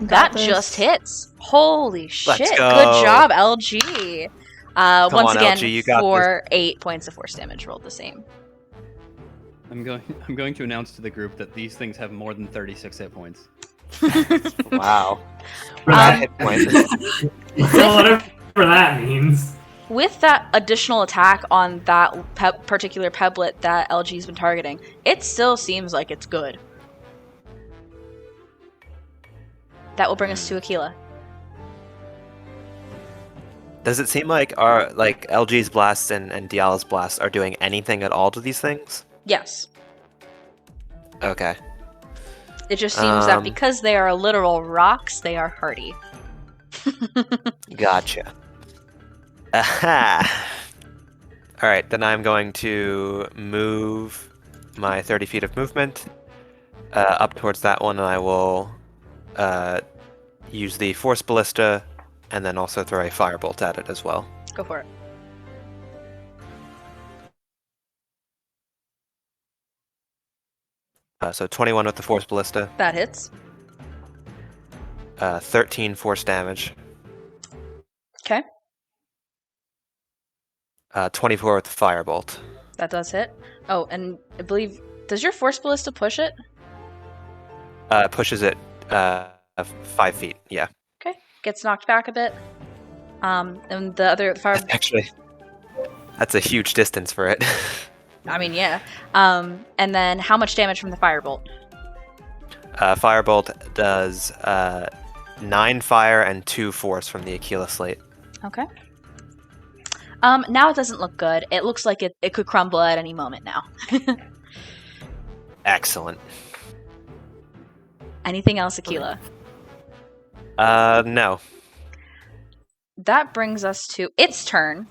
That just hits. Holy shit! Let's Good go. job, LG. Once on, again, LG, you got for 8 points of force damage. Rolled the same. I'm going to announce to the group that these things have more than 36 hit points. Wow. Right. Hit points. So whatever that means. With that additional attack on that particular pebblet that LG's been targeting, it still seems like it's good. That will bring us to Aquila. Does it seem like our LG's blasts and Diala's blasts are doing anything at all to these things? Yes. Okay. It just seems that because they are literal rocks, they are hardy. Gotcha. Aha! Alright, then I'm going to move my 30 feet of movement up towards that one, and I will use the Force Ballista and then also throw a Firebolt at it as well. Go for it. So 21 with the Force Ballista, That hits. 13 force damage, Okay. 24 with the Firebolt. That does hit. Oh, and I believe... Does your Force Ballista push it? Pushes it 5 feet, yeah. Okay. Gets knocked back a bit. And the other fire... Actually, that's a huge distance for it. I mean, yeah. And then how much damage from the Firebolt? Firebolt does 9 fire and 2 force from the Aquila Slate. Okay. Now it doesn't look good. It looks like it could crumble at any moment now. Excellent. Anything else, Aquila? No. That brings us to its turn,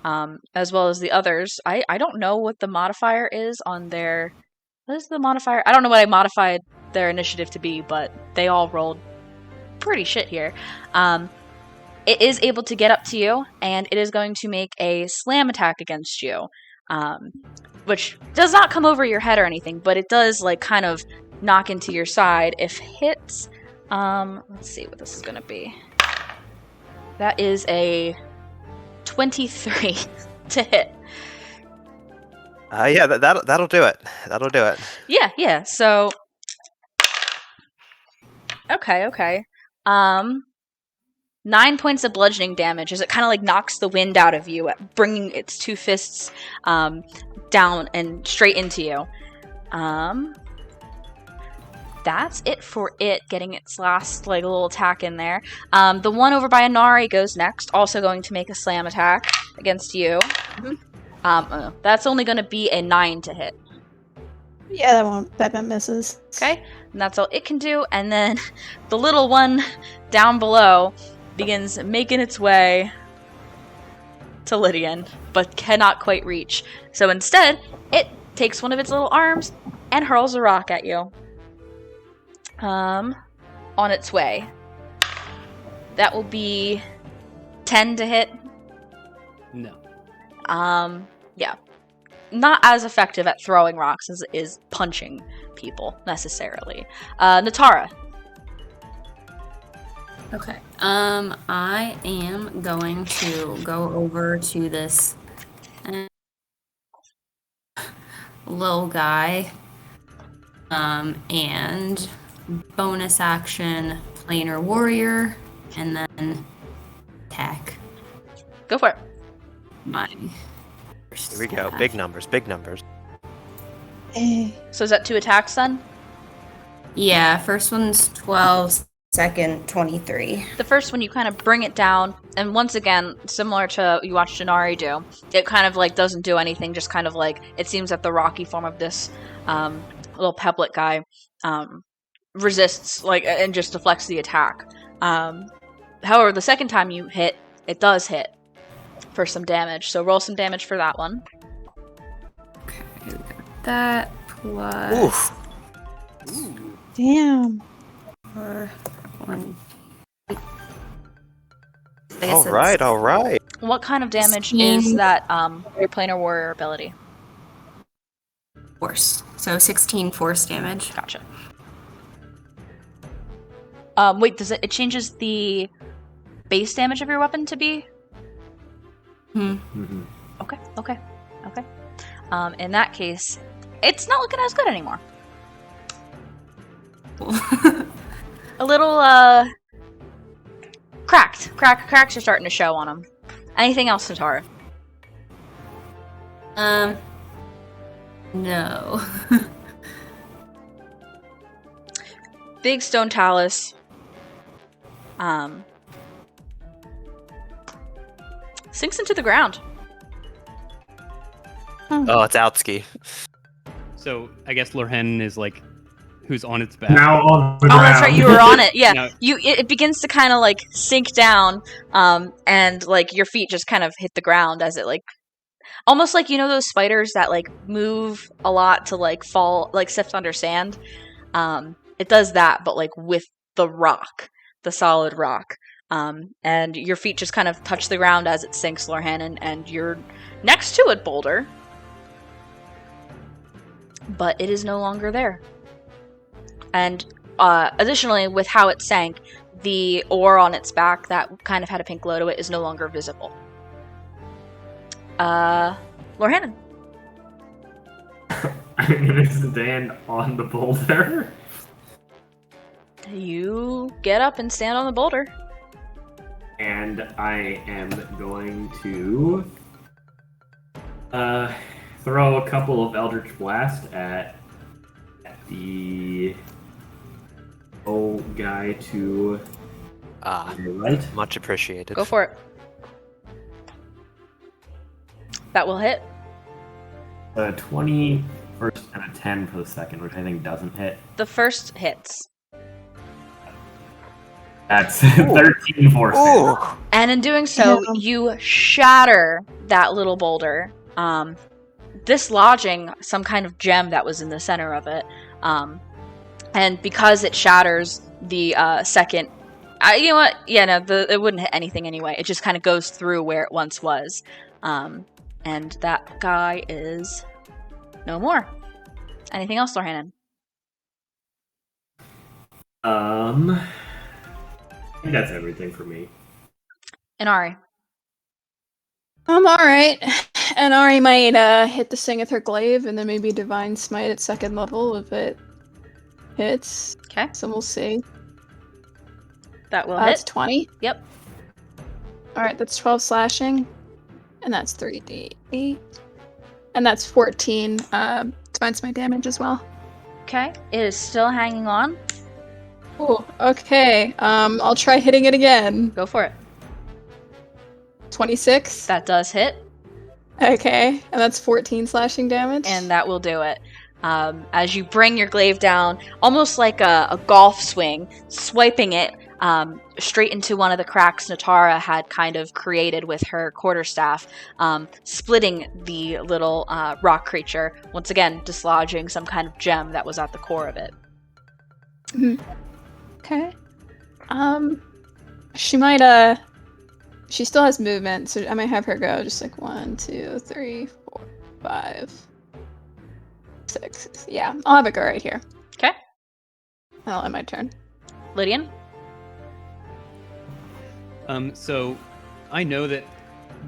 as well as the others. I don't know what the modifier is on their... What is the modifier? I don't know what I modified their initiative to be, but they all rolled pretty shit here. It is able to get up to you, and it is going to make a slam attack against you, which does not come over your head or anything, but it does kind of knock into your side if hits. Let's see what this is going to be. That is a 23 to hit. Yeah, that'll do it. That'll do it. Yeah. So, okay. 9 points of bludgeoning damage as it kind of knocks the wind out of you, bringing its 2 fists down and straight into you. That's it for it, getting its last little attack in there. The one over by Inari goes next, also going to make a slam attack against you. That's only going to be a 9 to hit. Yeah, that misses. Okay, and that's all it can do. And then the little one down below begins making its way to Lydian, but cannot quite reach. So instead, it takes one of its little arms and hurls a rock at you. On its way. That will be 10 to hit. No. Yeah. Not as effective at throwing rocks as it is punching people, necessarily. Natara. Okay. I am going to go over to this little guy. And bonus action, planar warrior, and then attack. Go for it. My Here we go. Big numbers, big numbers. So is that 2 attacks then? Yeah, first one's 12, second 23. The first one, you kind of bring it down, and once again, similar to you watched Inari do, it kind of doesn't do anything, just kind of it seems that the rocky form of this little pebblet guy resists and just deflects the attack. However, the second time you hit, it does hit for some damage. So roll some damage for that one. Okay, we got that plus. Oof. Damn. One. All right. What kind of damage 16. is that your planar warrior ability? Force. So 16 force damage. Gotcha. Wait, does it changes the base damage of your weapon to be? Mm-hmm. Okay. In that case, it's not looking as good anymore. A little, cracked. Cracks are starting to show on him. Anything else, Natara? No. Big stone talus. sinks into the ground. Oh, it's Outski. So I guess Lorhen is like, who's on its back. Now on the Oh, ground. that's right. You were on it. Yeah. No. It begins to kind of like sink down, and like your feet just kind of hit the ground as it like, almost like those spiders that like move a lot to like fall, like sift under sand. It does that, but like with the rock, the solid rock. And your feet just kind of touch the ground as it sinks, Lorhan, and you're next to it, Boulder. But it is no longer there. And additionally, with how it sank, the ore on its back that kind of had a pink glow to it is no longer visible. Lorhan. I'm gonna stand on the boulder. You get up and stand on the boulder. And I am going to throw a couple of Eldritch Blast at the old guy to the right. Much appreciated. Go for it. That will hit. 20 first and a 10 for the second, which I think doesn't hit. The first hits. That's 13 force damage. And in doing so, you shatter that little boulder, dislodging some kind of gem that was in the center of it. And because it shatters the second... you know what? Yeah, no, it wouldn't hit anything anyway. It just kind of goes through where it once was. And that guy is no more. Anything else, Lorhanan? I think that's everything for me. Inari. I'm alright. And Ari might hit the thing with her glaive and then maybe Divine Smite at second level if it hits. Okay. So we'll see. That will That's hit. 20. Yep. Alright, that's 12 slashing. And that's 3d8. And that's 14 Divine Smite damage as well. Okay. It is still hanging on. Oh, okay. I'll try hitting it again. Go for it. 26. That does hit. Okay, and that's 14 slashing damage. And that will do it. As you bring your glaive down, almost like a golf swing, swiping it straight into one of the cracks Natara had kind of created with her quarterstaff, splitting the little rock creature, once again dislodging some kind of gem that was at the core of it. Okay. She might, she still has movement, so I might have her go just like 1, 2, 3, 4, 5, 6. Yeah, I'll have it go right here. Okay. I'll end my turn. Lydian? So I know that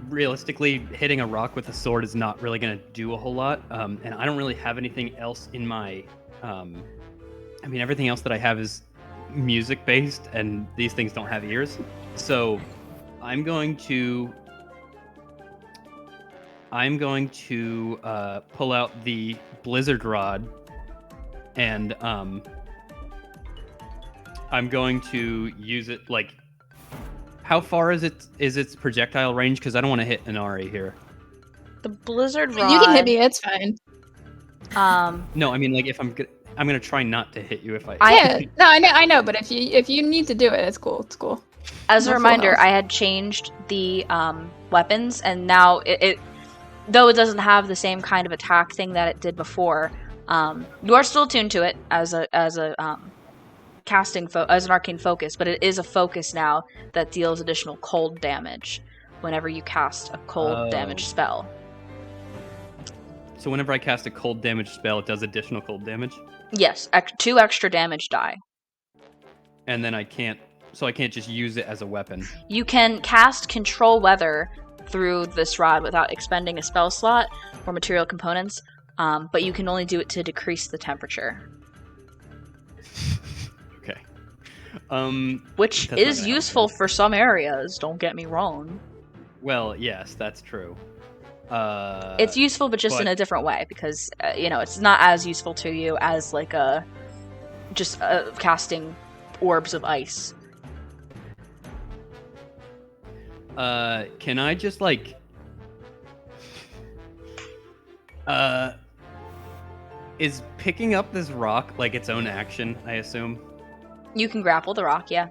realistically hitting a rock with a sword is not really going to do a whole lot, and I don't really have anything else in my... I mean, everything else that I have is music based, and these things don't have ears. So I'm going to pull out the Blizzard Rod, and I'm going to use it like... How far is its projectile range? Because I don't want to hit Inari here. The Blizzard Rod... You can hit me, it's fine. No, I mean, like, if I'm gonna try not to hit you if I... Yeah, no, I know, but if you need to do it, it's cool, it's cool. As a No full reminder, health. I had changed the weapons, and now it though it doesn't have the same kind of attack thing that it did before, you are still attuned to it as a casting as an arcane focus, but it is a focus now that deals additional cold damage whenever you cast a cold damage spell. So whenever I cast a cold damage spell, it does additional cold damage? Yes, 2 extra damage die. And then I can't just use it as a weapon. You can cast Control Weather through this rod without expending a spell slot or material components, but you can only do it to decrease the temperature. Okay. Which That's not is gonna useful for some areas, don't get me wrong. Well, yes, that's true. It's useful, but just in a different way, because, it's not as useful to you as, like, casting orbs of ice. Can I just like is picking up this rock like its own action, I assume? You can grapple the rock, yeah.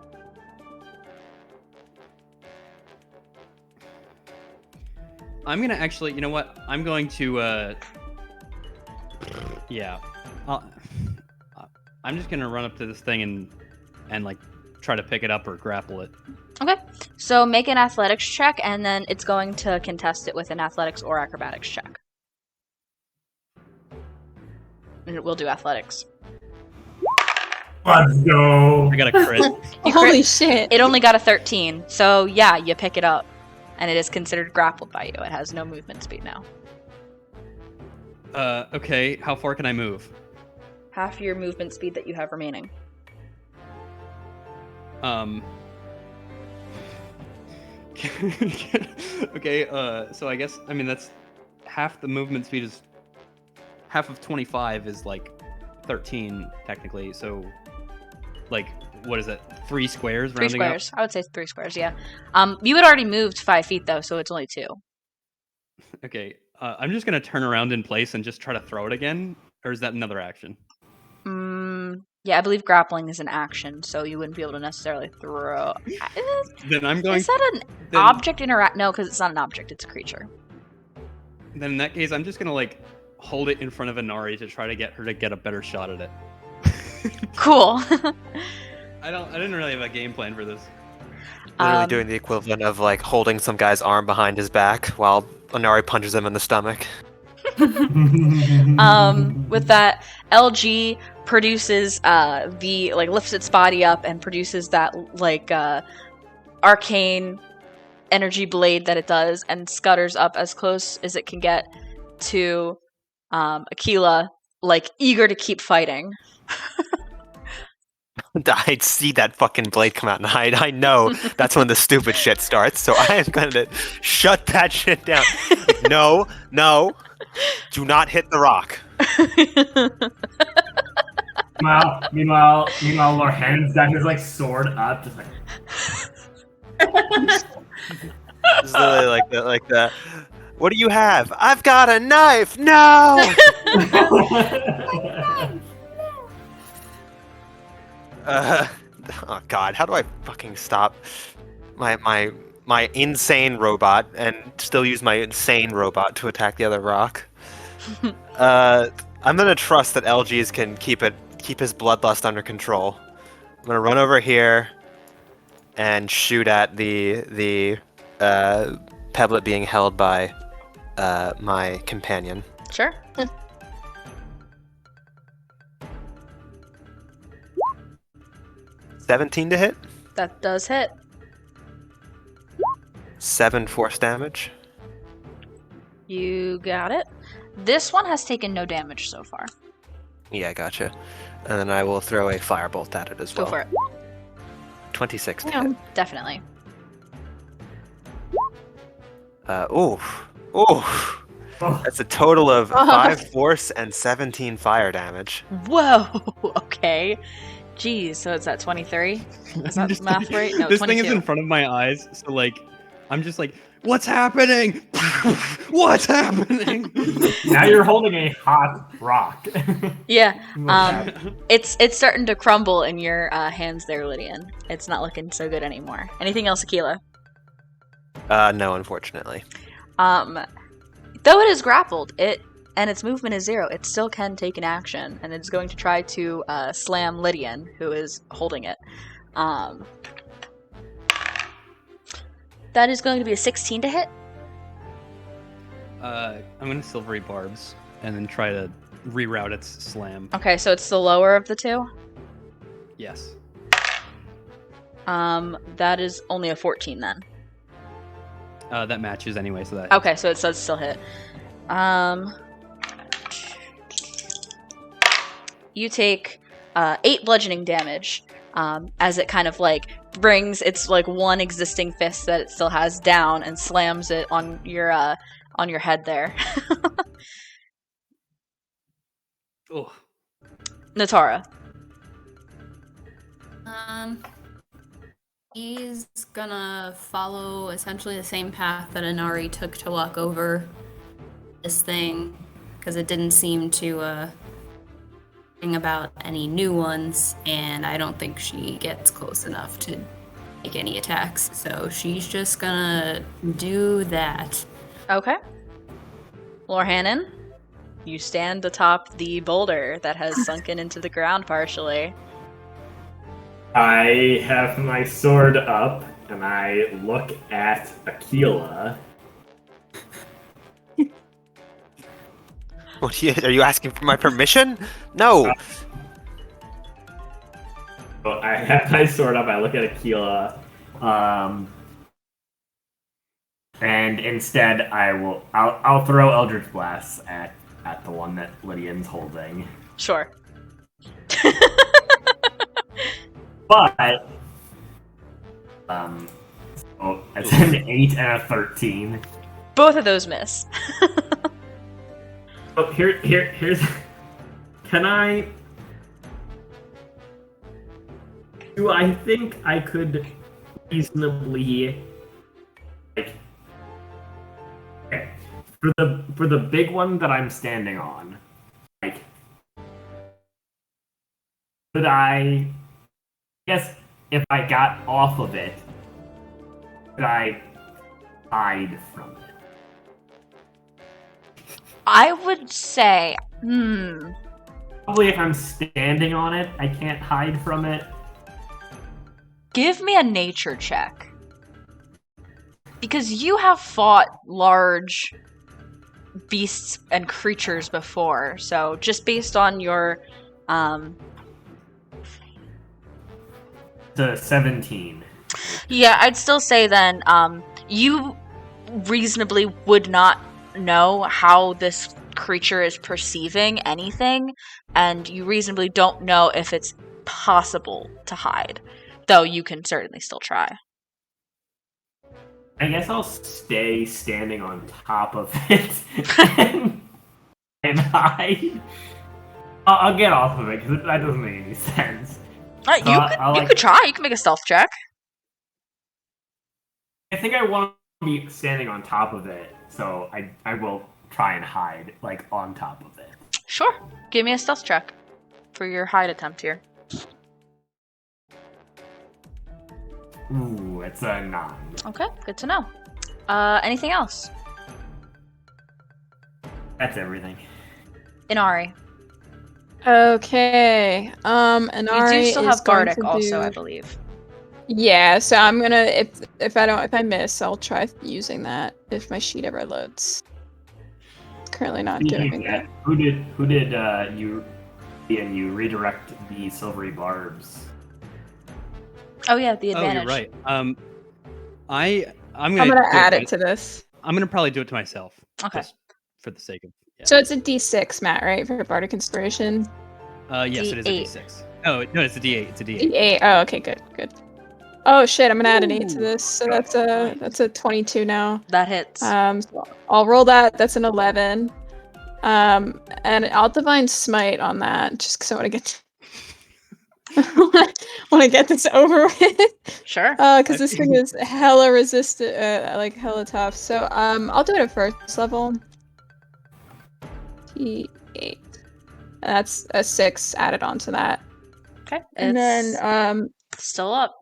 I'm gonna actually, you know what? I'm going to, yeah. I'm just gonna run up to this thing and like try to pick it up or grapple it. Okay, so make an athletics check, and then it's going to contest it with an athletics or acrobatics check. And it will do athletics. Let's go. I got a crit. Holy shit! It only got a 13, so yeah, you pick it up, and it is considered grappled by you. It has no movement speed now. Okay, how far can I move? Half your movement speed that you have remaining. Okay, so I guess, I mean, that's half the movement speed is, half of 25 is like 13, technically, so, like, what is that, 3 squares? 3 rounding squares. I would say 3 squares, yeah. You had already moved 5 feet, though, so it's only 2. Up? Okay, I'm just gonna turn around in place and just try to throw it again, or is that another action? Yeah, I believe grappling is an action, so you wouldn't be able to necessarily throw. Then I'm going. Is that an object interact? No, because it's not an object; it's a creature. Then in that case, I'm just gonna like hold it in front of Inari to try to get her to get a better shot at it. Cool. I didn't really have a game plan for this. Literally doing the equivalent of like holding some guy's arm behind his back while Inari punches him in the stomach. With that, LG produces lifts its body up and produces that arcane energy blade that it does, and scutters up as close as it can get to Aquila, like eager to keep fighting. I see that fucking blade come out, and I know that's when the stupid shit starts. So I am gonna shut that shit down. No, do not hit the rock. Meanwhile, Lorhan's got his like sword up, just like. It's literally like the. What do you have? I've got a knife. No. Oh god, how do I fucking stop my insane robot and still use my insane robot to attack the other rock? I'm gonna trust that LGs can keep his bloodlust under control. I'm gonna run over here and shoot at the pebblet being held by my companion. Sure. 17 to hit. That does hit. 7 force damage. You got it. This one has taken no damage so far. Yeah, gotcha. And then I will throw a firebolt at it as well. Go for it. 26 to hit. Definitely. That's a total of 5 force and 17 fire damage. Whoa. Okay. Jeez. So it's at 23. Is that Just math right? No, this 22. thing is in front of my eyes, so like, I'm just like, what's happening? What's happening? Now you're holding a hot rock. Yeah. It's starting to crumble in your hands there, Lydian. It's not looking so good anymore. Anything else, Aquila? No, unfortunately. Though it is grappled, and its movement is 0, it still can take an action, and it's going to try to slam Lydian, who is holding it. That is going to be a 16 to hit. I'm gonna silvery barbs and then try to reroute its slam. Okay, so it's the lower of the two. Yes. That is only a 14 then. That matches anyway, so that. Okay, so it does still hit. You take 8 bludgeoning damage as it kind of like brings its like one existing fist that it still has down and slams it on your head there. Oh. Natara. He's gonna follow essentially the same path that Inari took to walk over this thing, because it didn't seem to bring about any new ones, and I don't think she gets close enough to make any attacks. So she's just gonna do that. Okay. Lorhannon, you stand atop the boulder that has sunken into the ground partially. I have my sword up and I look at Aquila. Are you asking for my permission? No. So I have my sword up. I look at Aquila, and instead I'll throw Eldritch Blasts at the one that Lydian's holding. Sure. But so it's an 8 and a 13. Both of those miss. Oh, here's. Do I think I could reasonably, like, okay, for the big one that I'm standing on, like, could I guess if I got off of it, could I hide from it? I would say, Probably if I'm standing on it, I can't hide from it. give me a nature check. Because you have fought large beasts and creatures before, so just based on your, The 17. yeah, I'd still say then, you reasonably would not know how this creature is perceiving anything, and you reasonably don't know if it's possible to hide, though you can certainly still try. I guess I'll stay standing on top of it and hide. I'll get off of it because that doesn't make any sense. You could try. You can make a stealth check. I think I want to be standing on top of it, so I will try and hide, like, on top of it. Sure. Give me a stealth check for your hide attempt here. Ooh, it's a 9. Okay, good to know. Anything else? That's everything. Inari. Okay. Inari You do still is have going Bardic to also, do- I believe. Yeah, so I'm gonna if I miss, I'll try using that if my sheet ever loads. It's currently not doing that. Who did you redirect the silvery barbs? Oh yeah, the Oh, advantage. you're right. I'm I'm gonna gonna do add my- it to this. I'm gonna probably do it to myself. Okay. Just for the sake of. Yeah. So it's a D6, Matt, right? For Bardic Inspiration. Yes, it is a D8. D6. Oh no, it's a D8. It's a D8. D8. Oh, okay, good. Oh shit, I'm gonna add an 8 to Ooh. this, so that's a 22 now. That hits. So I'll roll that. That's an 11. And I'll divine smite on that, just because I want to get want to get this over with. Sure. Because this thing is hella resistant, like hella tough. So I'll do it at first level. T8. And that's a 6 added onto that. Okay. And It's then still up.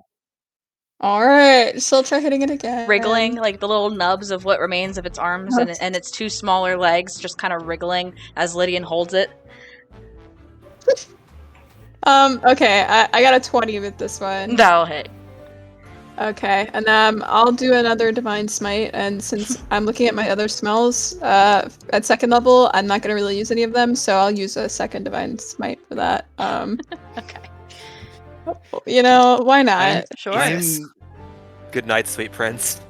all right, still try hitting it again. Wriggling, like the little nubs of what remains of its arms and its two smaller legs just kind of wriggling as Lydian holds it. Okay, I got a 20 with this one. That'll hit. Okay, and I'll do another divine smite, and since I'm looking at my other smells at second level, I'm not gonna really use any of them, so I'll use a second divine smite for that. Okay. You know, why not? Sure. Good night, sweet prince.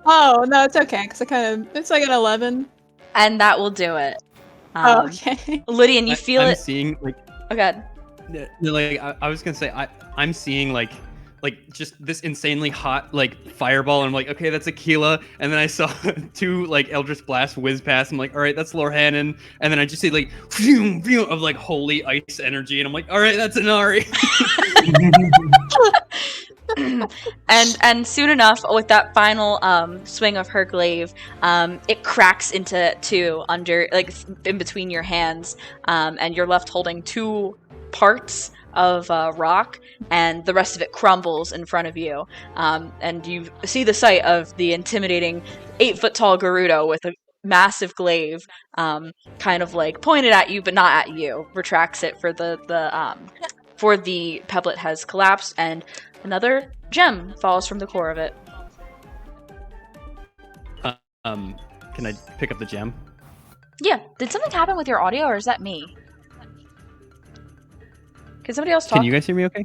Oh no, it's okay, because it's like an 11. And that will do it. Okay. Lydian, you feel I'm it. seeing like. Oh god. No, like I was gonna say, I'm seeing like just this insanely hot like fireball, and I'm like, okay, that's Aquila, and then I saw 2 like Eldritch Blast whiz past. I'm like, all right, that's Lorhannon, and then I just see like of like holy ice energy, and I'm like, all right, that's Inari. and soon enough, with that final swing of her glaive, it cracks into two under, like, in between your hands, and you're left holding two parts of rock, and the rest of it crumbles in front of you. And you see the sight of the intimidating 8-foot-tall Gerudo with a massive glaive, kind of like pointed at you, but not at you. Retracts it for the pebblet has collapsed, and another gem falls from the core of it. Can I pick up the gem? Yeah. Did something happen with your audio, or is that me? Can somebody else talk? Can you guys hear me okay?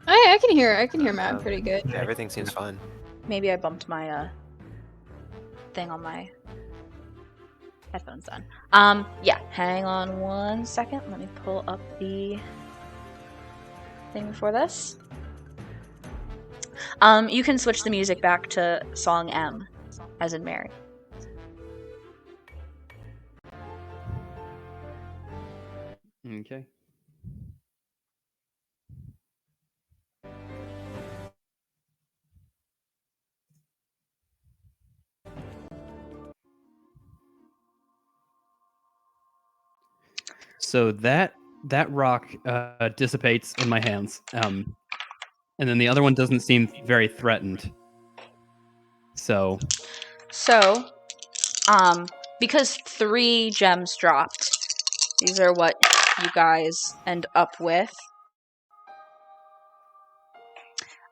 I can hear Matt pretty good. Yeah, everything seems fine. Maybe I bumped my thing on my headphones then. Yeah, hang on one second. Let me pull up the thing for this. You can switch the music back to song M, as in Mary. Okay. So that rock dissipates in my hands, and then the other one doesn't seem very threatened. So, because 3 gems dropped, these are what you guys end up with.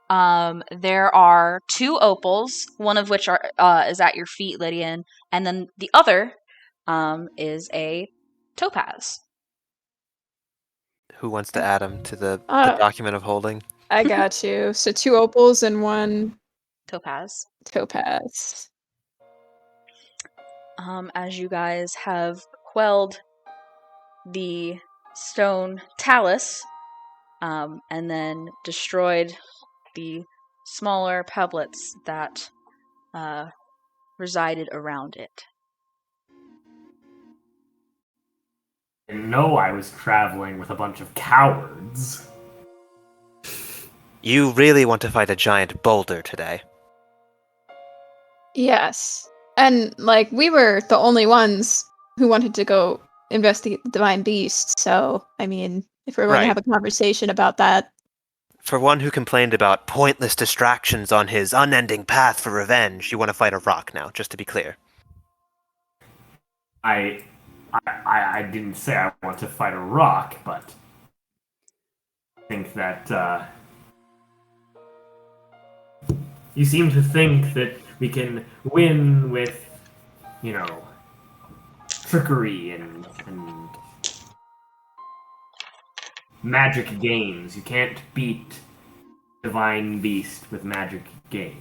There are 2 opals, one of which is at your feet, Lydian, and then the other is a topaz. Who wants to add them to the document of holding? I got you. So 2 opals and 1 topaz. As you guys have quelled the stone talus, and then destroyed the smaller pebblets that resided around it. I didn't know I was traveling with a bunch of cowards. You really want to fight a giant boulder today? Yes. And, like, we were the only ones who wanted to go investigate the Divine Beast, so, I mean, if we're going to have a conversation about that. For one who complained about pointless distractions on his unending path for revenge, you want to fight a rock now, just to be clear. I didn't say I want to fight a rock, but I think that you seem to think that we can win with, trickery and magic games. You can't beat Divine Beast with magic games.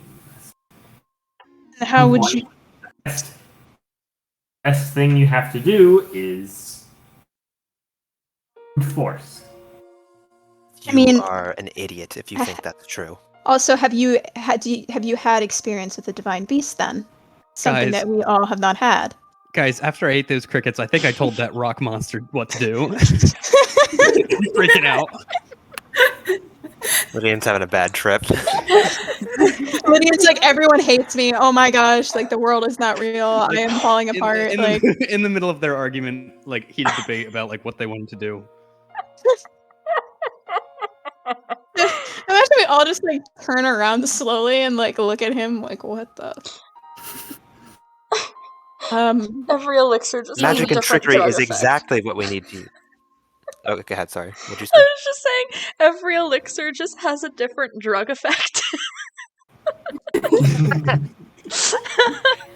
How would you... Best thing you have to do is force. You are an idiot if you think that's true. Also, have you had experience with the Divine Beast then? Something that we all have not had. Guys, after I ate those crickets, I think I told that rock monster what to do. He's freaking out. Lydian's having a bad trip. Lydian's like, everyone hates me. Oh my gosh, like the world is not real. I am falling apart. In the middle of their argument, like heated debate about like what they wanted to do. Imagine we all just like turn around slowly and like look at him like, what the? Every elixir just magic and trickery is exactly what we need to use. Oh, go ahead, sorry. What'd you say? I was just saying, every elixir just has a different drug effect.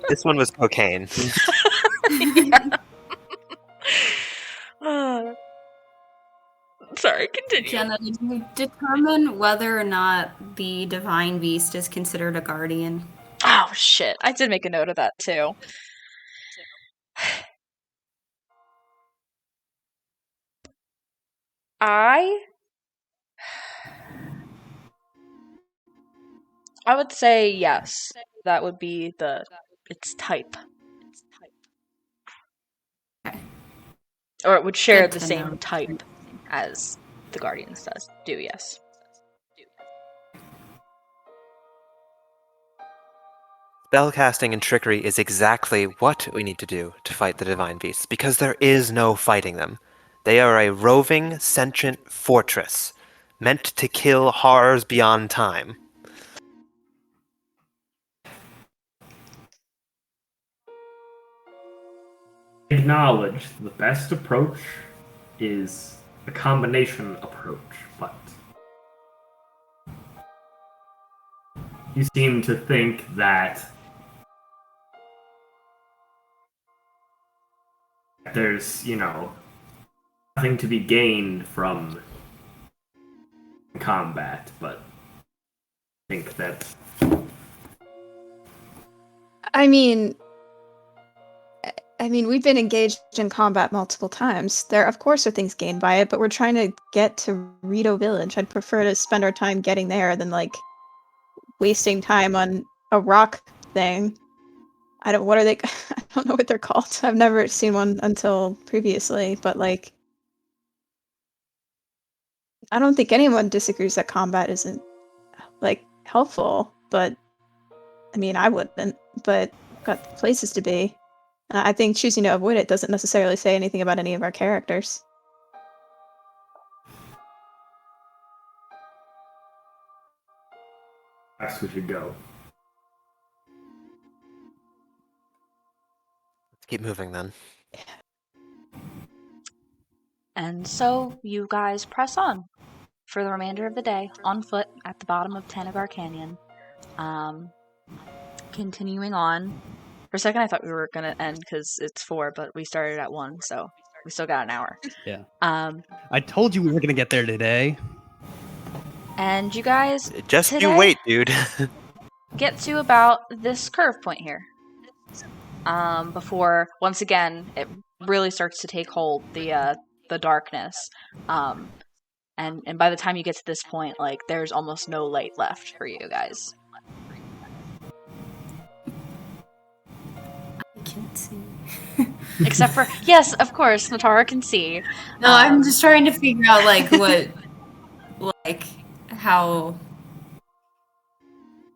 This one was cocaine. Sorry, continue. Jenna, did you determine whether or not the Divine Beast is considered a guardian? Oh, shit. I did make a note of that, too. I would say yes. That would be its type. Okay. Or it would share the same type as the Guardians do, yes. spellcasting and trickery is exactly what we need to do to fight the divine beasts, because there is no fighting them. They are a roving, sentient fortress, meant to kill horrors beyond time. Acknowledge the best approach is a combination approach, but you seem to think that there's, nothing to be gained from combat, but I think that I mean, we've been engaged in combat multiple times. There, of course, are things gained by it, but we're trying to get to Rito Village. I'd prefer to spend our time getting there than, like, wasting time on a rock thing. What are they? I don't know what they're called. I've never seen one until previously, but, like, I don't think anyone disagrees that combat isn't, like, helpful, but, I mean, I wouldn't, but we've got places to be. I think choosing to avoid it doesn't necessarily say anything about any of our characters. perhaps we should go. Let's keep moving then. And so you guys press on for the remainder of the day on foot at the bottom of Tanagar Canyon. Continuing on. For a second, I thought we were going to end because it's 4, but we started at 1, so we still got an hour. Yeah. Um, I told you we were going to get there today. and you guys Just you today wait, dude. get to about this curve point here. Before, once again, it really starts to take hold, the darkness. And by the time you get to this point, like, there's almost no light left for you guys. I can see. Except for, yes, of course, Natara can see. No, I'm just trying to figure out, like, what, like, how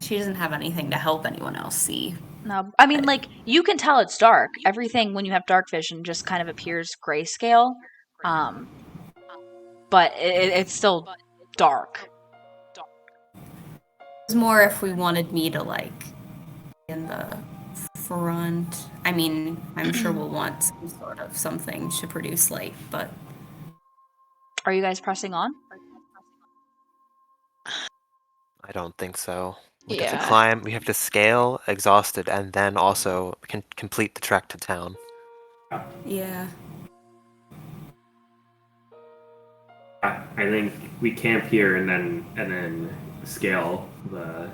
she doesn't have anything to help anyone else see. No, I mean, like, you can tell it's dark. Everything, when you have dark vision, just kind of appears grayscale. But it's still dark. It's more if we wanted me to, like, in the front. I mean, I'm sure we'll want some sort of something to produce light, but... Are you guys pressing on? I don't think so. We have Yeah. to climb, we have to scale exhausted, and then also complete the trek to town. Yeah. I think we camp here and then scale the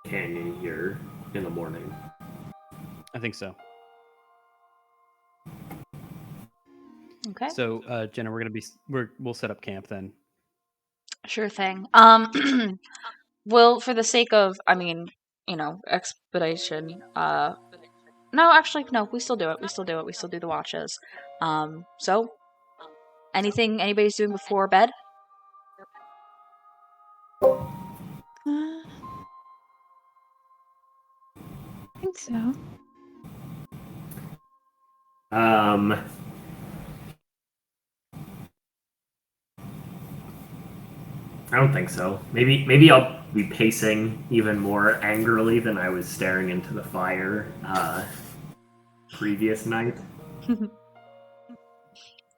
canyon here in the morning. I think so. Okay. So, Jenna, we'll set up camp then. Sure thing. Well, for the sake of, I mean, expedition, no, actually, no, we still do it. We still do the watches. So, anything anybody's doing before bed? I think so. I don't think so. Maybe I'll be pacing even more angrily than I was staring into the fire previous night.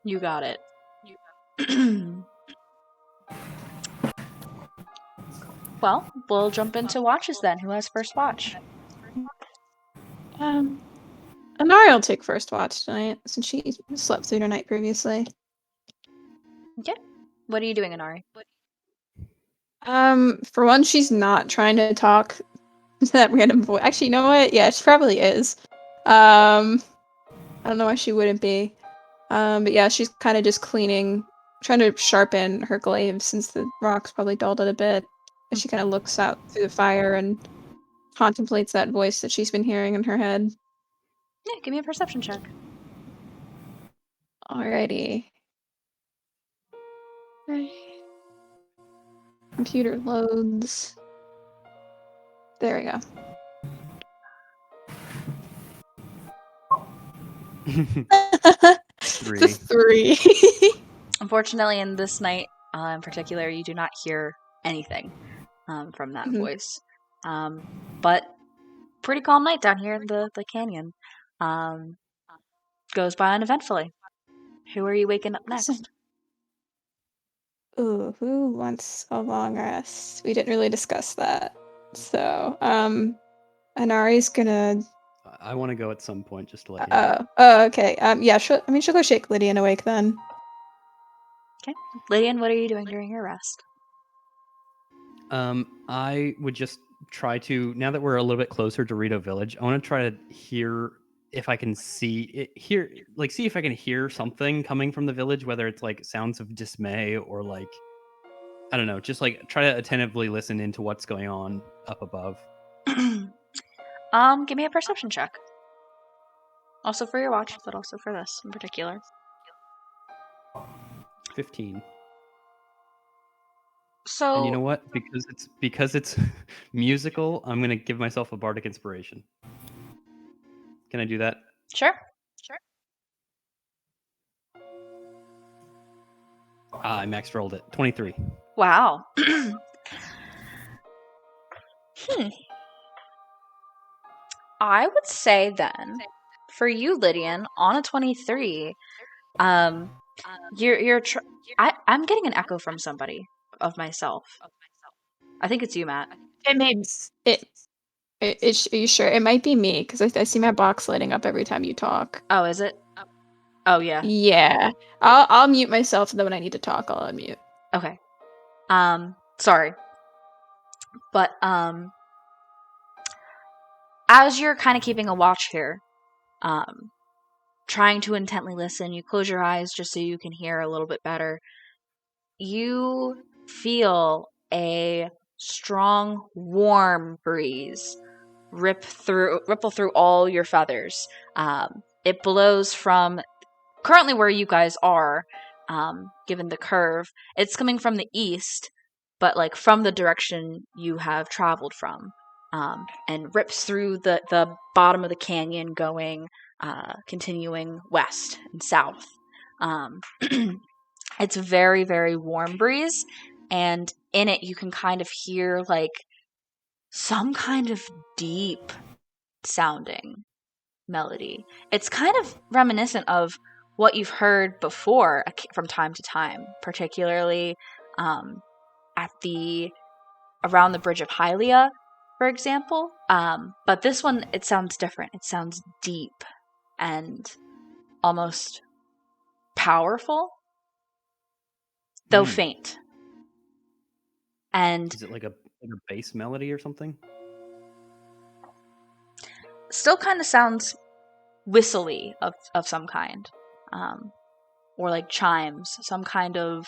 You got it. Well, we'll jump into watches then. Who has first watch? Anari will take first watch tonight since she slept through the night previously. Okay. What are you doing, Inari? For one, she's not trying to talk to that random voice. Actually, you know what? Yeah, she probably is. I don't know why she wouldn't be. But yeah, she's kind of just cleaning, trying to sharpen her glaive since the rock's probably dulled it a bit. And she kind of looks out through the fire and contemplates that voice that she's been hearing in her head. Yeah, give me a perception check. Alrighty. Computer loads. There we go. Three. Just 3. Unfortunately, in this night in particular, you do not hear anything from that Mhm. voice. But pretty calm night down here in the canyon. Goes by uneventfully. Who are you waking up Awesome. next? Ooh, who wants a long rest? We didn't really discuss that. So, Anari's gonna. I want to go at some point just to let you know. Okay. Yeah. She'll go shake Lydian awake then. Lydian, what are you doing during your rest? I would just try to, now that we're a little bit closer to Rito Village, I want to try to hear if I can see if I can hear something coming from the village, whether it's like sounds of dismay or like, I don't know, just like try to attentively listen into what's going on up above. Give me a perception check. Also for your watch, but also for this in particular. 15. So, And you know what? Because it's musical, I'm gonna give myself a bardic inspiration. Can I do that? sure. I max rolled it. 23. Wow. I would say then, for you, Lydian, on a 23, I'm getting an echo from somebody of myself. I think it's you, Matt. It may. Are you sure? It might be me because I see my box lighting up every time you talk. Oh, is it? Oh, yeah. Yeah. I'll mute myself, and then when I need to talk, I'll unmute. Okay. Sorry. But, as you're kind of keeping a watch here, trying to intently listen, you close your eyes just so you can hear a little bit better. You feel a strong, warm breeze ripple through all your feathers. It blows from currently where you guys are, given the curve. It's coming from the east, but like from the direction you have traveled from, and rips through the bottom of the canyon, going continuing west and south. It's a very, very warm breeze, and in it you can kind of hear like some kind of deep sounding melody. It's kind of reminiscent of what you've heard before from time to time, particularly at around the Bridge of Hylia, for example. But this one, it sounds different. It sounds deep and almost powerful, though faint. And Is it like a bass melody or something? still kind of sounds whistly of some kind, or like chimes, some kind of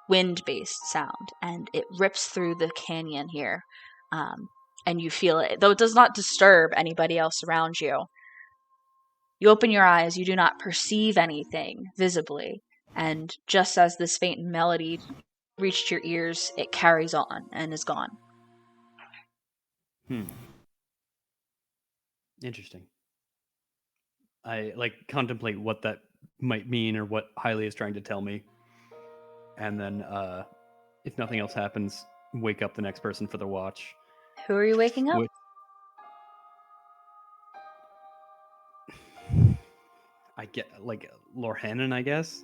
wind-based sound, and it rips through the canyon here, and you feel it, though it does not disturb anybody else around you. You open your eyes, you do not perceive anything visibly, and just as this faint melody reached your ears, it carries on and is gone. Interesting. I like contemplate what that might mean or what Hylia is trying to tell me. And then if nothing else happens, wake up the next person for the watch. Who are you waking up? I get like Lorhannon, I guess.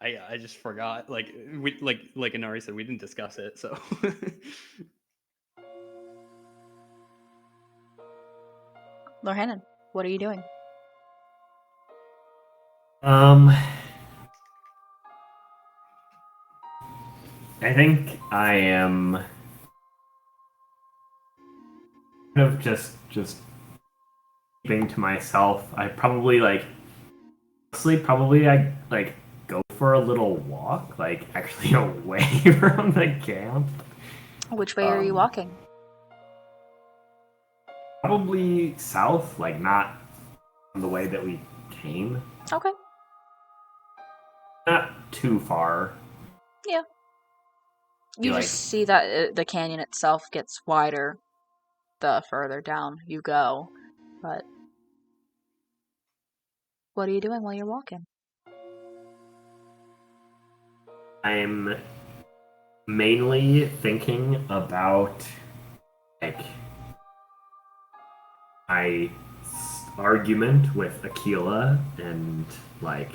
I just forgot. Like we like Inari said, we didn't discuss it, so Lorhannon, what are you doing? I think I am kind of just keeping to myself. I probably I like go for a little walk, like actually away from the camp. Which way are you walking? Probably south, like not the way that we came. Okay. Not too far. Yeah. You Like- just see that the canyon itself gets wider the further down you go. but what are you doing while you're walking? I'm mainly thinking about like my argument with Aquila and like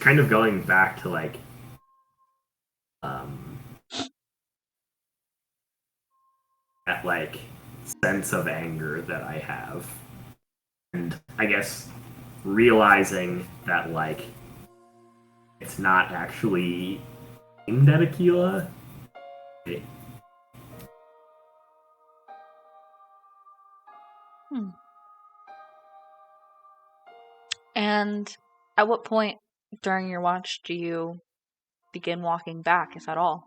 kind of going back to like that like sense of anger that I have, and I guess realizing that like it's not actually aimed at Aquila. And at what point during your watch do you begin walking back, if at all?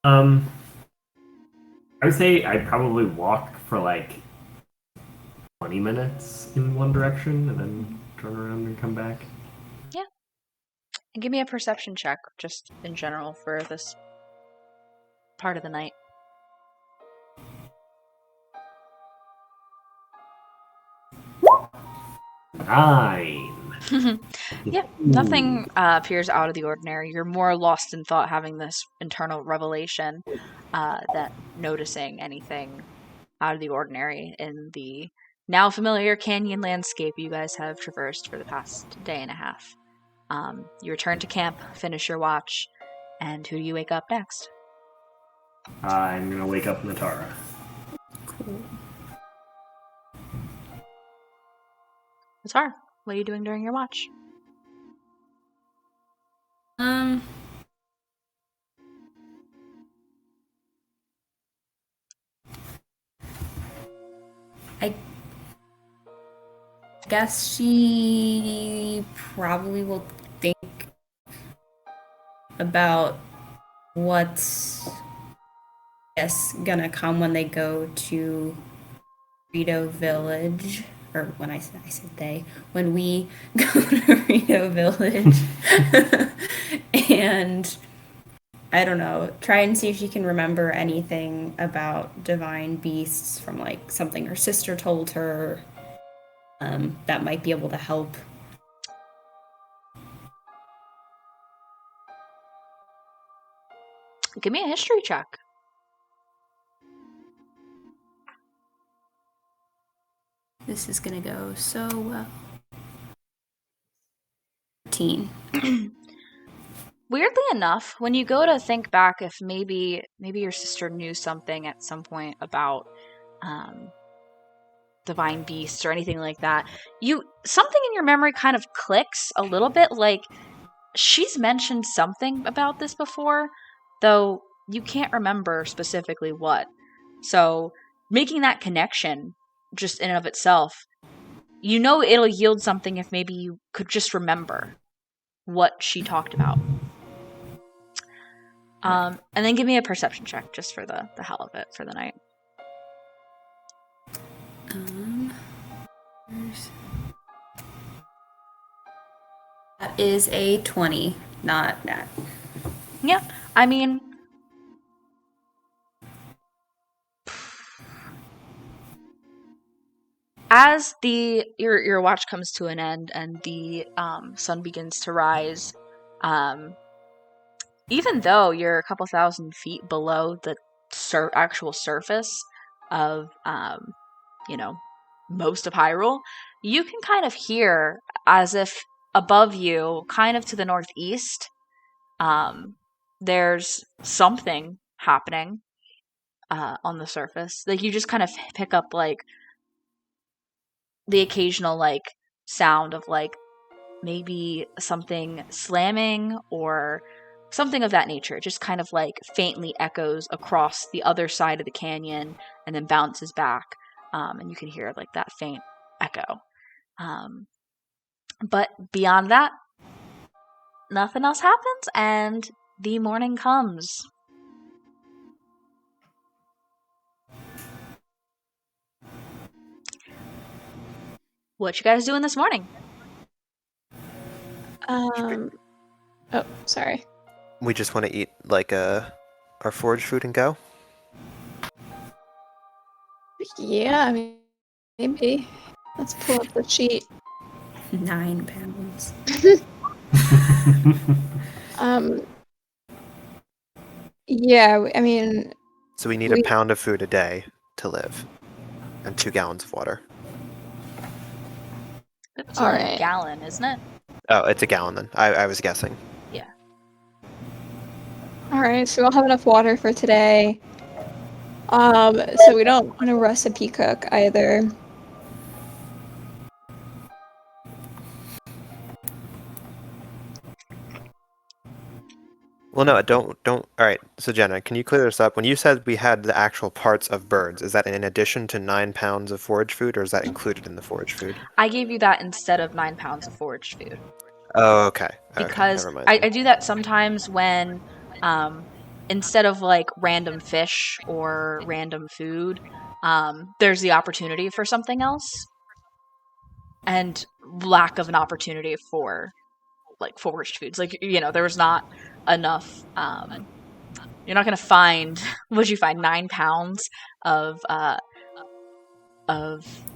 I would say I'd probably walk for like 20 minutes in one direction and then turn around and come back. Yeah. And give me a perception check, just in general, for this part of the night. 9. Yeah, nothing appears out of the ordinary. You're more lost in thought having this internal revelation than noticing anything out of the ordinary in the now familiar canyon landscape you guys have traversed for the past day and a half. You return to camp, finish your watch, and who do you wake up next? I'm gonna wake up Natara. Cool. Zatar, what are you doing during your watch? I guess she probably will think about what's, gonna come when they go to Rito Village. Or when I said they, when we go to Rito Village. And I don't know, try and see if she can remember anything about divine beasts from like something her sister told her that might be able to help. Give me a history check. This is gonna go so well. 13. Weirdly enough, when you go to think back if maybe your sister knew something at some point about divine beasts or anything like that, something in your memory kind of clicks a little bit, like she's mentioned something about this before, though you can't remember specifically what. So making that connection just in and of itself, it'll yield something if maybe you could just remember what she talked about. And then give me a perception check just for the hell of it for the night. That is a 20, not that. Yeah, I mean, as your watch comes to an end and the sun begins to rise, even though you're a couple thousand feet below the actual surface of most of Hyrule, you can kind of hear as if above you, kind of to the northeast, there's something happening on the surface. Like you just kind of pick up like the occasional like sound of like maybe something slamming or something of that nature. It just kind of like faintly echoes across the other side of the canyon and then bounces back, and you can hear like that faint echo. But beyond that, nothing else happens, and the morning comes. What you guys doing this morning? Oh, sorry. We just want to eat like our forage food and go. Yeah, I mean, maybe. Let's pull up the sheet. 9 pounds. Yeah, I mean, So we need a pound of food a day to live, and 2 gallons of water. It's All only a right. gallon, isn't it? Oh, it's a gallon then. I was guessing. Yeah. All right, so we'll have enough water for today. So we don't want to recipe cook either. Well, no, don't. All right. So Jenna, can you clear this up? When you said we had the actual parts of birds, is that in addition to 9 pounds of forage food, or is that included in the forage food? I gave you that instead of 9 pounds of foraged food. Oh, okay. Okay, Because never mind. I do that sometimes when, instead of like random fish or random food, there's the opportunity for something else, and lack of an opportunity for like foraged foods. Like, there was not enough. You're not gonna find. Would you find 9 pounds of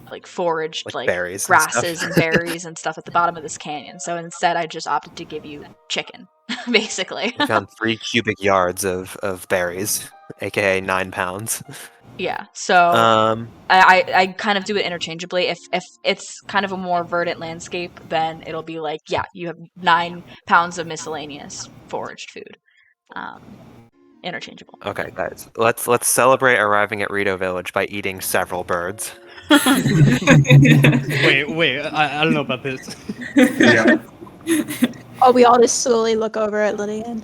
like foraged Like berries and grasses stuff. and berries and stuff at the bottom of this canyon? So instead, I just opted to give you chicken, basically. We found 3 cubic yards of berries, aka 9 pounds. Yeah. So I kind of do it interchangeably. If it's kind of a more verdant landscape, then it'll be like, yeah, you have 9 pounds of miscellaneous foraged food. Interchangeable. Okay, guys, let's celebrate arriving at Rito Village by eating several birds. Wait, I don't know about this. Yeah. Oh, we all just slowly look over at Lydian.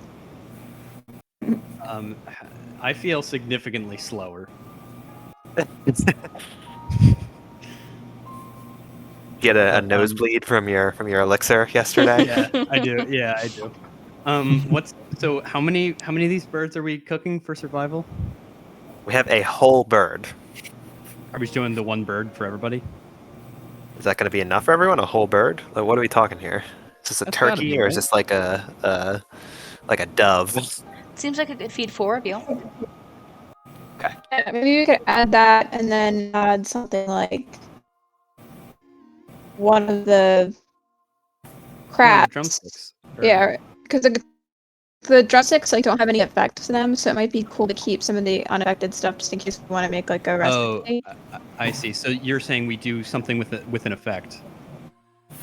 I feel significantly slower. Get a nosebleed from your elixir yesterday. Yeah, I do. Yeah, I do. So how many of these birds are we cooking for survival? We have a whole bird. Are we doing the one bird for everybody? Is that going to be enough for everyone? A whole bird? Like, what are we talking here? Is this a That's gotta turkey be, or is right? this like a dove? Seems like a good feed 4 of you. Yeah, maybe we could add that and then add something like one of the crabs. Drumsticks. Yeah, because the drumsticks don't have any effect to them, so it might be cool to keep some of the unaffected stuff just in case we want to make like a recipe. Oh, I see. So you're saying we do something with an effect.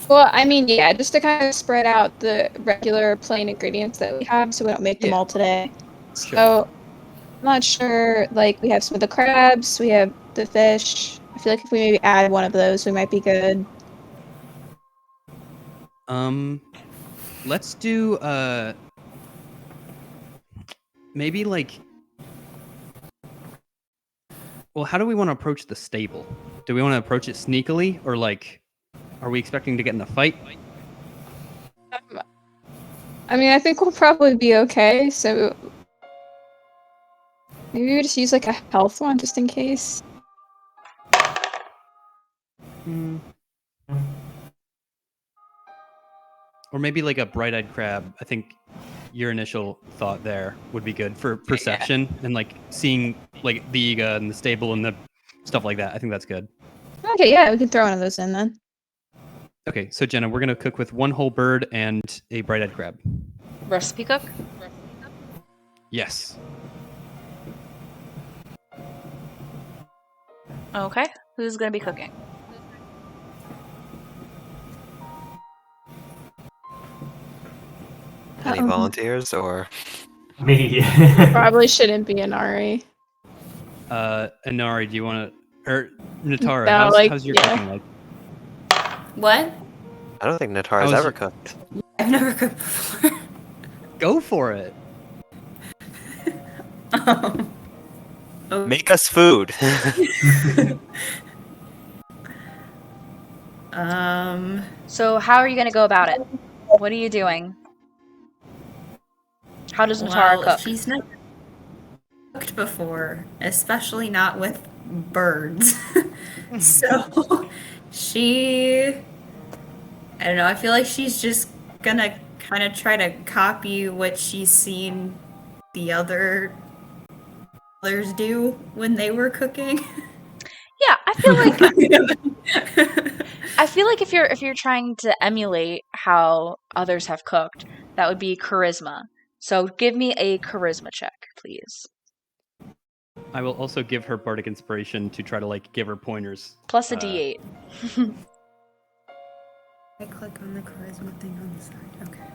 Well, I mean, yeah, just to kind of spread out the regular plain ingredients that we have, so we don't make them all today. Sure. So I'm not sure. Like we have some of the crabs, we have the fish. I feel like if we maybe add one of those, we might be good. Let's do maybe like. Well, how do we want to approach the stable? Do we want to approach it sneakily, or like, are we expecting to get in a fight? I mean, I think we'll probably be okay. So maybe we just use like a health one just in case. Or maybe like a bright-eyed crab. I think your initial thought there would be good for perception and like seeing like the Iga and the stable and the stuff like that. I think that's good. Okay, yeah, we can throw one of those in then. Okay, so Jenna, we're gonna cook with one whole bird and a bright-eyed crab. Recipe cook? Yes. Okay. Who's going to be cooking? Any volunteers or? Me. Probably shouldn't be an Ari. Inari, do you want to, or Natara? No, how's your yeah. cooking like? What? I don't think Natara's How's ever your- cooked. I've never cooked before. Go for it. Make us food. So how are you going to go about it? What are you doing? How does Natara cook? She's not cooked before, especially not with birds. So I don't know, I feel like she's just gonna kind of try to copy what she's seen the others do when they were cooking. I feel like if you're trying to emulate how others have cooked, that would be charisma. So give me a charisma check, please. I will also give her bardic inspiration to try to like give her pointers. Plus a D8. I click on the charisma thing on the side. Okay.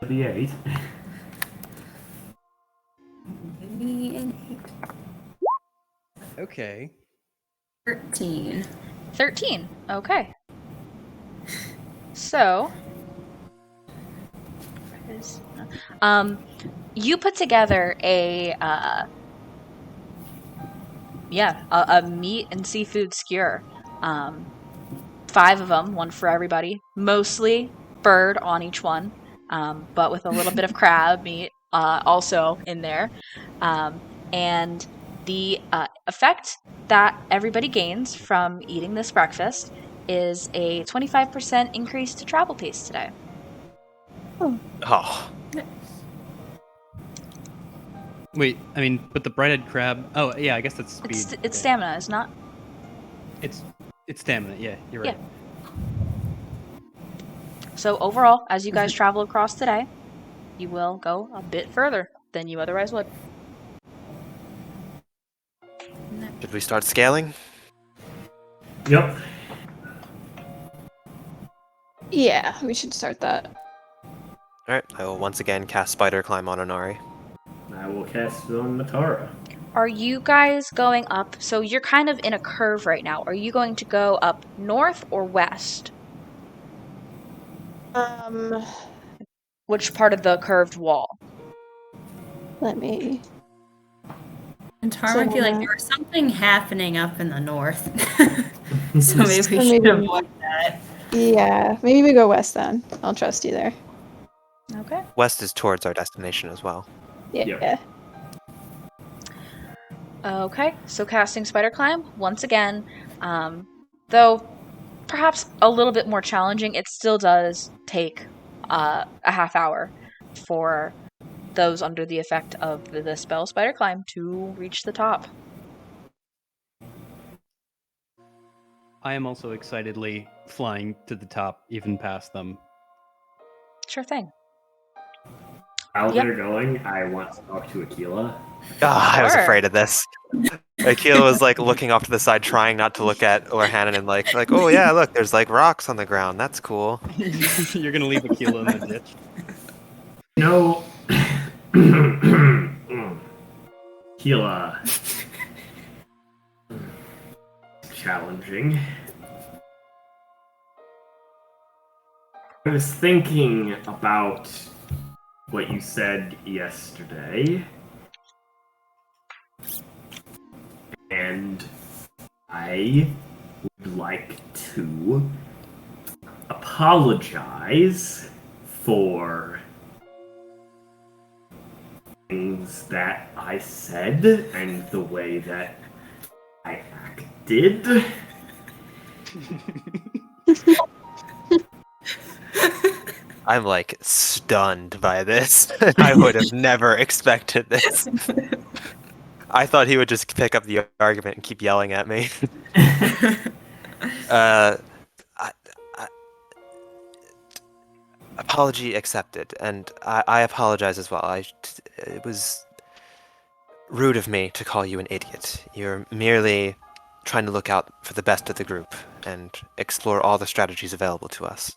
The 8. Give me an Okay. 13. 13. Okay. So, you put together a meat and seafood skewer. 5 of them, one for everybody. Mostly bird on each one, but with a little bit of crab meat also in there. And the effect that everybody gains from eating this breakfast is a 25% increase to travel pace today. Oh, Wait, I mean, but the bright-eyed crab. Oh, yeah, I guess that's speed. It's stamina, it's not? It's stamina. Yeah, you're right. So overall, as you guys travel across today, you will go a bit further than you otherwise would. should we start scaling? Yep. Yeah, we should start that. All right, I will once again cast Spider Climb on Onari. I will cast it on Matara. Are you guys going up? So you're kind of in a curve right now. Are you going to go up north or west? Which part of the curved wall? Let me. And Tara, I feel like there was something happening up in the north. so So maybe we should maybe- avoid that. Yeah, maybe we go west then. I'll trust you there. Okay. West is towards our destination as well. Yeah. Yeah. Okay, so casting Spider Climb once again. Though perhaps a little bit more challenging, it still does take a half hour for those under the effect of the spell Spider Climb to reach the top. I am also excitedly flying to the top, even past them. Sure thing. While Yep. they're going, I want to talk to Aquila. I was Sure. afraid of this. Akila was like looking off to the side, trying not to look at Orhanon, and like, oh yeah, look, there's like rocks on the ground. That's cool. You're gonna leave Aquila in the ditch. No. Aquila. Challenging. I was thinking about what you said yesterday, and I would like to apologize for things that I said and the way that I acted. I'm like stunned by this. I would have never expected this. I thought he would just pick up the argument and keep yelling at me. Apology accepted, and I apologize as well. It was rude of me to call you an idiot. You're merely trying to look out for the best of the group and explore all the strategies available to us.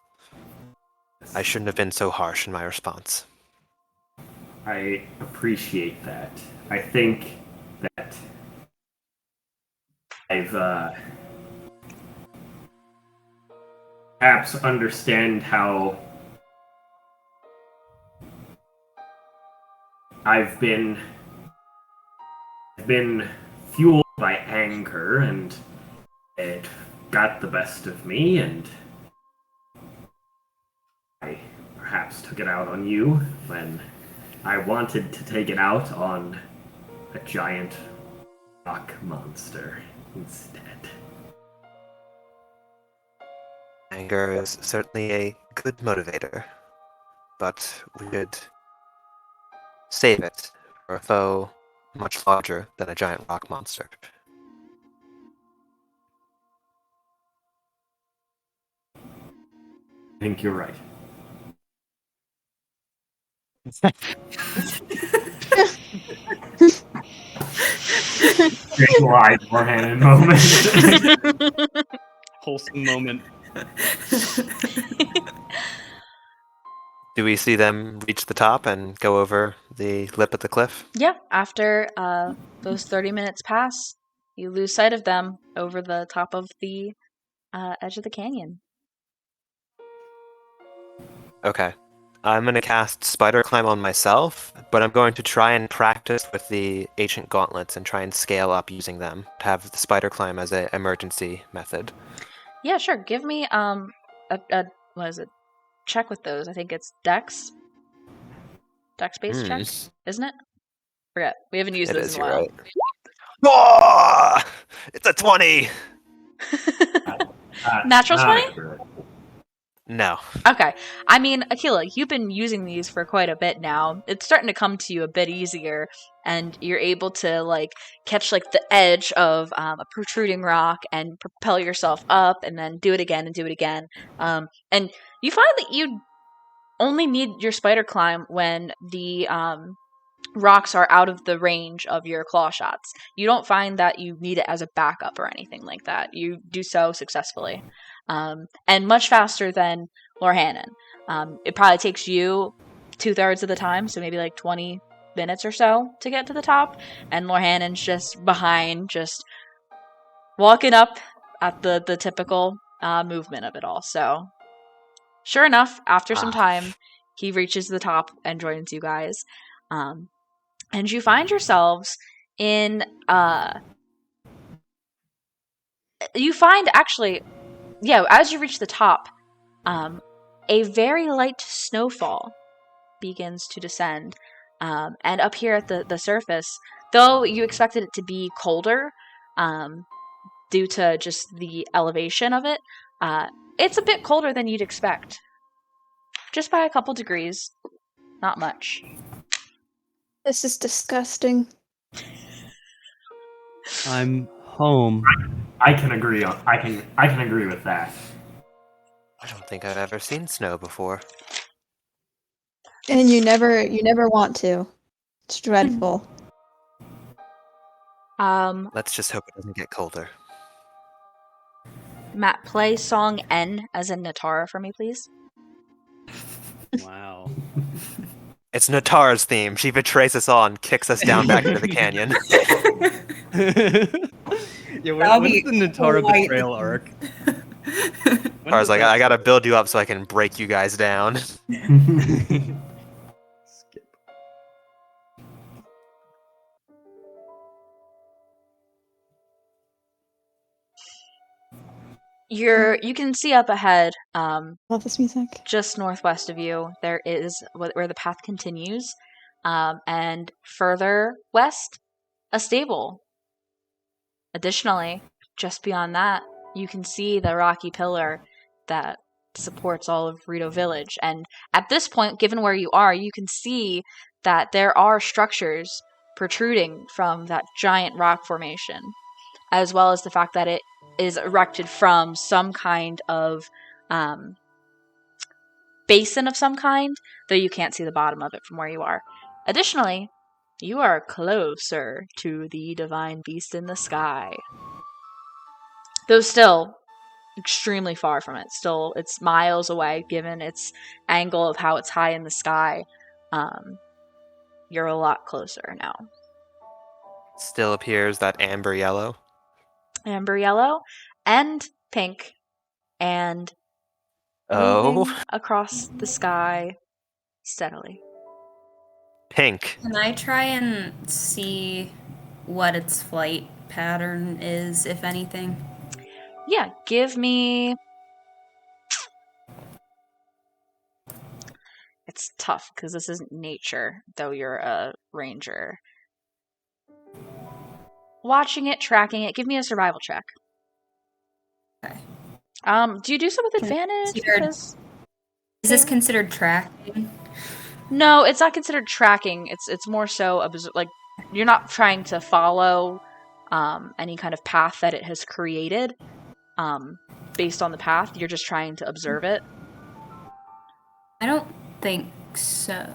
I shouldn't have been so harsh in my response. I appreciate that. I think that I've perhaps understand how I've been fueled by anger, and it got the best of me, and I perhaps took it out on you when I wanted to take it out on a giant rock monster instead. Anger is certainly a good motivator, but we should save it for a foe much larger than a giant rock monster. I think you're right. Visualize Warhammond moment. Wholesome moment. Do we see them reach the top and go over the lip of the cliff? Yeah, after those 30 minutes pass, you lose sight of them over the top of the edge of the canyon. Okay. I'm going to cast Spider Climb on myself, but I'm going to try and practice with the ancient gauntlets and try and scale up using them to have the Spider Climb as an emergency method. Yeah, sure. Give me a what is it? Check with those. I think it's Dex. Dex-based check, isn't it? Forget. We haven't used It those is, in a you're while. right. Oh! It's a 20! Natural 20? Accurate. No. Okay. I mean, Akila, you've been using these for quite a bit now. It's starting to come to you a bit easier, and you're able to, like, catch, like, the edge of a protruding rock and propel yourself up, and then do it again and do it again. And you find that you only need your spider climb when the rocks are out of the range of your claw shots. You don't find that you need it as a backup or anything like that. You do so successfully. And much faster than Lorhannon. It probably takes you 2/3 of the time, so maybe like 20 minutes or so to get to the top, and Lorhannon's just behind, just walking up at the typical movement of it all. So, sure enough, after some time, he reaches the top and joins you guys. And you find yourselves in you find actually, yeah, as you reach the top, a very light snowfall begins to descend. And up here at the surface, though you expected it to be colder due to just the elevation of it, it's a bit colder than you'd expect. Just by a couple degrees. Not much. This is disgusting. I'm home. I can agree on. I can agree with that. I don't think I've ever seen snow before. And you never want to. It's dreadful. Let's just hope it doesn't get colder. Matt, play song N as in Natara for me, please. Wow. It's Natara's theme. She betrays us all and kicks us down back into the canyon. Yeah, That'll when's be the Natara quite- betrayal arc? Natara's like, I gotta build you up so I can break you guys down. Skip. You can see up ahead, Love this music. just northwest of you, there is where the path continues, and further west, a stable. Additionally, just beyond that, you can see the rocky pillar that supports all of Rito Village. And at this point, given where you are, you can see that there are structures protruding from that giant rock formation, as well as the fact that it is erected from some kind of basin of some kind, though you can't see the bottom of it from where you are. Additionally, you are closer to the divine beast in the sky. Though still extremely far from it. Still, it's miles away, given its angle of how it's high in the sky. You're a lot closer now. Still appears that amber yellow. Amber yellow and pink, and moving across the sky steadily. Pink. Can I try and see what its flight pattern is, if anything? Yeah, give me... It's tough, because this isn't nature, though you're a ranger. Watching it, tracking it, give me a survival check. Okay. Do you do so with advantage? Because... Is this considered tracking? No, it's not considered tracking. It's more so like You're not trying to follow any kind of path that it has created based on the path. You're just trying to observe it. I don't think so.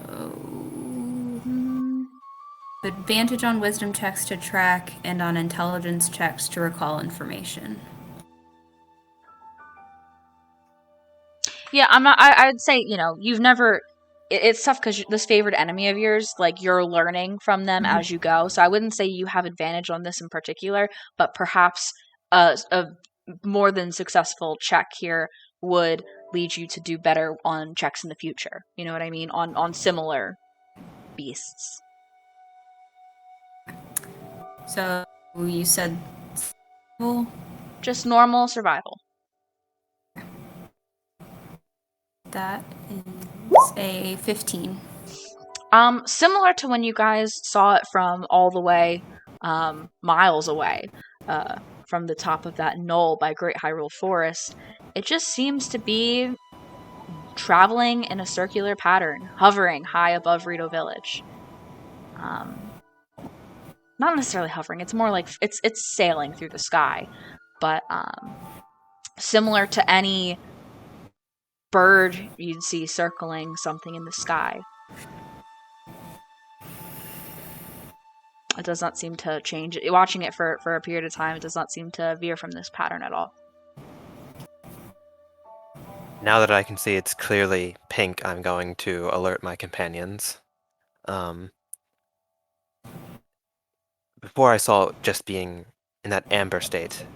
Advantage on wisdom checks to track and on intelligence checks to recall information. Yeah, I'm not. I'd say, you've never. It's tough because this favored enemy of yours, like, you're learning from them as you go. So I wouldn't say you have advantage on this in particular, but perhaps a more than successful check here would lead you to do better on checks in the future. You know what I mean? On similar beasts. So you said survival? Just normal survival. That is a 15. Similar to when you guys saw it from all the way miles away from the top of that knoll by Great Hyrule Forest, it just seems to be traveling in a circular pattern, hovering high above Rito Village. Not necessarily hovering, it's more like it's sailing through the sky, but similar to any bird you'd see circling something in the sky. It does not seem to change. Watching it for a period of time, it does not seem to veer from this pattern at all. Now that I can see it's clearly pink, I'm going to alert my companions. Before I saw it just being in that amber state,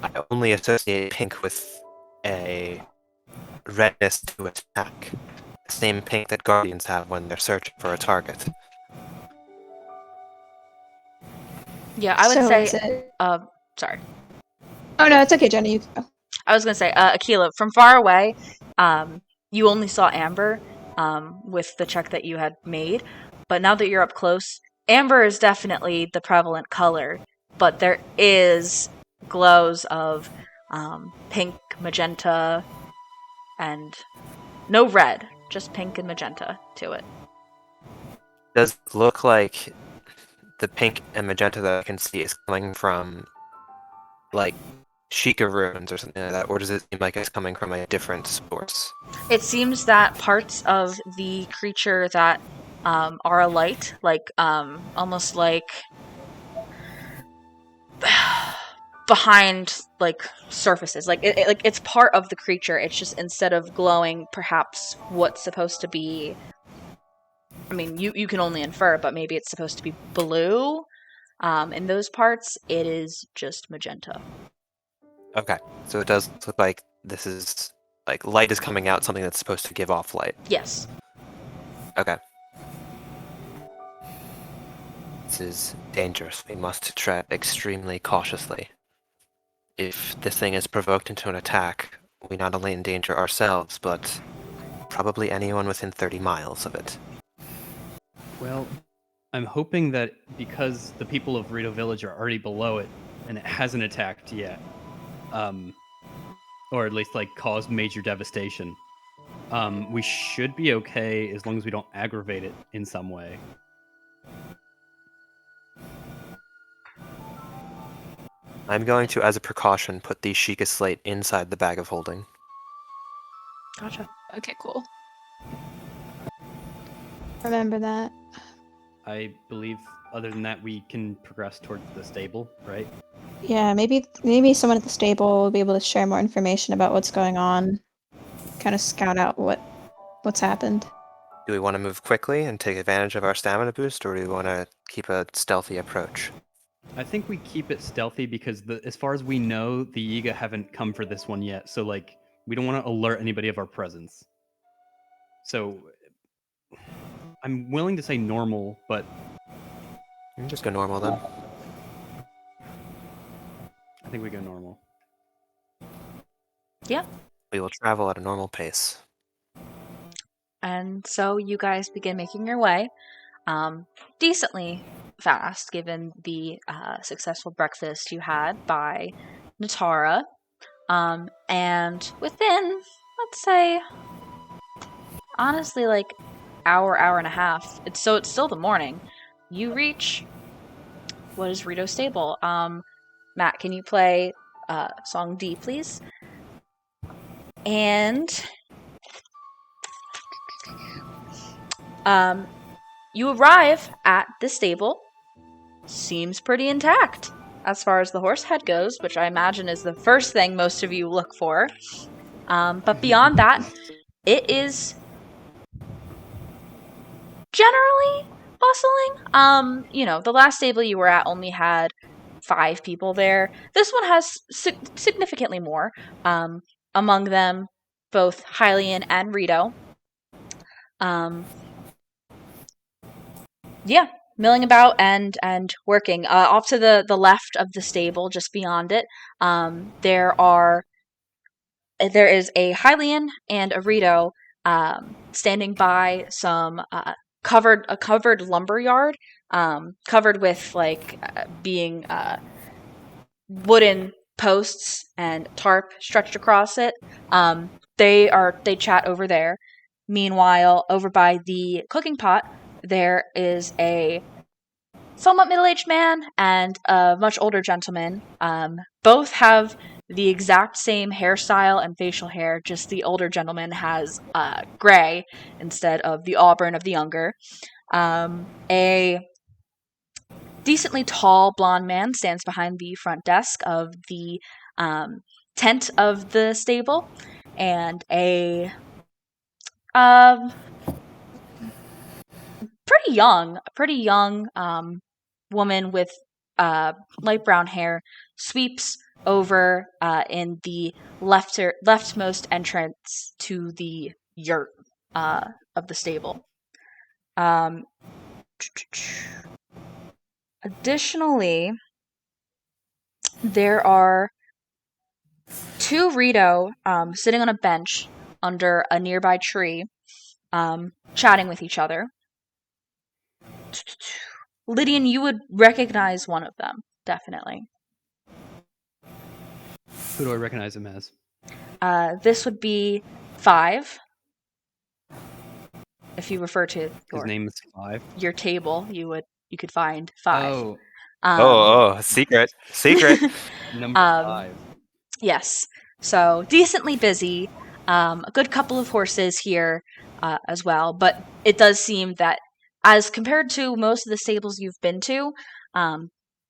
I only associate pink with a redness to attack. The same pink that guardians have when they're searching for a target. Yeah, I would So say. is it- Sorry. Oh no, it's okay, Jenny. You go. I was gonna say, Akila, from far away, you only saw amber with the check that you had made, but now that you're up close, amber is definitely the prevalent color, but there is glows of pink, magenta, and no red, just pink and magenta to it. Does it look like the pink and magenta that I can see is coming from, like, Sheikah ruins or something like that, or does it seem like it's coming from a different source? It seems that parts of the creature that are alight, like almost like behind like surfaces, like it's part of the creature. It's just instead of glowing, perhaps what's supposed to be. I mean, you can only infer, but maybe it's supposed to be blue. In those parts, it is just magenta. Okay, so it does look like this is, like, light is coming out, something that's supposed to give off light. Yes. Okay. This is dangerous. We must tread extremely cautiously. If this thing is provoked into an attack, we not only endanger ourselves, but probably anyone within 30 miles of it. Well, I'm hoping that because the people of Rito Village are already below it and it hasn't attacked yet, or at least like caused major devastation, we should be okay as long as we don't aggravate it in some way. I'm going to, as a precaution, put the Sheikah slate inside the bag of holding. Gotcha. Okay, cool. Remember that. I believe, other than that, we can progress towards the stable, right? Yeah, maybe someone at the stable will be able to share more information about what's going on. Kind of scout out what's happened. Do we want to move quickly and take advantage of our stamina boost, or do we want to keep a stealthy approach? I think we keep it stealthy because, as far as we know, the Yiga haven't come for this one yet. So, like, we don't want to alert anybody of our presence. So, I'm willing to say normal, but Just go normal then. I think we go normal. Yeah. We will travel at a normal pace. And so you guys begin making your way decently fast, given the successful breakfast you had by Natara. And within, let's say, honestly, like hour and a half. It's still the morning. You reach what is Rito Stable. Matt, can you play song D, please? And you arrive at the stable. Seems pretty intact as far as the horse head goes, which I imagine is the first thing most of you look for. But beyond that, it is generally bustling. The last stable you were at only had 5 people there. This one has significantly more. Among them, both Hylian and Rito. Milling about and working. Off to the left of the stable, just beyond it, there is a Hylian and a Rito standing by some covered lumber yard, covered with being wooden posts and tarp stretched across it. They chat over there. Meanwhile, over by the cooking pot, there is a somewhat middle-aged man and a much older gentleman. Both have the exact same hairstyle and facial hair, just the older gentleman has gray instead of the auburn of the younger. A decently tall blonde man stands behind the front desk of the tent of the stable, and a pretty young woman with light brown hair sweeps over in the leftmost entrance to the yurt of the stable. Additionally, there are 2 Rito sitting on a bench under a nearby tree, chatting with each other. Lydian, you would recognize one of them, definitely. Who do I recognize him as? This would be 5. If you refer to His name is 5. your table, you could find 5. Oh, secret. Number 5. Yes. So decently busy. A good couple of horses here as well, but it does seem that as compared to most of the stables you've been to,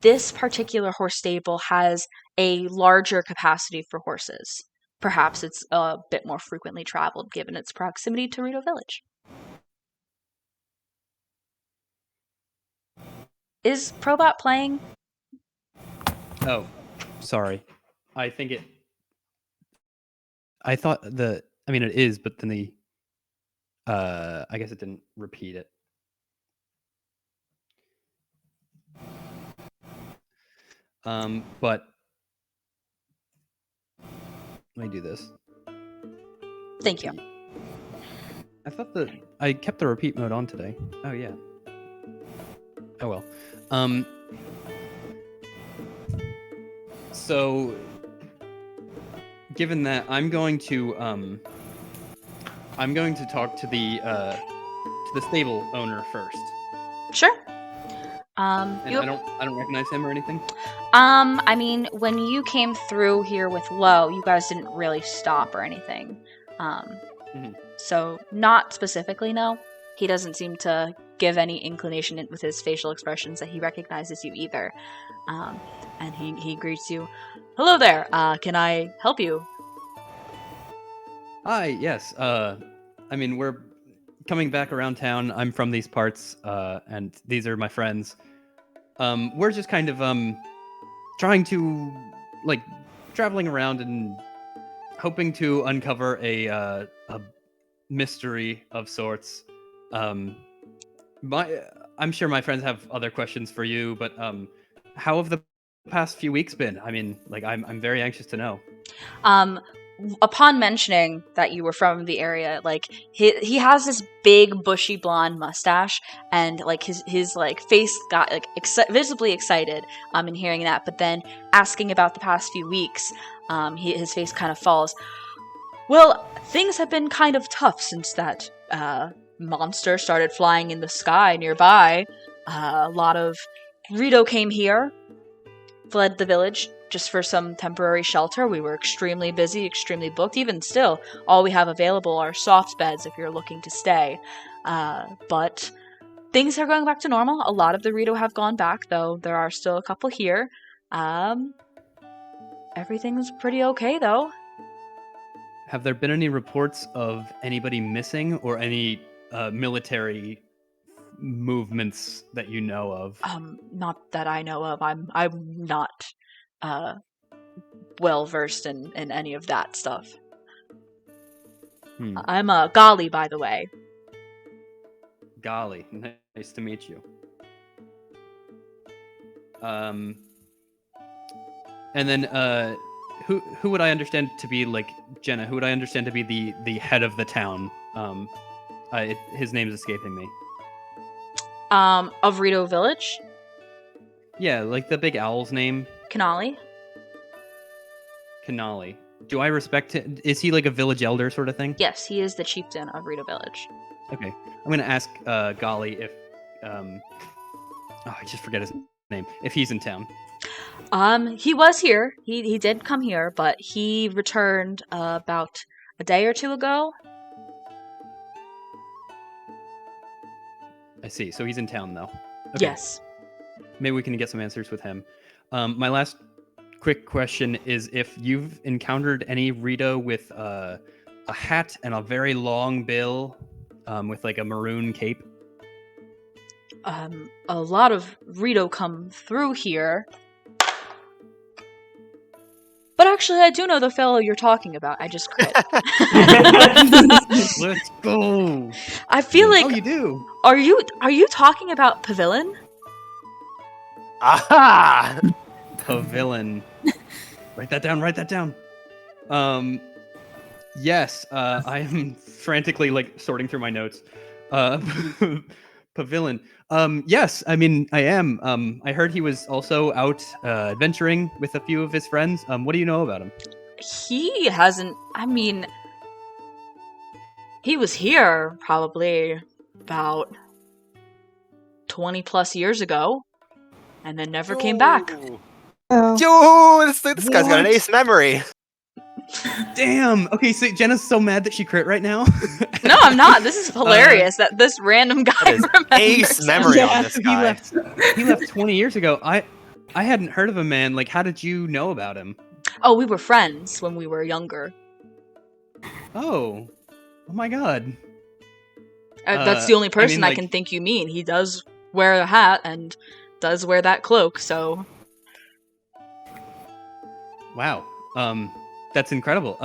this particular horse stable has a larger capacity for horses. Perhaps it's a bit more frequently traveled given its proximity to Rito Village. Is Probot playing? Oh, sorry. I thought it is, but then I guess it didn't repeat it. But let me do this. Thank you. I thought that I kept the repeat mode on today. Oh yeah. Oh well. So given that, I'm going to talk to the stable owner first. Sure. And I don't recognize him or anything. I mean, when you came through here with Lo, you guys didn't really stop or anything. So not specifically, no. He doesn't seem to give any inclination with his facial expressions that he recognizes you either. And he greets you. Hello there. Can I help you? Hi. Yes. We're coming back around town. I'm from these parts, and these are my friends. We're just kind of trying to traveling around and hoping to uncover a mystery of sorts. I'm sure my friends have other questions for you, but how have the past few weeks been? I mean, I'm very anxious to know. Upon mentioning that you were from the area, he has this big bushy blonde mustache, and his face got visibly excited in hearing that. But then asking about the past few weeks, his face kind of falls. Well, things have been kind of tough since that monster started flying in the sky nearby. A lot of Rito came here, fled the village just for some temporary shelter. We were extremely busy, extremely booked. Even still, all we have available are soft beds if you're looking to stay. But things are going back to normal. A lot of the Rito have gone back, though there are still a couple here. Everything's pretty okay, though. Have there been any reports of anybody missing or any military movements that you know of? Not that I know of. I'm not well versed in any of that stuff. I'm Gali, by the way. Golly, nice to meet you. And then who would I understand to be, like, Jenna? Who would I understand to be the head of the town? His name's escaping me. Of Rito Village? Yeah, like the big owl's name. Kanali? Kanali. Do I respect him? Is he like a village elder sort of thing? Yes, he is the chieftain of Rito Village. Okay. I'm gonna ask Gali if I just forget his name. If he's in town. He was here. He did come here, but he returned about a day or two ago. I see. So he's in town, though. Okay. Yes. Maybe we can get some answers with him. My last quick question is if you've encountered any Rito with a hat and a very long bill with like a maroon cape. A lot of Rito come through here. But actually, I do know the fellow you're talking about. I just crit. Let's go. I feel like. Oh, you do. Are you talking about Pavilion? Aha! Pavilion. Write that down. Yes, I am frantically like sorting through my notes. Pavilion. Yes, I mean I am. I heard he was also out adventuring with a few of his friends. What do you know about him? He hasn't. I mean, he was here probably about 20 plus years ago, and then never came back. Oh. Yo, this guy's got an ace memory. Damn. Okay, so Jenna's so mad that she crit right now. No, I'm not. This is hilarious that this random guy That is remembers. ace memory Yeah, on this guy. He left 20 years ago. I hadn't heard of a man. Like, how did you know about him? Oh, we were friends when we were younger. Oh my god. That's the only person I like- can think you mean. He does wear a hat and does wear that cloak, so... Wow. That's incredible.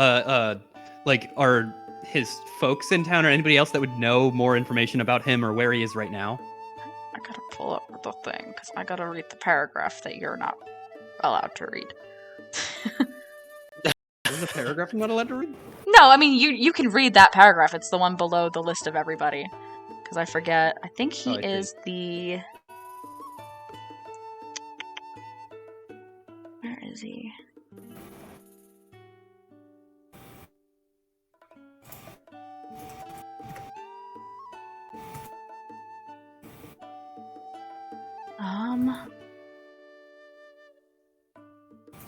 Like, are his folks in town or anybody else that would know more information about him or where he is right now? I gotta pull up the thing, because I gotta read the paragraph that you're not allowed to read. Is the paragraph I'm not allowed to read? No, I mean, you can read that paragraph. It's the one below the list of everybody. Because I forget. I think he I see. is the... Where is he?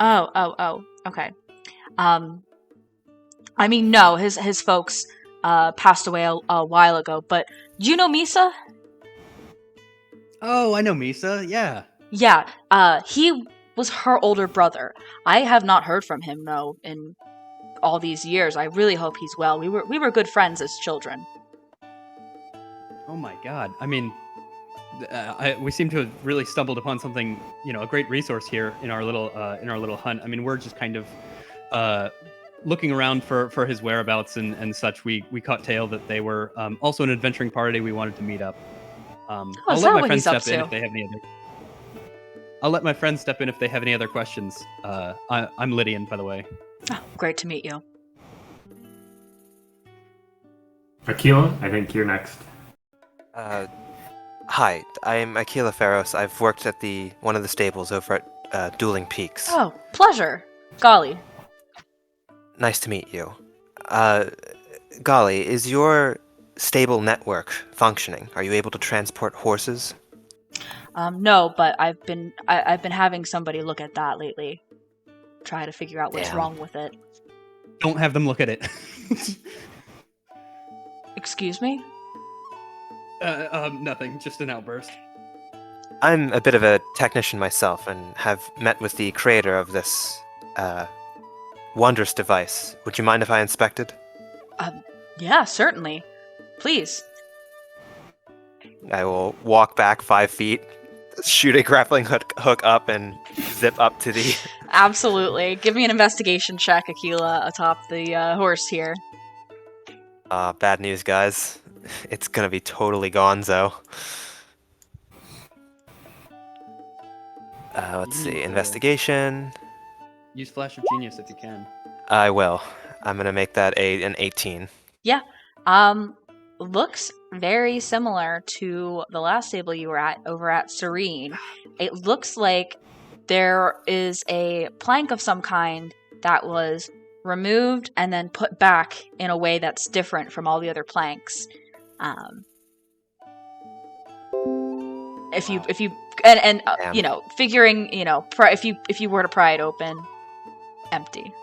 Oh, okay. I mean, no, his folks passed away a while ago, but do you know Misa? Oh, I know Misa. Yeah. Yeah, he was her older brother. I have not heard from him, though, in all these years. I really hope he's well. We were good friends as children. Oh my god. I mean, we seem to have really stumbled upon something, a great resource here in our little hunt. I mean, we're just kind of looking around for his whereabouts and such. We caught tail that they were also an adventuring party. We wanted to meet up. I'll is let that my what friends he's up step in to? if they have any other. I'll let my friends step in if they have any other questions. I'm Lydian, by the way. Oh, great to meet you. Aquila, I think you're next. Hi, I'm Aquila Ferros. I've worked at one of the stables over at Dueling Peaks. Oh, pleasure. Golly. Nice to meet you. Golly, is your stable network functioning? Are you able to transport horses? No, but I've been having somebody look at that lately. Try to figure out what's Damn. wrong with it. Don't have them look at it. Excuse me? Nothing. Just an outburst. I'm a bit of a technician myself and have met with the creator of this wondrous device. Would you mind if I inspected? Yeah, certainly. Please. I will walk back 5 feet, shoot a grappling hook up, and zip up to the... Absolutely. Give me an investigation check, Aquila, atop the horse here. Bad news, guys. It's gonna be totally gonzo. Let's see. Investigation. Use Flash of Genius if you can. I will. I'm gonna make that an 18. Yeah. Looks very similar to the last stable you were at over at Serene. It looks like there is a plank of some kind that was removed and then put back in a way that's different from all the other planks. If you you know, figuring, you know, if you were to pry it open, empty.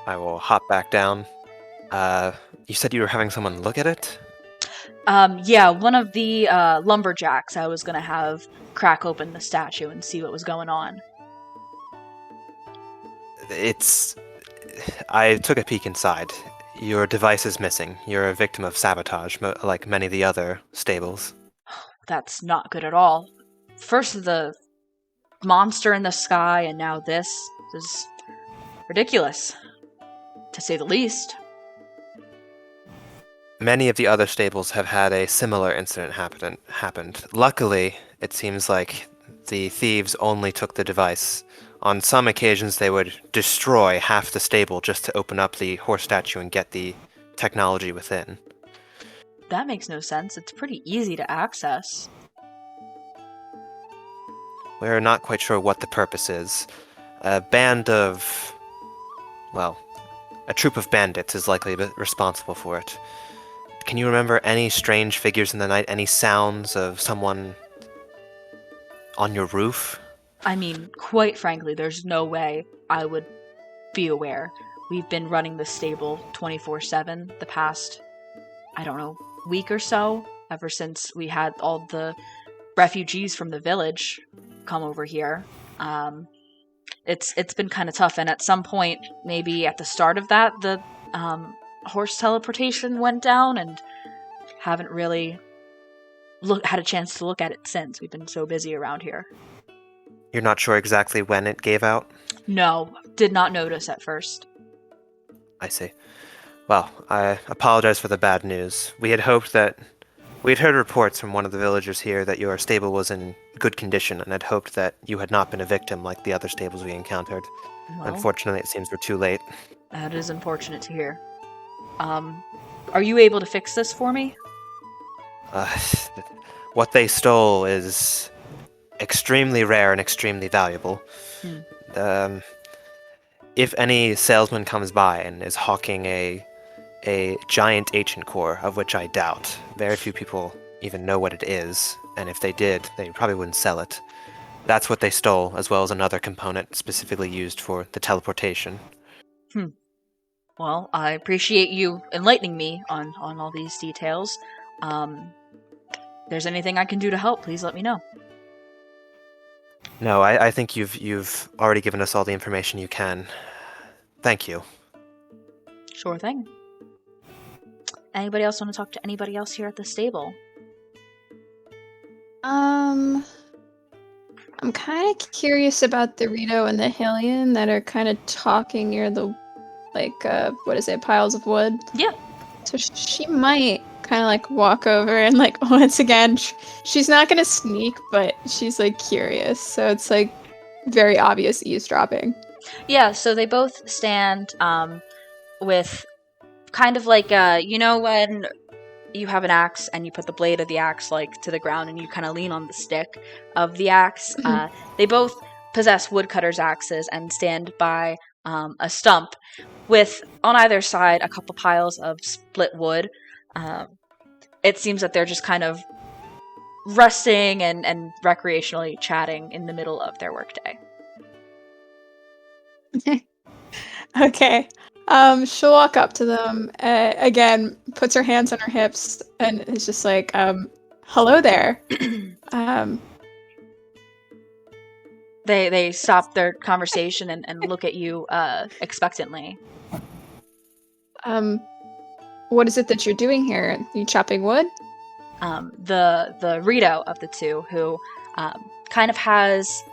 I will hop back down. You said you were having someone look at it? Yeah, one of the lumberjacks I was gonna have crack open the statue and see what was going on. I took a peek inside. Your device is missing. You're a victim of sabotage, like many of the other stables. That's not good at all. First the monster in the sky, and now this. This is ridiculous, to say the least. Many of the other stables have had a similar incident happened. Luckily, it seems like the thieves only took the device. On some occasions, they would destroy half the stable just to open up the horse statue and get the technology within. That makes no sense. It's pretty easy to access. We're not quite sure what the purpose is. A troop of bandits is likely responsible for it. Can you remember any strange figures in the night? Any sounds of someone on your roof? I mean, quite frankly, there's no way I would be aware. We've been running the stable 24/7 the past, I don't know, week or so, ever since we had all the refugees from the village come over here. It's been kind of tough, and at some point, maybe at the start of that, the horse teleportation went down, and haven't really had a chance to look at it since. We've been so busy around here. You're not sure exactly when it gave out? No, did not notice at first. I see. Well, I apologize for the bad news. We had heard reports from one of the villagers here that your stable was in good condition, and had hoped that you had not been a victim like the other stables we encountered. Well, Unfortunately, it seems we're too late. that is unfortunate to hear. Are you able to fix this for me? What they stole is extremely rare and extremely valuable. If any salesman comes by and is hawking a giant ancient core, of which I doubt, very few people even know what it is, and if they did, they probably wouldn't sell it. That's what they stole, as well as another component specifically used for the teleportation. Well, I appreciate you enlightening me on all these details. If there's anything I can do to help, please let me know. No, I think you've already given us all the information you can. Thank you. Sure thing. Anybody else want to talk to anybody else here at the stable? I'm kind of curious about the Rito and the Hillian that are kind of talking near the, piles of wood. Yeah. So she might kind of like walk over and like once again, she's not gonna sneak, but she's like curious. So it's like very obvious eavesdropping. Yeah, so they both stand with kind of like, you know when you have an axe and you put the blade of the axe like to the ground and you kind of lean on the stick of the axe. They both possess woodcutter's axes and stand by a stump with on either side a couple piles of split wood. It seems that they're just kind of resting and recreationally chatting in the middle of their workday. Okay. She'll walk up to them, again, puts her hands on her hips, and is just like, hello there. They stop their conversation and look at you expectantly. What is it that you're doing here? Are you chopping wood? The Rito of the two, who kind of has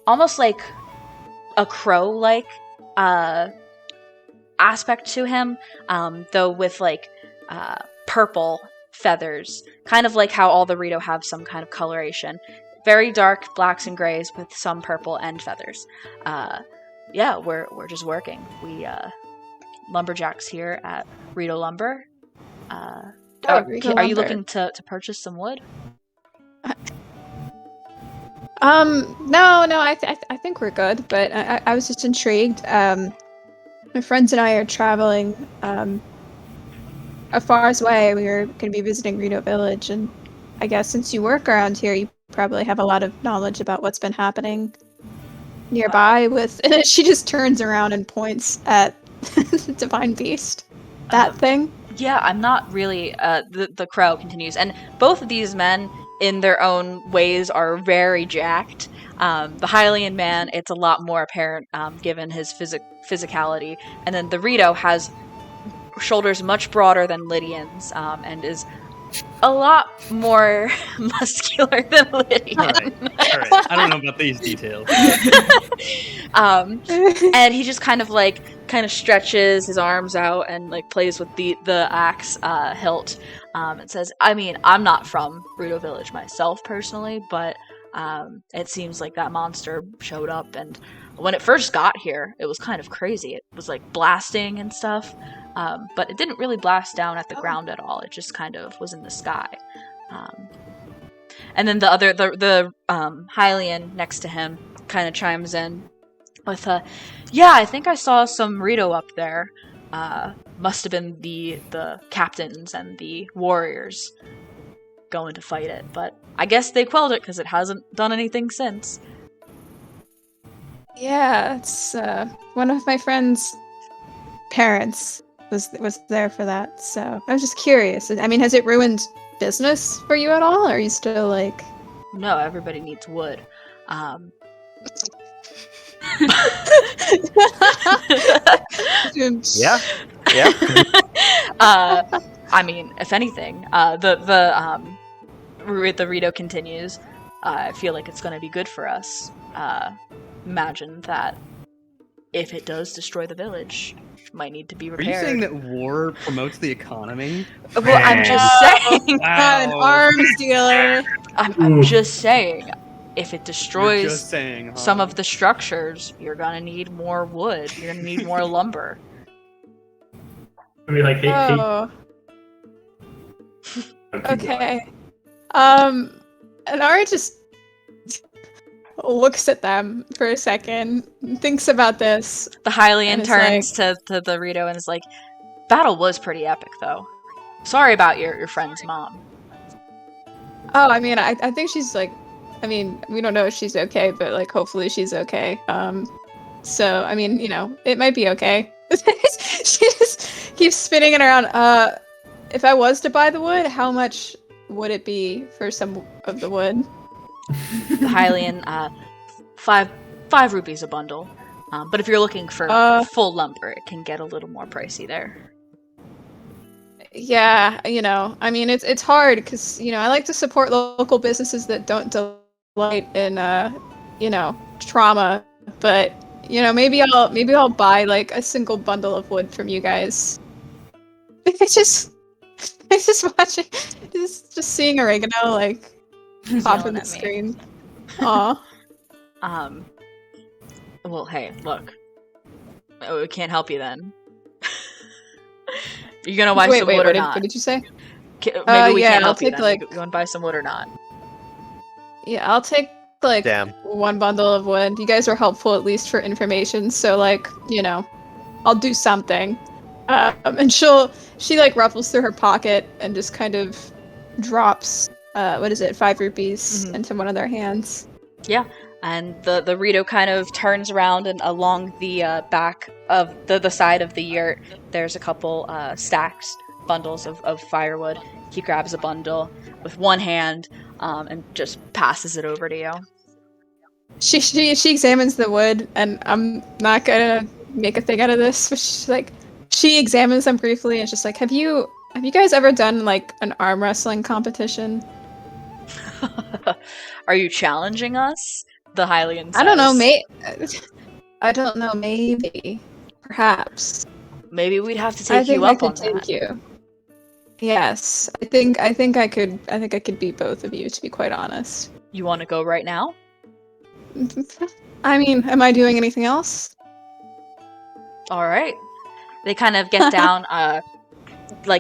almost like a crow-like aspect to him, though with like purple feathers, kind of like how all the Rito have some kind of coloration. Very dark blacks and grays with some purple and feathers. Yeah, we're just working. We lumberjacks here at Rito Lumber. Rito Are you Lumber. looking to purchase some wood? No, I think we're good, but I was just intrigued. My friends and I are traveling a far away. We were going to be visiting Rito Village, and I guess since you work around here, you probably have a lot of knowledge about what's been happening nearby with... And she just turns around and points at the Divine Beast. That thing. Yeah, I'm not really... The crow continues. And both of these men, in their own ways, are very jacked. The Hylian man, it's a lot more apparent given his physicality. And then the Rito has shoulders much broader than Lydian's and is a lot more muscular than Lydian. All right. I don't know about these details. And he just kind of stretches his arms out and like plays with the axe hilt and says, I mean, I'm not from Rito Village myself personally, but it seems like that monster showed up, and when it first got here, it was kind of crazy. It was like blasting and stuff, but it didn't really blast down at the ground at all. It just kind of was in the sky. And then the Hylian next to him kind of chimes in with yeah, I think I saw some Rito up there. Must have been the captains and the warriors going to fight it, but I guess they quelled it because it hasn't done anything since. Yeah, it's one of my friend's parents was there for that, so I was just curious. I mean, has it ruined business for you at all, or are you still like... No, everybody needs wood. Yeah. I mean, if anything, the Rito continues. I feel like it's going to be good for us. Imagine that if it does destroy the village, it might need to be Are repaired. you saying that war promotes the economy? Well, I'm just saying. An arms dealer. I'm just saying. If it You're destroys just saying, huh? some of the structures, you're gonna need more wood. You're gonna need more lumber. I mean, like, hey. Oh, Keep okay. Anara just looks at them for a second, thinks about this. The Hylian And it's turns to the Rito and is like, "Battle was pretty epic, though. Sorry about your friend's mom." Oh, I mean, I think she's like... I mean, we don't know if she's okay, but like, hopefully she's okay. So, I mean, you know, it might be okay. She just keeps spinning it around. If I was to buy the wood, how much would it be for some of the wood? The Hylian, 5 rupees a bundle. But if you're looking for full lumber, it can get a little more pricey there. Yeah, you know, I mean, it's hard because, you know, I like to support local businesses that don't delight in, you know, trauma. But, you know, maybe I'll buy like a single bundle of wood from you guys. It's just watching, just seeing oregano like pop in the screen. Aw. Well, hey, look. We can't help you then. You gonna buy some wood or not? What did you say? Maybe we can't help you take, then. like... You wanna buy some wood or not? Yeah, I'll take like Damn. one bundle of wood. You guys are helpful at least for information, so like, you know, I'll do something. And she like ruffles through her pocket and just kind of drops 5 rupees into one of their hands. Yeah, and the Rito kind of turns around, and along the back of the side of the yurt, there's a couple bundles of firewood. He grabs a bundle with one hand and just passes it over to you. She examines the wood, and I'm not gonna make a thing out of this, but she examines them briefly and is just like, have you guys ever done like an arm wrestling competition? Are you challenging us? The Hylian says. I don't know, maybe. Perhaps. Maybe we'd have to take you up on that. You. Yes. I think I could beat both of you, to be quite honest. You want to go right now? I mean, am I doing anything else? All right. They kind of get down,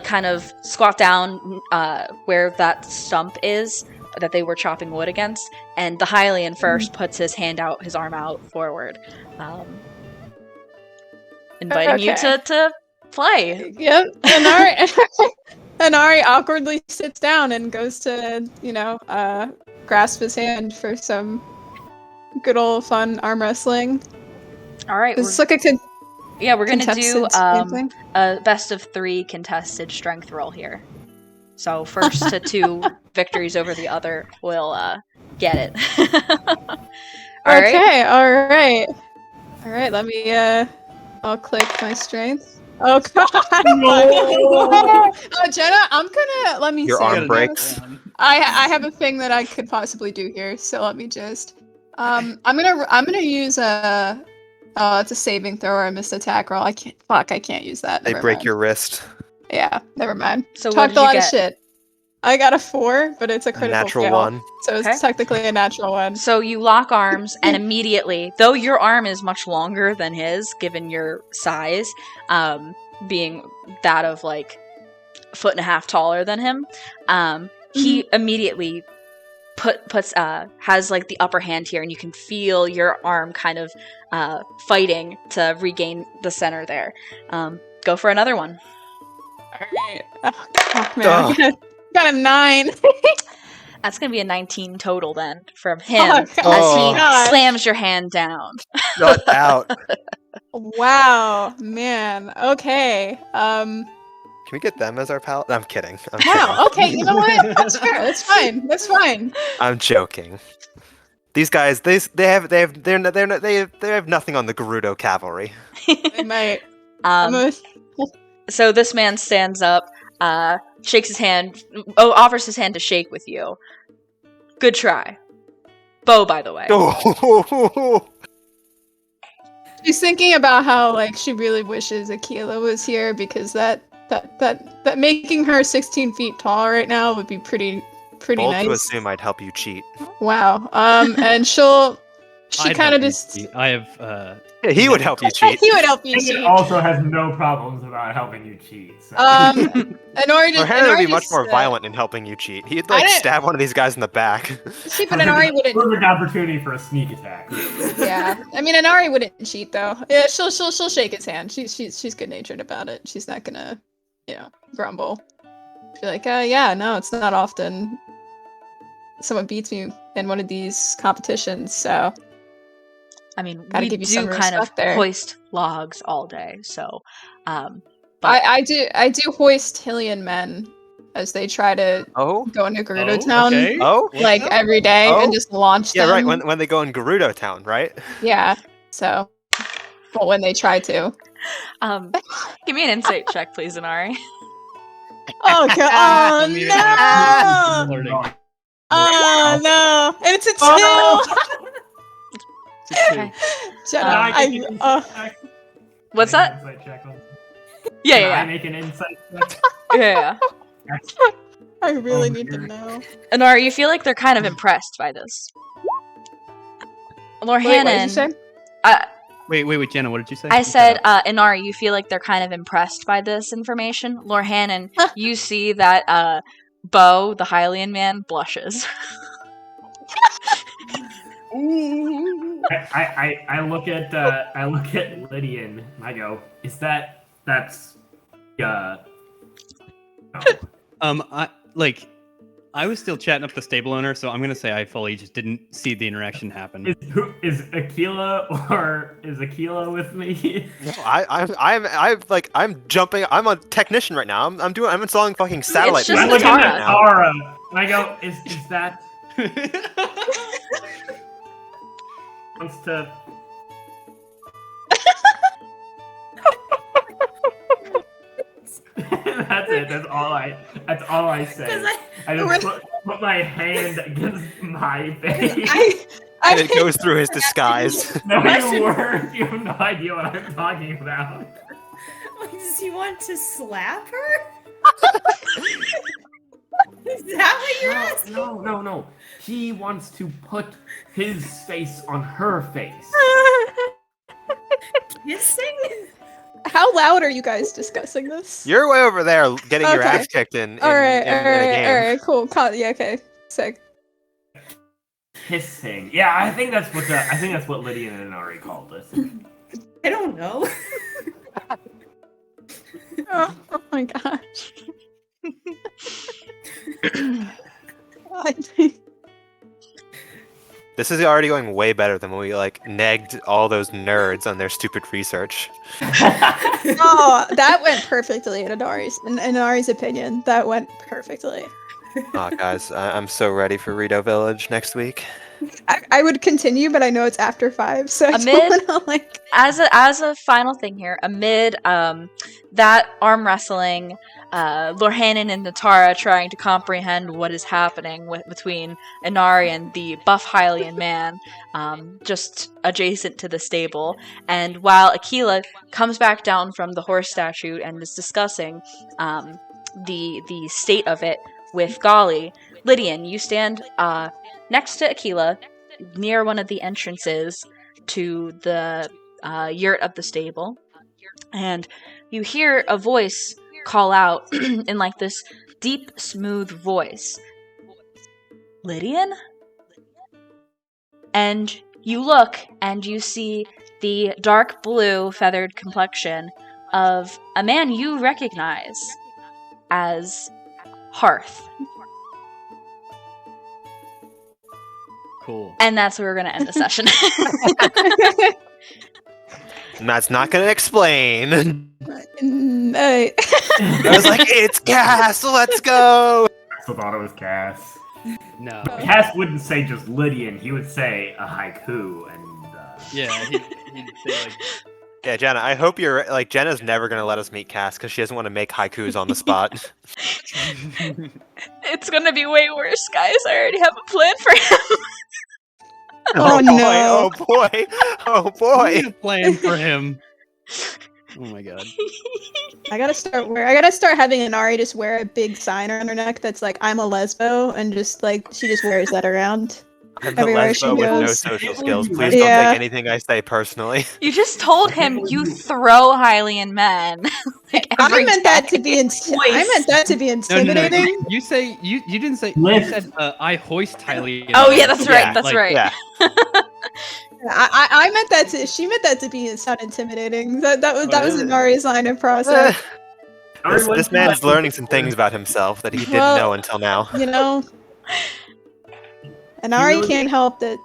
kind of squat down where that stump is that they were chopping wood against, and the Hylian first puts his arm out forward, inviting you to play. Yep. Inari awkwardly sits down and goes to, grasp his hand for some good old fun arm wrestling. All right. We're gonna do a best of 3 contested strength roll here. So first to 2 victories over the other will get it. All right. Let me I'll click my strength. Oh god. No. Jenna, I'm gonna let me Your see. arm breaks. I have a thing that I could possibly do here, so let me just I'm gonna use it's a saving throw or a missed attack roll. I can't use that. They break your wrist. Yeah, never mind. So talked a lot of shit. I got a 4, but it's a critical natural fail, 1. so it's technically a natural 1. So you lock arms, and immediately, though your arm is much longer than his, given your size, being that of like a foot and a half taller than him, he immediately has like the upper hand here, and you can feel your arm kind of fighting to regain the center there. Go for another one. Alright. Oh, man. Got a 9. That's gonna be a 19 total then from him as he slams your hand down. Shut out. Wow, man. Okay. Can we get them as our pal? I'm kidding. Wow. Okay. You know what? That's fair. That's fine. I'm joking. These guys, they have nothing on the Gerudo cavalry. They might. So this man stands up, shakes his hand, offers his hand to shake with you. Good try. Bow, by the way. She's thinking about how like she really wishes Aquila was here, because that making her 16 feet tall right now would be pretty Bold nice. to assume I'd help you cheat. Wow. And she kind of just. I have. Yeah, he would help you cheat. He would help you cheat. He also has no problems about helping you cheat. So. Henry would be much more violent in helping you cheat. He'd stab one of these guys in the back. See, but Inari wouldn't. Perfect opportunity for a sneak attack. Yeah, I mean Inari wouldn't cheat though. Yeah, she'll shake his hand. She's good natured about it. She's not gonna, grumble. She'll be like, yeah, no, it's not often someone beats me in one of these competitions, so. I mean, Gotta we give you do some kind of respect there. hoist logs all day, so. But I do hoist Hylian men as they try to go into Gerudo Town, like every day, and just launch them. Yeah, right. When they go in Gerudo Town, right? Yeah. So, but when they try to. Give me an insight check, please, Inari. Oh god! Oh no! Oh no! And it's a 2. Okay. What's that? Yeah. I make an insight check? Yeah. I really need to know. Inari, you feel like they're kind of impressed by this. Lorhannon. What did you say? Wait, Jenna, what did you say? I said, Inari, you feel like they're kind of impressed by this information. Lorhannon, you see that Bo, the Hylian man, blushes. I look at Lydian and I go, that's no. I was still chatting up the stable owner, so I'm gonna say I fully just didn't see the interaction happen. Is Aquila with me? No, I'm jumping. I'm a technician right now. I'm installing fucking satellite. just I'm phones looking Tara. at Tara and I go, is that wants to? That's it. That's all I say. I just put my hand against my face. And it goes through his disguise. No, you weren't. You have no idea what I'm talking about. Does he want to slap her? Is that what you're asking? No. He wants to put his face on her face. Kissing? How loud are you guys discussing this? You're way over there getting your Okay. ass kicked in All right, a game. all right, cool. Yeah, okay, sick. Kissing. Yeah, I think that's what Lydian and Ari called it. I don't know. Oh my gosh. I think- This is already going way better than when we negged all those nerds on their stupid research. Oh, that went perfectly in Ari's opinion. That went perfectly. Oh, guys, I'm so ready for Rito Village next week. I would continue, but I know it's after 5, so I Amid- don't wanna, As a final thing here, amid that arm wrestling, Lorhanan and Natara trying to comprehend what is happening between Inari and the buff Hylian man, just adjacent to the stable, and while Aquila comes back down from the horse statue and is discussing the state of it with Golly, Lydian, you stand next to Aquila, near one of the entrances to the yurt of the stable, and you hear a voice call out in this deep, smooth voice, "Lydian?" And you look and you see the dark blue feathered complexion of a man you recognize as Hearth. Cool. And that's where we're going to end the session. And that's not gonna explain. No. I was like, it's Cass, let's go! I still thought it was Cass. No. Cass wouldn't say just Lydian, he would say a haiku, and Yeah, he'd say Yeah, Jenna, I hope you're Jenna's never gonna let us meet Cass because she doesn't want to make haikus on the spot. It's going to be way worse, guys. I already have a plan for him. Oh, no. Boy, oh boy, oh I boy. need a plan for him. Oh my god. I gotta start having Inari just wear a big sign around her neck that's like, "I'm a lesbo," and just she just wears that around. I'm a Everywhere she lesbo with no goes. social skills. Please Yeah. don't take anything I say personally. You just told him you throw Hylian men. I meant that to be No. intimidating. You say you didn't say. Lift. You said I hoist Hylian. Oh yeah, that's right. Yeah, That's right. Yeah. I meant that to. She meant that to sound intimidating. That was Inari's line of process. This man's learning some things about himself that he didn't Well, know until now. You know, Inari can't help that.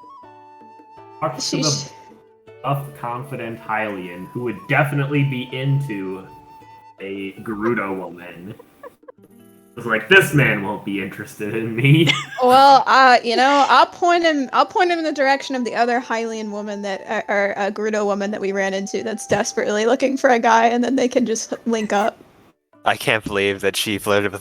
talk to She. the buff, confident Hylian who would definitely be into a Gerudo woman. It was like, this man won't be interested in me. Well, I'll point him in the direction of the other Hylian woman or a Gerudo woman that we ran into that's desperately looking for a guy, and then they can just link up. I can't believe that she flirted with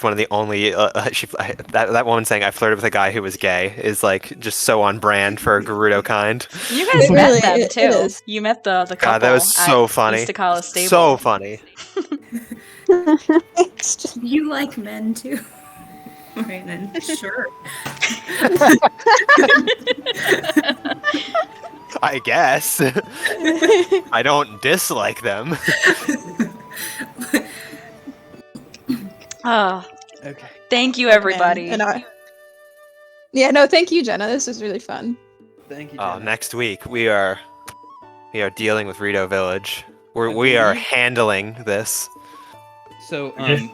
one of the only that woman saying I flirted with a guy who was gay is just so on brand for Gerudo kind. You guys It met really- them it too. is. You met the couple. God, that was so at funny. Istakala stable. So funny. It's just You like men too? Right then, sure. I guess. I don't dislike them. Oh, Okay. thank you, everybody. thank you, Jenna. This was really fun. Thank you. Oh, Jenna. next week we are dealing with Rito Village. I We are believe- handling this. So, Yes.